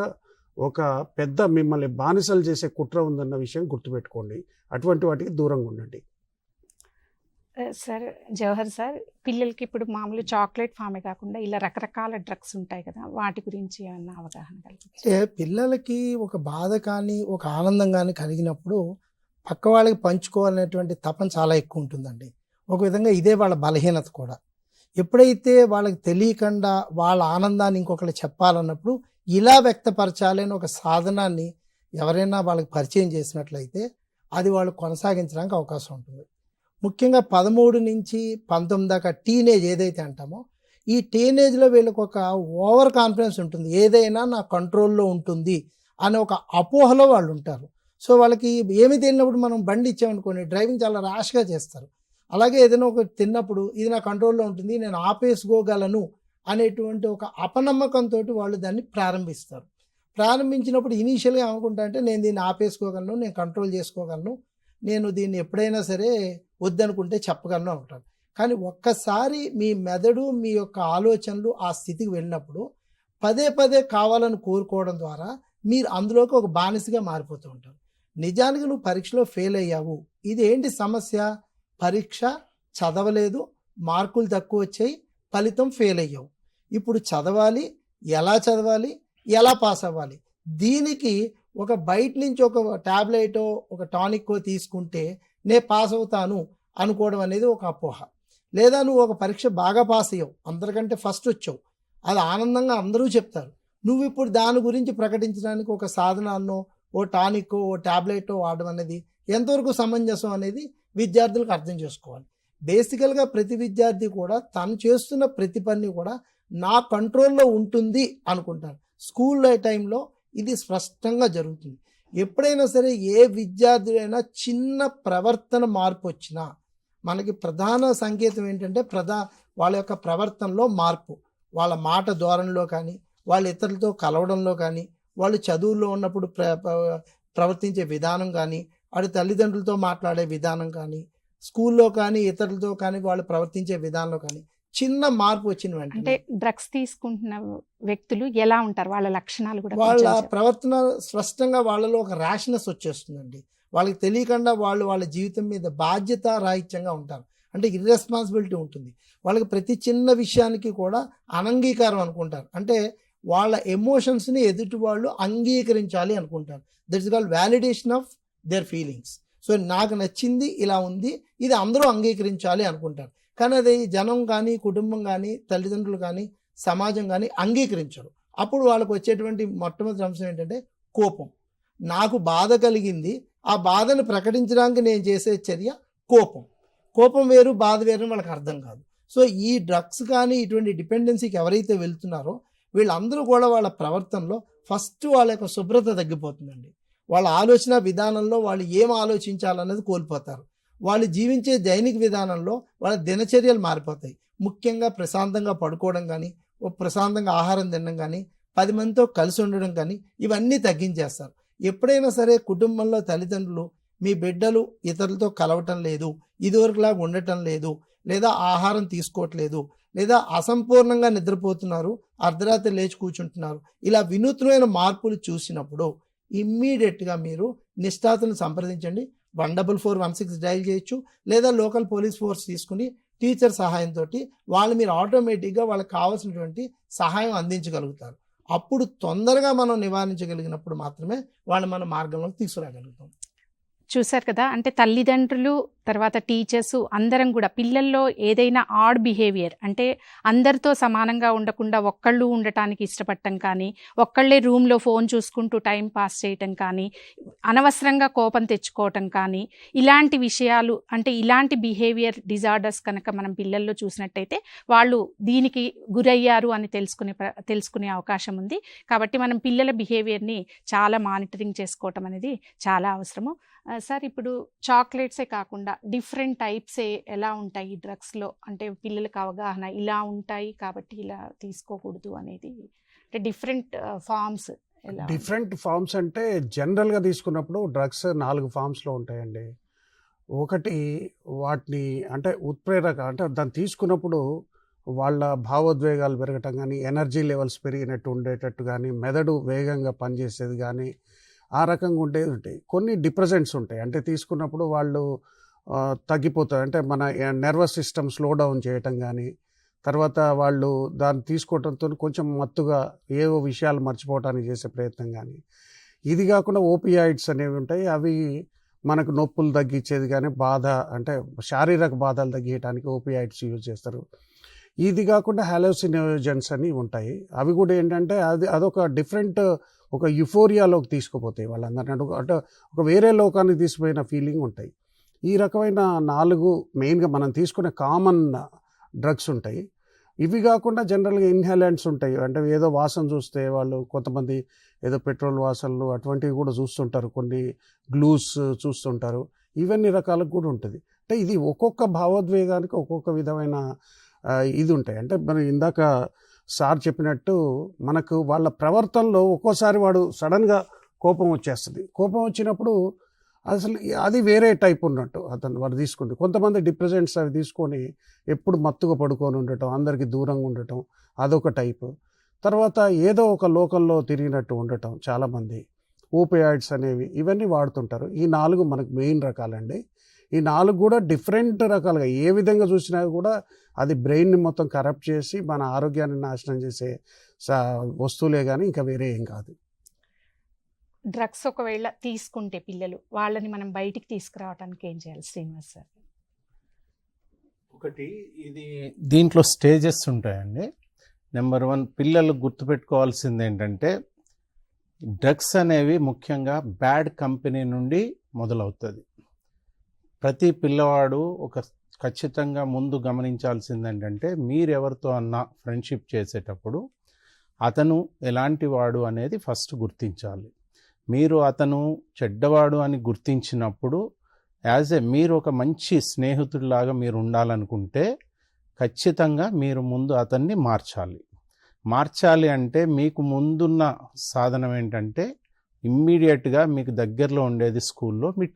ఒక పెద్ద మిమ్మల్ని బానిసలు చేసే కుట్ర ఉందన్న విషయం గుర్తుపెట్టుకోండి. అటువంటి వాటికి దూరంగా ఉండండి. సార్ జవహర్ సార్, పిల్లలకి ఇప్పుడు మామూలు చాక్లెట్ ఫామే కాకుండా ఇలా రకరకాల డ్రగ్స్ ఉంటాయి కదా, వాటి గురించి ఏమన్నా అవగాహన అంటే పిల్లలకి ఒక బాధ కానీ ఒక ఆనందం కానీ కలిగినప్పుడు పక్క వాళ్ళకి పంచుకోవాలనేటువంటి తపన చాలా ఎక్కువ ఉంటుందండి. ఒక విధంగా ఇదే వాళ్ళ బలహీనత కూడా. ఎప్పుడైతే వాళ్ళకి తెలియకుండా వాళ్ళ ఆనందాన్ని ఇంకొకరికి చెప్పాలన్నప్పుడు ఇలా వ్యక్తపరచాలి అని ఒక సాధనాన్ని ఎవరైనా వాళ్ళకి పరిచయం చేసినట్లయితే అది వాళ్ళు కొనసాగించడానికి అవకాశం ఉంటుంది. ముఖ్యంగా 13 నుంచి 19 దాకా టీనేజ్ ఏదైతే అంటామో, ఈ టీనేజ్లో వీళ్ళకి ఒక ఓవర్ కాన్ఫిడెన్స్ ఉంటుంది, ఏదైనా నా కంట్రోల్లో ఉంటుంది అనే ఒక అపోహలో వాళ్ళు ఉంటారు. సో వాళ్ళకి ఏమి తెలియనప్పుడు మనం బండి ఇచ్చామనుకోండి, డ్రైవింగ్ చాలా ర్యాష్గా చేస్తారు. అలాగే ఏదైనా ఒకటి తిన్నప్పుడు ఇది నా కంట్రోల్లో ఉంటుంది, నేను ఆపేసుకోగలను అనేటువంటి ఒక అపనమ్మకంతో వాళ్ళు దాన్ని ప్రారంభిస్తారు. ప్రారంభించినప్పుడు ఇనీషియల్గా ఏమనుకుంటా అంటే నేను దీన్ని ఆపేసుకోగలను, నేను కంట్రోల్ చేసుకోగలను, నేను దీన్ని ఎప్పుడైనా సరే వద్దనుకుంటే చెప్పగలను అంటారు. కానీ ఒక్కసారి మీ మెదడు, మీ యొక్క ఆలోచనలు ఆ స్థితికి వెళ్ళినప్పుడు పదే పదే కావాలని కోరుకోవడం ద్వారా మీరు అందులోకి ఒక బానిసగా మారిపోతూ ఉంటారు. నిజానికి నువ్వు పరీక్షలో ఫెయిల్ అయ్యావు, ఇది ఏంటి సమస్య? పరీక్ష చదవలేదు, మార్కులు తక్కువ వచ్చాయి, ఫలితం ఫెయిల్ అయ్యావు. ఇప్పుడు చదవాలి, ఎలా చదవాలి, ఎలా పాస్ అవ్వాలి, దీనికి ఒక బయట నుంచి ఒక ట్యాబ్లెటో ఒక టానిక్కో తీసుకుంటే నేను పాస్ అవుతాను అనుకోవడం అనేది ఒక అపోహ. లేదా నువ్వు ఒక పరీక్ష బాగా పాస్ అయ్యావు, అందరికంటే ఫస్ట్ వచ్చావు, అది ఆనందంగా అందరూ చెప్తారు, నువ్వు ఇప్పుడు దాని గురించి ప్రకటించడానికి ఒక సాధనాన్నో ఓ టానిక్ ఓ టాబ్లెట్ వాడడం అనేది ఎంతవరకు సమంజసం అనేది విద్యార్థులకు అర్థం చేసుకోవాలి. బేసికల్గా ప్రతి విద్యార్థి కూడా తను చేస్తున్న ప్రతి పని కూడా నా కంట్రోల్లో ఉంటుంది అనుకుంటారు. స్కూల్ టైంలో ఇది స్పష్టంగా జరుగుతుంది. ఎప్పుడైనా సరే ఏ విద్యార్థులైనా చిన్న ప్రవర్తన మార్పు వచ్చినా మనకి ప్రధాన సంకేతం ఏంటంటే వాళ్ళ యొక్క ప్రవర్తనలో మార్పు, వాళ్ళ మాట ధోరణిలో కానీ, వాళ్ళ ఇతరులతో కలవడంలో కానీ, వాళ్ళు చదువుల్లో ఉన్నప్పుడు ప్రవర్తించే విధానం కానీ, వాడి తల్లిదండ్రులతో మాట్లాడే విధానం కానీ, స్కూల్లో కానీ ఇతరులతో కానీ వాళ్ళు ప్రవర్తించే విధానంలో కానీ చిన్న మార్పు వచ్చిన అంటే వెంటనే డ్రగ్స్ తీసుకుంటున్న వ్యక్తులు ఎలా ఉంటారు, వాళ్ళ లక్షణాలు కూడా వాళ్ళ కొంచెం చెప్పండి. ప్రవర్తన స్పష్టంగా వాళ్ళలో ఒక ర్యాష్నెస్ వచ్చేస్తుందండి. వాళ్ళకి తెలియకుండా వాళ్ళ జీవితం మీద బాధ్యత రాహిత్యంగా ఉంటారు. అంటే ఇర్రెస్పాన్సిబిలిటీ ఉంటుంది. వాళ్ళకి ప్రతి చిన్న విషయానికి కూడా అనంగీకారం అనుకుంటారు. అంటే వాళ్ళ ఎమోషన్స్ని ఎదుటి వాళ్ళు అంగీకరించాలి అనుకుంటారు. That is called validation of their feelings. So నాకు నచ్చింది ఇలా ఉంది, ఇది అందరూ అంగీకరించాలి అనుకుంటారు. కానీ అది జనం కానీ, కుటుంబం కానీ, తల్లిదండ్రులు కానీ, సమాజం కానీ అంగీకరించరు. అప్పుడు వాళ్ళకు వచ్చేటువంటి మొట్టమొదటి అంశం ఏంటంటే కోపం. నాకు బాధ కలిగింది, ఆ బాధను ప్రకటించడానికి నేను చేసే చర్య కోపం. కోపం వేరు, బాధ వేరు అని వాళ్ళకి అర్థం కాదు. సో ఈ డ్రగ్స్ కానీ ఇటువంటి డిపెండెన్సీకి ఎవరైతే వెళ్తున్నారో వీళ్ళందరూ కూడా వాళ్ళ ప్రవర్తనలో ఫస్ట్ వాళ్ళ యొక్క శుభ్రత తగ్గిపోతుందండి. వాళ్ళ ఆలోచన విధానంలో వాళ్ళు ఏం ఆలోచించాలన్నది కోల్పోతారు. వాళ్ళు జీవించే దైనిక విధానంలో వాళ్ళ దినచర్యలు మారిపోతాయి. ముఖ్యంగా ప్రశాంతంగా పడుకోవడం కానీ, ప్రశాంతంగా ఆహారం తినడం కానీ, 10 మందితో కలిసి ఉండడం కానీ ఇవన్నీ తగ్గించేస్తారు. ఎప్పుడైనా సరే కుటుంబంలో తల్లిదండ్రులు మీ బిడ్డలు ఇతరులతో కలవటం లేదు, ఇదివరకులాగా ఉండటం లేదు, లేదా ఆహారం తీసుకోవట్లేదు, లేదా అసంపూర్ణంగా నిద్రపోతున్నారు, అర్ధరాత్రి లేచి కూర్చుంటున్నారు, ఇలా వినూత్నమైన మార్పులు చూసినప్పుడు ఇమ్మీడియట్గా మీరు నిష్ఠాతులను సంప్రదించండి. 14416 డయల్ చేయొచ్చు, లేదా లోకల్ పోలీస్ ఫోర్స్ తీసుకుని టీచర్ సహాయంతో వాళ్ళు మీరు ఆటోమేటిక్గా వాళ్ళకి కావాల్సినటువంటి సహాయం అందించగలుగుతారు. అప్పుడు తొందరగా మనం నివారించగలిగినప్పుడు మాత్రమే వాళ్ళు మన మార్గంలోకి తీసుకురాగలుగుతాం. చూశారు కదా, అంటే తల్లిదండ్రులు తర్వాత టీచర్స్ అందరం కూడా పిల్లల్లో ఏదైనా ఆడ్ బిహేవియర్, అంటే అందరితో సమానంగా ఉండకుండా ఒక్కళ్ళు ఉండటానికి ఇష్టపడటం కానీ, ఒక్కళ్ళే రూమ్లో ఫోన్ చూసుకుంటూ టైం పాస్ చేయటం కానీ, అనవసరంగా కోపం తెచ్చుకోవటం కానీ, ఇలాంటి విషయాలు, అంటే ఇలాంటి బిహేవియర్ డిజార్డర్స్ కనుక మనం పిల్లల్లో చూసినట్టయితే వాళ్ళు దీనికి గురయ్యారు అని తెలుసుకునే అవకాశం ఉంది. కాబట్టి మనం పిల్లల బిహేవియర్ని చాలా మానిటరింగ్ చేసుకోవటం అనేది చాలా అవసరము. సార్, ఇప్పుడు చాక్లెట్సే కాకుండా డిఫరెంట్ టైప్స్ ఎలా ఉంటాయి డ్రగ్స్లో? అంటే పిల్లలకు అవగాహన ఇలా ఉంటాయి కాబట్టి ఇలా తీసుకోకూడదు అనేది, అంటే డిఫరెంట్ ఫార్మ్స్ ఎలా? డిఫరెంట్ ఫార్మ్స్ అంటే జనరల్గా తీసుకున్నప్పుడు డ్రగ్స్ 4 ఫార్మ్స్లో ఉంటాయండి. ఒకటి వాటిని అంటే ఉత్ప్రేరక, అంటే దాన్ని తీసుకున్నప్పుడు వాళ్ళ భావోద్వేగాలు పెరగటం కానీ, ఎనర్జీ లెవెల్స్ పెరిగినట్టు ఉండేటట్టు కానీ, మెదడు వేగంగా పనిచేసేది కానీ, ఆ రకంగా ఉండేది ఉంటాయి. కొన్ని డిప్రెసెంట్స్ ఉంటాయి, అంటే తీసుకున్నప్పుడు వాళ్ళు తగ్గిపోతారు, అంటే మన నర్వస్ సిస్టమ్ స్లో డౌన్ చేయటం కానీ, తర్వాత వాళ్ళు దాన్ని తీసుకోవడంతో కొంచెం మత్తుగా ఏవో విషయాలు మర్చిపోవడానికి చేసే ప్రయత్నం కానీ. ఇది కాకుండా ఓపియాయిడ్స్ అనేవి ఉంటాయి, అవి మనకు నొప్పులు తగ్గించేది కానీ, బాధ అంటే శారీరక బాధలు తగ్గించడానికి ఓపియాయిడ్స్ యూజ్ చేస్తారు. ఇది కాకుండా హాలోసినోజన్స్ అని ఉంటాయి, అవి కూడా ఏంటంటే అదొక డిఫరెంట్ ఒక యుఫోరియాలోకి తీసుకుపోతాయి వాళ్ళందరినీ, అంటే ఒక వేరే లోకానికి తీసుకుపోయిన ఫీలింగ్ ఉంటాయి. ఈ రకమైన 4 మెయిన్గా మనం తీసుకునే కామన్ డ్రగ్స్ ఉంటాయి. ఇవి కాకుండా జనరల్గా ఇన్హేలెంట్స్ ఉంటాయి, అంటే ఏదో వాసన చూస్తే వాళ్ళు కొంతమంది ఏదో పెట్రోల్ వాసనలు అటువంటివి కూడా చూస్తుంటారు, కొన్ని గ్లూస్ చూస్తుంటారు, ఇవన్నీ రకాలకు కూడా ఉంటుంది. అంటే ఇది ఒక్కొక్క భావోద్వేగానికి ఒక్కొక్క విధమైన ఇది ఉంటాయి. అంటే మనం ఇందాక సార్ చెప్పినట్టు మనకు వాళ్ళ ప్రవర్తనలో ఒక్కోసారి వాడు సడన్గా కోపం వచ్చేస్తుంది. కోపం వచ్చినప్పుడు అసలు అది వేరే టైప్ ఉన్నట్టు వాడు తీసుకుంది. కొంతమంది డిప్రెసెంట్స్ అవి తీసుకొని ఎప్పుడు మత్తుగా పడుకొని ఉండటం, అందరికీ దూరంగా ఉండటం, అదొక టైపు. తర్వాత ఏదో ఒక లోకల్లో తిరిగినట్టు ఉండటం చాలామంది, ఓపియాయిడ్స్ అనేవి ఇవన్నీ వాడుతుంటారు. ఈ 4 మనకు మెయిన్ రకాలండి. ఈ 4 కూడా డిఫరెంట్ రకాలుగా ఏ విధంగా చూసినా కూడా అది బ్రెయిన్ని మొత్తం కరప్ట్ చేసి మన ఆరోగ్యాన్ని నాశనం చేసే వస్తువులే కానీ ఇంకా వేరే ఏం కాదు. డ్రగ్స్ ఒకవేళ తీసుకుంటే పిల్లలు, వాళ్ళని మనం బయటికి తీసుకురావడానికి ఏం చేయాలి శ్రీనివాస్ సార్? ఒకటి, ఇది దీంట్లో స్టేజెస్ ఉంటాయండి. నెంబర్ 1, పిల్లలు గుర్తుపెట్టుకోవాల్సింది ఏంటంటే డ్రగ్స్ అనేవి ముఖ్యంగా బ్యాడ్ కంపెనీ నుండి మొదలవుతుంది. ప్రతి పిల్లవాడు ఖచ్చితంగా ముందు గమనించాల్సింది ఏంటంటే, మీరెవరితో అన్నా ఫ్రెండ్షిప్ చేసేటప్పుడు అతను ఎలాంటి వాడు అనేది ఫస్ట్ గుర్తించాలి. మీరు అతను చెడ్డవాడు అని గుర్తించినప్పుడు మీరు ఒక మంచి స్నేహితుడిలాగా మీరు ఉండాలనుకుంటే ఖచ్చితంగా మీరు ముందు అతన్ని మార్చాలి అంటే మీకు ముందున్న సాధనం ఏంటంటే, ఇమ్మీడియట్గా మీకు దగ్గరలో ఉండేది స్కూల్లో మీ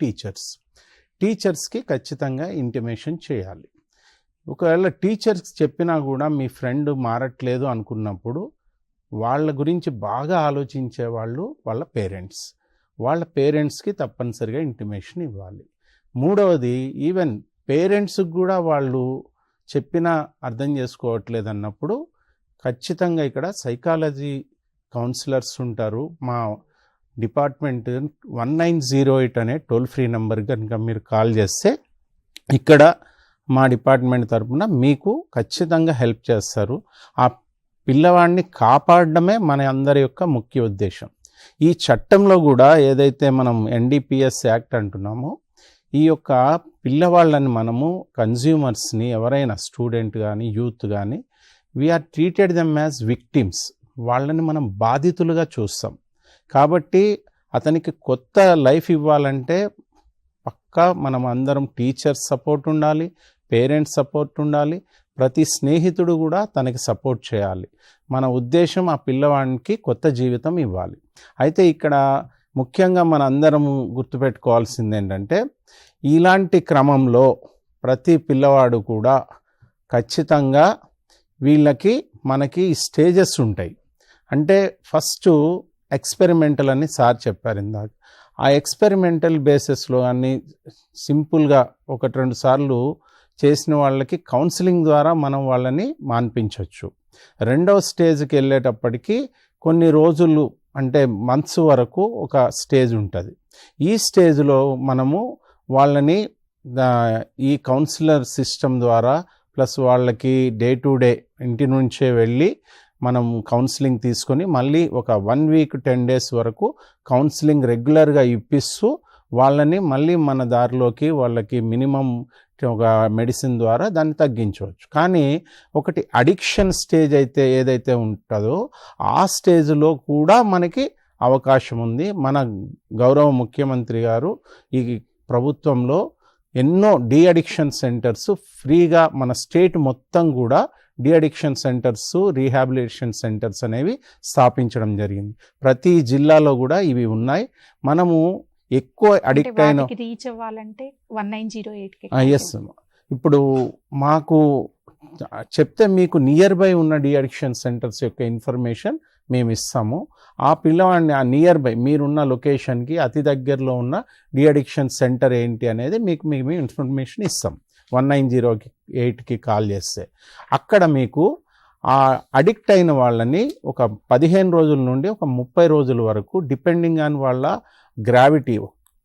టీచర్స్కి ఖచ్చితంగా ఇంటిమేషన్ చేయాలి. ఒకవేళ టీచర్స్ చెప్పినా కూడా మీ ఫ్రెండ్ మారట్లేదు అనుకున్నప్పుడు వాళ్ళ గురించి బాగా ఆలోచించే వాళ్ళు వాళ్ళ పేరెంట్స్కి తప్పనిసరిగా ఇంటిమేషన్ ఇవ్వాలి. మూడవది, ఈవెన్ పేరెంట్స్కి కూడా వాళ్ళు చెప్పినా అర్థం చేసుకోవట్లేదు అన్నప్పుడు ఖచ్చితంగా ఇక్కడ సైకాలజీ కౌన్సిలర్స్ ఉంటారు. మా డిపార్ట్మెంట్ 1908 అనే టోల్ ఫ్రీ నెంబర్ కనుక మీరు కాల్ చేస్తే ఇక్కడ మా డిపార్ట్మెంట్ తరఫున మీకు ఖచ్చితంగా హెల్ప్ చేస్తారు. ఆ పిల్లవాడిని కాపాడడమే మన అందరి యొక్క ముఖ్య ఉద్దేశం. ఈ చట్టంలో కూడా ఏదైతే మనం NDPS యాక్ట్ అంటున్నామో, ఈ యొక్క పిల్లవాళ్ళని మనము కన్జ్యూమర్స్ని, ఎవరైనా స్టూడెంట్ కానీ యూత్ కానీ, we are treated them as victims. వాళ్ళని మనం బాధితులుగా చూస్తాం. కాబట్టి అతనికి కొత్త లైఫ్ ఇవ్వాలంటే పక్కా మనం అందరం టీచర్స్ సపోర్ట్ ఉండాలి, పేరెంట్స్ సపోర్ట్ ఉండాలి, ప్రతి స్నేహితుడు కూడా తనకి సపోర్ట్ చేయాలి. మన ఉద్దేశం ఆ పిల్లవాడికి కొత్త జీవితం ఇవ్వాలి. అయితే ఇక్కడ ముఖ్యంగా మన అందరము గుర్తుపెట్టుకోవాల్సింది ఏంటంటే, ఇలాంటి క్రమంలో ప్రతి పిల్లవాడు కూడా ఖచ్చితంగా మనకి స్టేజెస్ ఉంటాయి. అంటే ఫస్ట్ ఎక్స్పెరిమెంటల్ అని సార్ చెప్పారు ఇందాక. ఆ ఎక్స్పెరిమెంటల్ బేసిస్లో అన్ని సింపుల్గా 1-2 సార్లు చేసిన వాళ్ళకి కౌన్సిలింగ్ ద్వారా మనం వాళ్ళని మాన్పించవచ్చు. రెండవ స్టేజ్కి వెళ్ళేటప్పటికి కొన్ని రోజులు అంటే మంత్స్ వరకు ఒక స్టేజ్ ఉంటుంది. ఈ స్టేజ్లో మనము వాళ్ళని ఈ కౌన్సిలర్ సిస్టమ్ ద్వారా ప్లస్ వాళ్ళకి డే టు డే ఇంటి నుంచే వెళ్ళి మనం కౌన్సిలింగ్ తీసుకొని మళ్ళీ ఒక 1 వీక్ 10 డేస్ వరకు కౌన్సిలింగ్ రెగ్యులర్గా ఇప్పిస్తూ వాళ్ళని మళ్ళీ మన దారిలోకి వాళ్ళకి మినిమం ఒక మెడిసిన్ ద్వారా దాన్ని తగ్గించవచ్చు. కానీ ఒకటి అడిక్షన్ స్టేజ్ అయితే ఏదైతే ఉంటుందో ఆ స్టేజ్లో కూడా మనకి అవకాశం ఉంది. మన గౌరవ ముఖ్యమంత్రి గారు ఈ ప్రభుత్వంలో ఎన్నో డీ అడిక్షన్ సెంటర్స్ ఫ్రీగా మన స్టేట్ మొత్తం కూడా de addiction centres, rehabilitation centres అనేవి స్థాపించడం జరిగింది. ప్రతి జిల్లాలో కూడా ఇవి ఉన్నాయి. మనము ఎక్కువ అడిక్ట్ అయిన రీచ్ అవ్వాలంటే 1908 ఎస్, ఇప్పుడు మాకు చెప్తే మీకు నియర్ బై ఉన్న డీ అడిక్షన్ సెంటర్స్ యొక్క ఇన్ఫర్మేషన్ మేము ఇస్తాము. ఆ పిల్లవాడిని ఆ నియర్ బై మీరున్న లొకేషన్కి అతి దగ్గరలో ఉన్న డీ అడిక్షన్ సెంటర్ ఏంటి అనేది మేము ఇన్ఫర్మేషన్ ఇస్తాం. 1908కి కాల్ చేస్తే అక్కడ మీకు ఆ అడిక్ట్ అయిన వాళ్ళని ఒక 15 రోజుల నుండి ఒక 30 రోజుల వరకు డిపెండింగ్ ఆన్ వాళ్ళ గ్రావిటీ,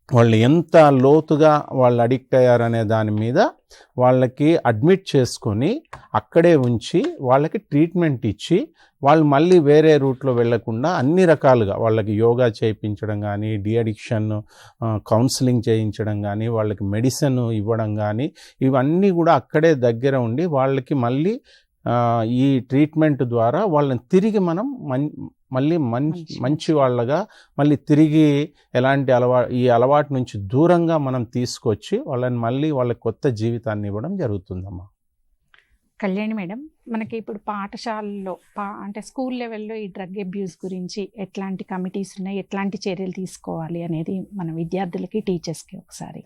వాళ్ళు ఎంత లోతుగా వాళ్ళు అడిక్ట్ అయ్యారనే దాని మీద వాళ్ళకి అడ్మిట్ చేసుకొని అక్కడే ఉంచి వాళ్ళకి ట్రీట్మెంట్ ఇచ్చి వాళ్ళు మళ్ళీ వేరే రూట్లో వెళ్లకుండా అన్ని రకాలుగా వాళ్ళకి యోగా చేయించడం కానీ, డీ అడిక్షన్ కౌన్సిలింగ్ చేయించడం కానీ, వాళ్ళకి మెడిసిన్ ఇవ్వడం కానీ, ఇవన్నీ కూడా అక్కడే దగ్గర ఉండి వాళ్ళకి మళ్ళీ ఈ ట్రీట్మెంట్ ద్వారా వాళ్ళని తిరిగి మనం మళ్ళీ మంచి వాళ్ళగా మళ్ళీ తిరిగి ఎలాంటి ఈ అలవాటు నుంచి దూరంగా మనం తీసుకొచ్చి వాళ్ళని మళ్ళీ వాళ్ళకి కొత్త జీవితాన్ని ఇవ్వడం జరుగుతుందమ్మా. కళ్యాణి మేడం, మనకి ఇప్పుడు పాఠశాలలో అంటే స్కూల్ లెవెల్లో ఈ డ్రగ్ అబ్యూస్ గురించి ఎట్లాంటి కమిటీస్ ఉన్నాయి, ఎట్లాంటి చర్యలు తీసుకోవాలి అనేది మన విద్యార్థులకి, టీచర్స్కి ఒకసారి.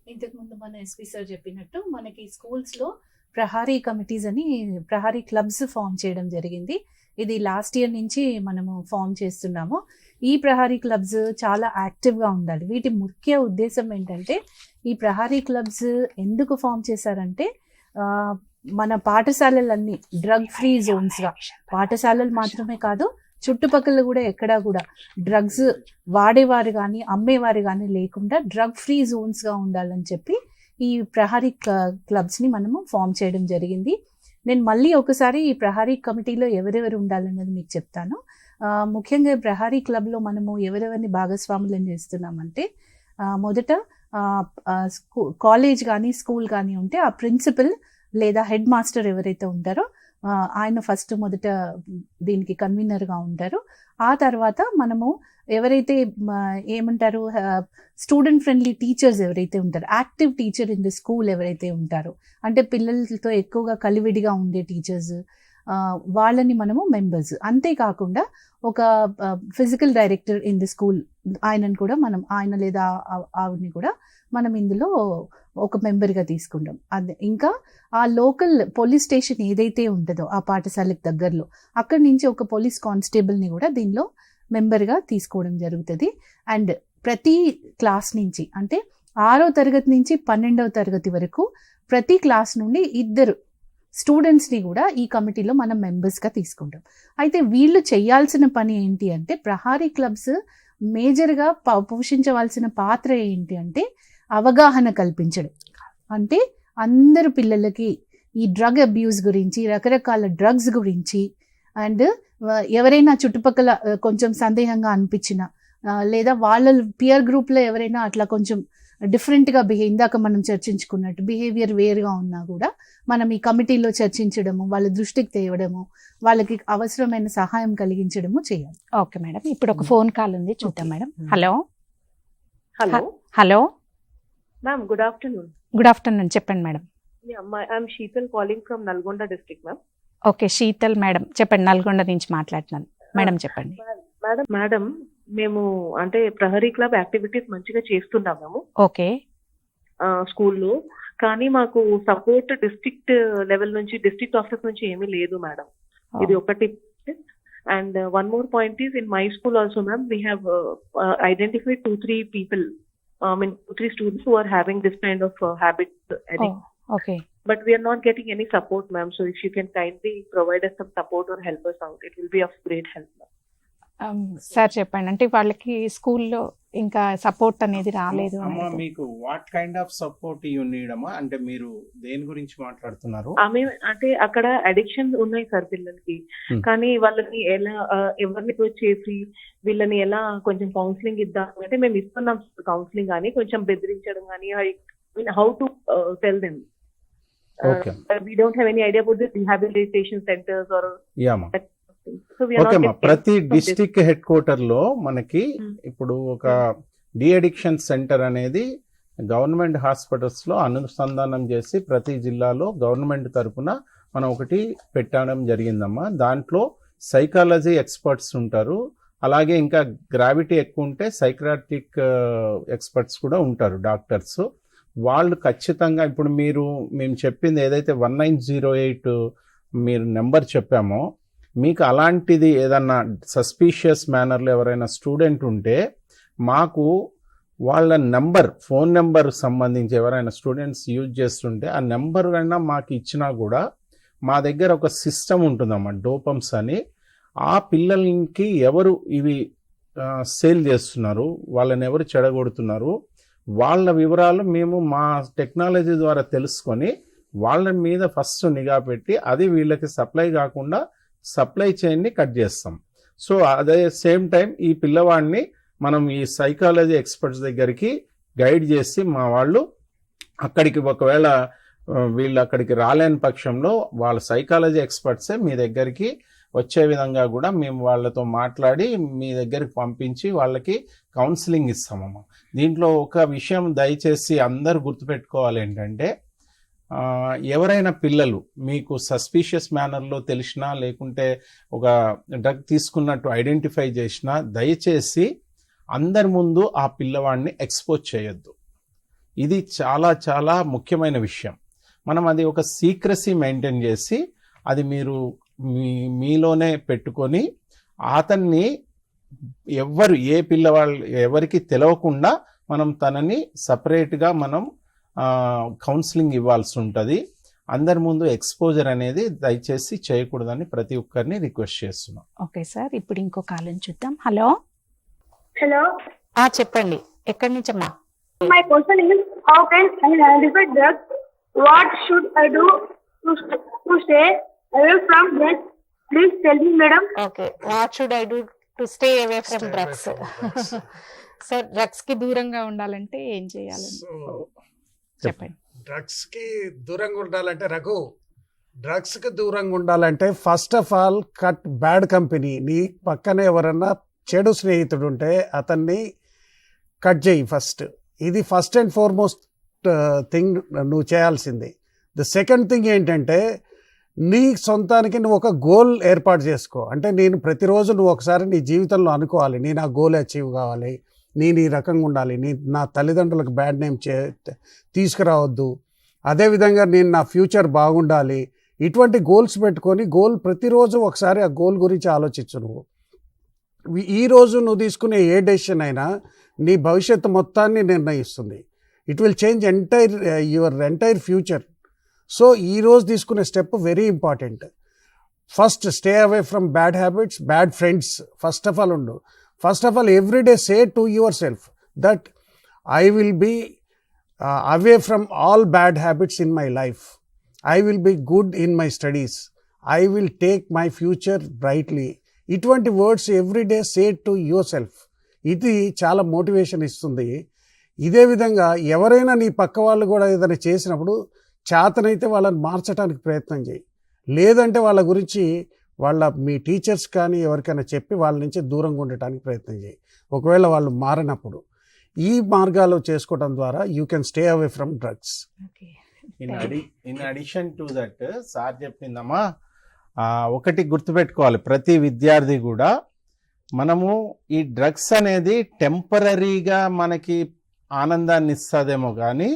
ఇంతకుముందు మన ఎస్పీ సార్ చెప్పినట్టు మనకి స్కూల్స్లో ప్రహారీ కమిటీస్ అని ప్రహారీ క్లబ్స్ ఫామ్ చేయడం జరిగింది. ఇది లాస్ట్ ఇయర్ నుంచి మనము ఫామ్ చేస్తున్నాము. ఈ ప్రహారీ క్లబ్స్ చాలా యాక్టివ్గా ఉండాలి. వీటి ముఖ్య ఉద్దేశం ఏంటంటే, ఈ ప్రహారీ క్లబ్స్ ఎందుకు ఫామ్ చేశారంటే, మన పాఠశాలలన్నీ డ్రగ్ ఫ్రీ జోన్స్గా, పాఠశాలలు మాత్రమే కాదు చుట్టుపక్కల కూడా ఎక్కడా కూడా డ్రగ్స్ వాడేవారు కానీ అమ్మేవారు కానీ లేకుండా డ్రగ్ ఫ్రీ జోన్స్గా ఉండాలని చెప్పి ఈ ప్రహారీ క్లబ్స్ని మనము ఫామ్ చేయడం జరిగింది. నేను మళ్ళీ ఒకసారి ఈ ప్రహారీ కమిటీలో ఎవరెవరు ఉండాలన్నది మీకు చెప్తాను. ముఖ్యంగా ఈ ప్రహారీ క్లబ్లో మనము ఎవరెవరిని భాగస్వాములను చేస్తున్నామంటే, మొదట కాలేజ్ కానీ స్కూల్ కానీ ఉంటే ఆ ప్రిన్సిపల్ లేదా హెడ్ మాస్టర్ ఎవరైతే ఉంటారో ఆయన ఫస్ట్ మొదట దీనికి కన్వీనర్గా ఉంటారు. ఆ తర్వాత మనము ఎవరైతే ఏమంటారు స్టూడెంట్ ఫ్రెండ్లీ టీచర్స్ ఎవరైతే ఉంటారో, active teacher in the school ఎవరైతే ఉంటారో, అంటే పిల్లలతో ఎక్కువగా కలివిడిగా ఉండే టీచర్స్, వాళ్ళని మనము మెంబర్స్. అంతేకాకుండా ఒక physical director in the school, ఆయనను కూడా మనం, ఆయన లేదా ఆవిడని కూడా మనం ఇందులో ఒక మెంబర్గా తీసుకుంటాం. అదే ఇంకా ఆ లోకల్ పోలీస్ స్టేషన్ ఏదైతే ఉంటుందో ఆ పాఠశాలకు దగ్గరలో, అక్కడి నుంచి ఒక పోలీస్ కానిస్టేబుల్ని కూడా దీనిలో మెంబర్గా తీసుకోవడం జరుగుతుంది. అండ్ ప్రతి క్లాస్ నుంచి, అంటే 6వ తరగతి నుంచి 12వ తరగతి వరకు ప్రతి క్లాస్ నుండి 2 స్టూడెంట్స్ని కూడా ఈ కమిటీలో మనం మెంబర్స్గా తీసుకుంటాం. అయితే వీళ్ళు చేయాల్సిన పని ఏంటి అంటే, ప్రహారీ క్లబ్స్ మేజర్గా పోషించవలసిన పాత్ర ఏంటి అంటే అవగాహన కల్పించడం. అంటే అందరు పిల్లలకి ఈ డ్రగ్ అబ్యూస్ గురించి, రకరకాల డ్రగ్స్ గురించి, అండ్ ఎవరైనా చుట్టుపక్కల కొంచెం సందేహంగా అనిపించిన, లేదా వాళ్ళ పియర్ గ్రూప్లో ఎవరైనా అట్లా కొంచెం డిఫరెంట్గా ఇందాక మనం చర్చించుకున్నట్టు బిహేవియర్ వేరుగా ఉన్నా కూడా మనం ఈ కమిటీలో చర్చించడము, వాళ్ళ దృష్టికి తేవడము, వాళ్ళకి అవసరమైన సహాయం కలిగించడము చేయాలి. ఓకే మేడం, ఇప్పుడు ఒక ఫోన్ కాల్ ఉంది, చూద్దాం madam. Hello hello hello ma'am, good afternoon. Good afternoon, చెప్పండి madam. I'm Sheetal calling from Nalgonda district ma'am. Okay Sheetal madam, చెప్పండి. నల్గొండ నుంచి మాట్లాడుతున్నాను మేడం, చెప్పండి. మేడం మేము అంటే ప్రహరీ క్లబ్ యాక్టివిటీస్ మంచిగా చేస్తున్నాం మేము. ఓకే. స్కూల్లో, కానీ మాకు సపోర్ట్ డిస్ట్రిక్ట్ లెవెల్ నుంచి, డిస్ట్రిక్ట్ ఆఫీస్ నుంచి ఏమీ లేదు మేడం. ఇది ఒకటి. And one more point is in my school also ma'am, we have identified 2-3 people, I mean 2-3 students who are having this kind of habit addiction. Okay. But we are not getting any support, ma'am. So if you can kindly provide us some support or help us out, it will be of great help, ma'am. Sir చెప్పండి, అంటే వాళ్ళకి స్కూల్లో ఇంకా సపోర్ట్ అనేది రాలేదు. అమ్మా, మీకు what kind of support you need అమ్మా? అంటే మీరు దేని గురించి మాట్లాడుతున్నారు? ఆమె అంటే అక్కడ అడిక్షన్ ఉన్నాయి సార్ పిల్లలకి, కానీ వాళ్ళని ఎలా ఎవరిని చేసి వీళ్ళని ఎలా కొంచెం కౌన్సిలింగ్ ఇద్దాం అంటే మేము ఇస్తున్నాం కౌన్సిలింగ్, కానీ కొంచెం బెదిరించడం కానీ, how to tell them. We don't have any idea about the rehabilitation centers or okay అమ్మా. ప్రతి డిస్ట్రిక్ట్ హెడ్ క్వార్టర్ లో మనకి ఇప్పుడు ఒక డి అడిక్షన్ సెంటర్ అనేది గవర్నమెంట్ హాస్పిటల్స్ లో అనుసంధానం చేసి ప్రతి జిల్లాలో గవర్నమెంట్ తరఫున మనం ఒకటి పెట్టడం జరిగిందమ్మా. దాంట్లో సైకాలజీ ఎక్స్పర్ట్స్ ఉంటారు, అలాగే ఇంకా గ్రావిటీ ఎక్కువ ఉంటే సైక్రాటిక్ ఎక్స్పర్ట్స్ కూడా ఉంటారు, డాక్టర్స్. వాళ్ళు ఖచ్చితంగా ఇప్పుడు మేము చెప్పింది ఏదైతే 1908 మీరు నెంబర్ చెప్పామో, మీకు అలాంటిది ఏదన్నా సస్పీషియస్ మేనర్లో ఎవరైనా స్టూడెంట్ ఉంటే మాకు వాళ్ళ నెంబర్, ఫోన్ నెంబర్ సంబంధించి ఎవరైనా స్టూడెంట్స్ యూజ్ చేస్తుంటే ఆ నెంబర్ కన్నా మాకు ఇచ్చినా కూడా మా దగ్గర ఒక సిస్టమ్ ఉంటుందమ్మా, డోపమ్స్ అని. ఆ పిల్లలకి ఎవరు ఇవి సేల్ చేస్తున్నారు, వాళ్ళని ఎవరు చెడగొడుతున్నారు, వాళ్ళ వివరాలు మేము మా టెక్నాలజీ ద్వారా తెలుసుకొని వాళ్ళ మీద ఫస్ట్ నిఘా పెట్టి అది వీళ్ళకి సప్లై కాకుండా సప్లై చైన్ని కట్ చేస్తాం. సో అదే సేమ్ టైం ఈ పిల్లవాడిని మనం ఈ సైకాలజీ ఎక్స్పర్ట్స్ దగ్గరికి గైడ్ చేసి మా వాళ్ళు అక్కడికి ఒకవేళ వీళ్ళు అక్కడికి రాలేని పక్షంలో వాళ్ళ సైకాలజీ ఎక్స్పర్ట్సే మీ దగ్గరికి వచ్చే విధంగా కూడా మేము వాళ్ళతో మాట్లాడి మీ దగ్గరికి పంపించి వాళ్ళకి కౌన్సిలింగ్ ఇస్తామమ్మా. దీంట్లో ఒక విషయం దయచేసి అందరూ గుర్తుపెట్టుకోవాలి ఏంటంటే, ఎవరైనా పిల్లలు మీకు సస్పీషియస్ మేనర్లో తెలిసినా లేకుంటే ఒక డ్రగ్ తీసుకున్నట్టు ఐడెంటిఫై చేసినా దయచేసి అందరి ముందు ఆ పిల్లవాడిని ఎక్స్పోజ్ చేయొద్దు. ఇది చాలా చాలా ముఖ్యమైన విషయం. మనం అది ఒక సీక్రసీ మెయింటైన్ చేసి అది మీరు మీలోనే పెట్టుకొని అతన్ని ఏ పిల్లవాళ్ళు ఎవరికి తెలియకుండా మనం తనని సపరేట్గా మనం కౌన్సిలింగ్ ఇవ్వాల్సి ఉంటుంది. అందరి ముందు ఎక్స్పోజర్ అనేది దయచేసి చేయకూడదని ప్రతి ఒక్కరిని రిక్వెస్ట్ చేస్తున్నాం. ఓకే సార్, ఇప్పుడు ఇంకో కాలం చూద్దాం. హలో హలో చెప్పండి, ఎక్కడి నుంచి అమ్మా? My question is, how can I identify drugs? What should I do to stay away from drugs? Please tell me, madam. Okay, what should I do to stay away from drugs? Sir, drugs కి దూరంగా ఉండాలంటే ఏం చేయాలి చెప్పండి. డ్రగ్స్ కి దూరంగా ఉండాలంటే డ్రగ్స్ కి దూరంగా ఉండాలంటే first of all cut bad company. నీ పక్కనే ఎవరన్నా చెడు స్నేహితుడు ఉంటే అతన్ని కట్ చేయి ఫస్ట్. ఇది ఫస్ట్ అండ్ ఫార్మోస్ట్ థింగ్ నువ్వు చేయాల్సింది. ద సెకండ్ థింగ్ ఏంటంటే నీ సొంతానికి నువ్వు ఒక గోల్ ఏర్పాటు చేసుకో. అంటే నేను ప్రతిరోజు నువ్వు ఒకసారి నీ జీవితంలో అనుకోవాలి, నేను ఆ గోల్ అచీవ్ కావాలి, నేను ఈ రకంగా ఉండాలి, నా తల్లిదండ్రులకు బ్యాడ్ నేమ్ తీసుకురావద్దు, అదేవిధంగా నేను నా ఫ్యూచర్ బాగుండాలి. ఇటువంటి గోల్స్ పెట్టుకొని ప్రతిరోజు ఒకసారి ఆ గోల్ గురించి ఆలోచించు. నువ్వు ఈరోజు నువ్వు తీసుకునే ఏ డెసిషన్ అయినా నీ భవిష్యత్తు మొత్తాన్ని నిర్ణయిస్తుంది. It will change your entire future. So ఈరోజు తీసుకునే step very important. First stay away from bad habits, bad friends. First of all ఉండు. First of all every day say to yourself that I will be away from all bad habits in my life. I will be good in my studies. I will take my future brightly. ఇటువంటి words every day say to your self. ఇది చాలా మోటివేషన్ ఇస్తుంది. ఇదే విధంగా ఎవరైనా నీ పక్క వాళ్ళు కూడా ఏదైనా చేసినప్పుడు చేతనైతే వాళ్ళని మార్చడానికి ప్రయత్నం చేయి. లేదంటే వాళ్ళ గురించి మీ టీచర్స్ కానీ ఎవరికైనా చెప్పి వాళ్ళ నుంచి దూరంగా ఉండటానికి ప్రయత్నం చేయి. ఒకవేళ వాళ్ళు మారినప్పుడు ఈ మార్గాలు చేసుకోవడం ద్వారా you can stay away from drugs. In addition to that sir చెప్పిందమ్మా, ఒకటి గుర్తుపెట్టుకోవాలి, ప్రతి విద్యార్థి కూడా మనము ఈ డ్రగ్స్ అనేది టెంపరీగా మనకి ఆనందాన్ని ఇస్తుందేమో కానీ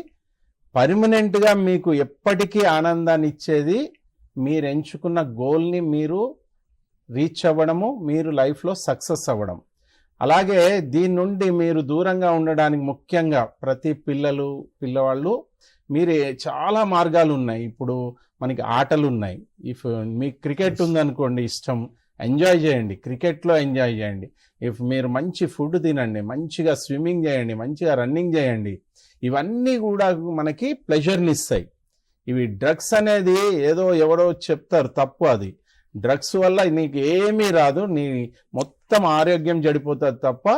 పర్మనెంట్గా మీకు ఎప్పటికీ ఆనందాన్ని ఇచ్చేది మీరు ఎంచుకున్న గోల్ని మీరు రీచ్ అవ్వడము, మీరు లైఫ్లో సక్సెస్ అవ్వడం. అలాగే దీని నుండి మీరు దూరంగా ఉండడానికి ముఖ్యంగా ప్రతి పిల్లవాళ్ళు మీరు చాలా మార్గాలు ఉన్నాయి. ఇప్పుడు మనకి ఆటలు ఉన్నాయి. ఇఫ్ మీకు క్రికెట్ ఉందనుకోండి ఇష్టం, ఎంజాయ్ చేయండి, క్రికెట్లో ఎంజాయ్ చేయండి. ఇఫ్ మీరు మంచి ఫుడ్ తినండి, మంచిగా స్విమ్మింగ్ చేయండి, మంచిగా రన్నింగ్ చేయండి. ఇవన్నీ కూడా మనకి ప్లెజర్ని ఇస్తాయి. ఇవి డ్రగ్స్ అనేది ఏదో ఎవరో చెప్తారు, తప్పు. అది డ్రగ్స్ వల్ల నీకు ఏమీ రాదు, నీ మొత్తం ఆరోగ్యం చెడిపోతుంది తప్ప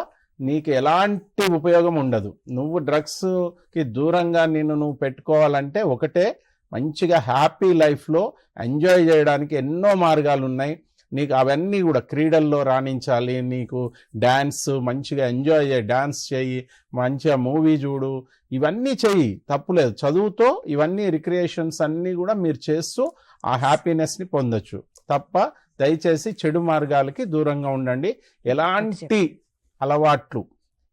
నీకు ఎలాంటి ఉపయోగం ఉండదు. నువ్వు డ్రగ్స్కి దూరంగా నువ్వు పెట్టుకోవాలంటే ఒకటే, మంచిగా హ్యాపీ లైఫ్లో ఎంజాయ్ చేయడానికి ఎన్నో మార్గాలు ఉన్నాయి. నీకు అవన్నీ కూడా క్రీడల్లో రాణించాలి, నీకు డ్యాన్స్ మంచిగా ఎంజాయ్ చేయి, డ్యాన్స్ చేయి, మంచిగా మూవీ చూడు, ఇవన్నీ చెయ్యి, తప్పులేదు. చదువుతో ఇవన్నీ రిక్రియేషన్స్ అన్నీ కూడా మీరు చేస్తూ ఆ హ్యాపీనెస్ని పొందొచ్చు తప్ప దయచేసి చెడు మార్గాలకి దూరంగా ఉండండి. ఎలాంటి అలవాట్లు,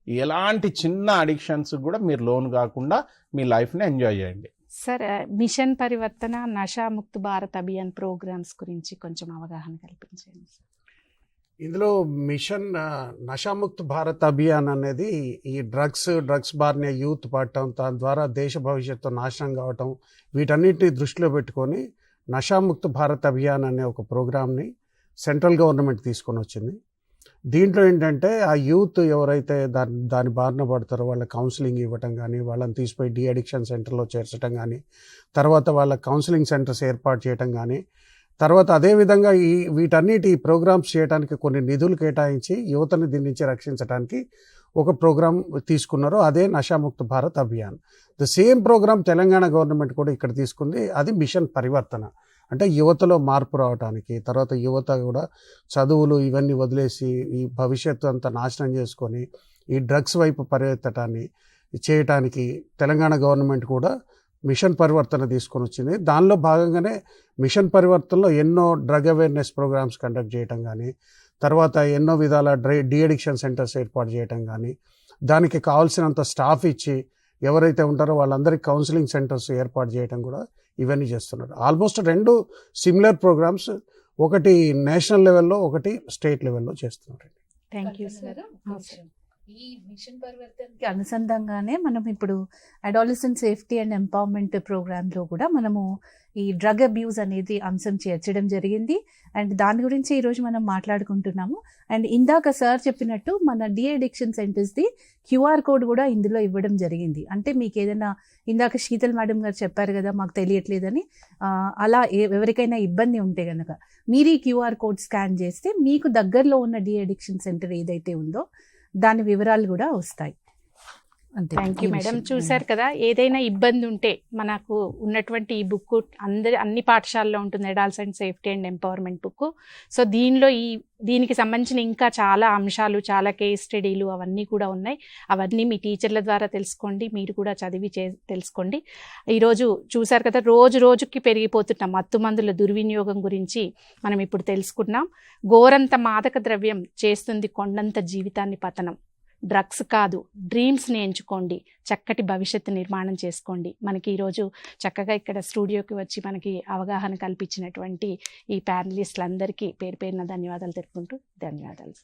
ఎలాంటి చిన్న అడిక్షన్స్ కూడా మీరు లోన్ కాకుండా మీ లైఫ్ని ఎంజాయ్ చేయండి. సార్, మిషన్ పరివర్తన నషాముక్త్ భారత్ అభియాన్ ప్రోగ్రామ్స్ గురించి కొంచెం అవగాహన కల్పించండి. ఇందులో మిషన్ నషాముక్త్ భారత్ అభియాన్ అనేది ఈ డ్రగ్స్ బారిన యూత్ పడటం, దాని ద్వారా దేశ భవిష్యత్తు నాశనం కావటం, వీటన్నిటిని దృష్టిలో పెట్టుకొని నషాముక్త్ భారత్ అభియాన్ అనే ఒక ప్రోగ్రామ్ని సెంట్రల్ గవర్నమెంట్ తీసుకొని వచ్చింది. దీంట్లో ఏంటంటే ఆ యూత్ ఎవరైతే దాని బారిన పడతారో వాళ్ళ కౌన్సిలింగ్ ఇవ్వటం కానీ, వాళ్ళని తీసిపోయి డీ అడిక్షన్ సెంటర్లో చేర్చడం కానీ, తర్వాత వాళ్ళ కౌన్సిలింగ్ సెంటర్స్ ఏర్పాటు చేయటం కానీ, తర్వాత అదేవిధంగా వీటన్నిటి ప్రోగ్రామ్స్ చేయడానికి కొన్ని నిధులు కేటాయించి యువతని దీని నుంచి రక్షించడానికి ఒక ప్రోగ్రామ్ తీసుకున్నారు. అదే Nasha Mukt Bharat Abhiyan. The same programme Telangana government కూడా ఇక్కడ తీసుకుంది. అది మిషన్ పరివర్తన. అంటే యువతలో మార్పు రావడానికి, తర్వాత యువత కూడా చదువులు ఇవన్నీ వదిలేసి ఈ భవిష్యత్తు అంతా నాశనం చేసుకొని ఈ డ్రగ్స్ వైపు పరిగెత్తటాన్ని చేయటానికి తెలంగాణ గవర్నమెంట్ కూడా మిషన్ పరివర్తన తీసుకొని వచ్చింది. దానిలో భాగంగానే మిషన్ పరివర్తనలో ఎన్నో డ్రగ్ అవేర్నెస్ ప్రోగ్రామ్స్ కండక్ట్ చేయటం కానీ, తర్వాత ఎన్నో విధాల డీ అడిక్షన్ సెంటర్స్ ఏర్పాటు చేయటం కానీ, దానికి కావాల్సినంత స్టాఫ్ ఇచ్చి ఎవరైతే ఉంటారో వాళ్ళందరికీ కౌన్సిలింగ్ సెంటర్స్ ఏర్పాటు చేయడం కూడా ఇవన్నీ చేస్తున్నారు. ఆల్మోస్ట్ 2 సిమిలర్ ప్రోగ్రామ్స్, ఒకటి నేషనల్ లెవెల్లో, ఒకటి స్టేట్ లెవెల్లో చేస్తున్నారు. Thank you sir. ఈ మిషన్ పరివర్తనకి అనుసంధానంగానే మనం ఇప్పుడు అడాలసెంట్ సేఫ్టీ అండ్ ఎంపవర్మెంట్ ప్రోగ్రాంలో కూడా మనము ఈ డ్రగ్ అబ్యూస్ అనేది అంశం చేర్చడం జరిగింది. అండ్ దాని గురించి ఈరోజు మనం మాట్లాడుకుంటున్నాము. అండ్ ఇందాక సార్ చెప్పినట్టు మన డి అడిక్షన్ సెంటర్స్ది QR కోడ్ కూడా ఇందులో ఇవ్వడం జరిగింది. అంటే మీకు ఏదైనా, ఇందాక శీతల్ మేడం గారు చెప్పారు కదా మాకు తెలియట్లేదని, అలా ఎవరికైనా ఇబ్బంది ఉంటే కనుక మీరు ఈ QR కోడ్ స్కాన్ చేస్తే మీకు దగ్గరలో ఉన్న డి అడిక్షన్ సెంటర్ ఏదైతే ఉందో దాని వివరాలు కూడా వస్తాయి. అంతే. Thank you madam. చూసారు కదా, ఏదైనా ఇబ్బంది ఉంటే మనకు ఉన్నటువంటి ఈ బుక్ అన్ని పాఠశాలలో ఉంటుంది, adolescent safety and empowerment book. So దీనికి సంబంధించిన ఇంకా చాలా అంశాలు, చాలా కేస్ స్టడీలు అవన్నీ కూడా ఉన్నాయి. అవన్నీ మీ టీచర్ల ద్వారా తెలుసుకోండి, మీరు కూడా చదివి తెలుసుకోండి. ఈరోజు చూసారు కదా, రోజుకి పెరిగిపోతున్న మత్తుమందుల దుర్వినియోగం గురించి మనం ఇప్పుడు తెలుసుకున్నాం. గోరంత మాదక ద్రవ్యం చేస్తుంది కొండంత జీవితాన్ని పతనం. డ్రగ్స్ కాదు, డ్రీమ్స్ని ఎంచుకోండి, చక్కటి భవిష్యత్తు నిర్మాణం చేసుకోండి. మనకి ఈరోజు చక్కగా ఇక్కడ స్టూడియోకి వచ్చి మనకి అవగాహన కల్పించినటువంటి ఈ ప్యానలిస్టులందరికీ పేరు పేరున ధన్యవాదాలు తెలుపుకుంటూ ధన్యవాదాలు.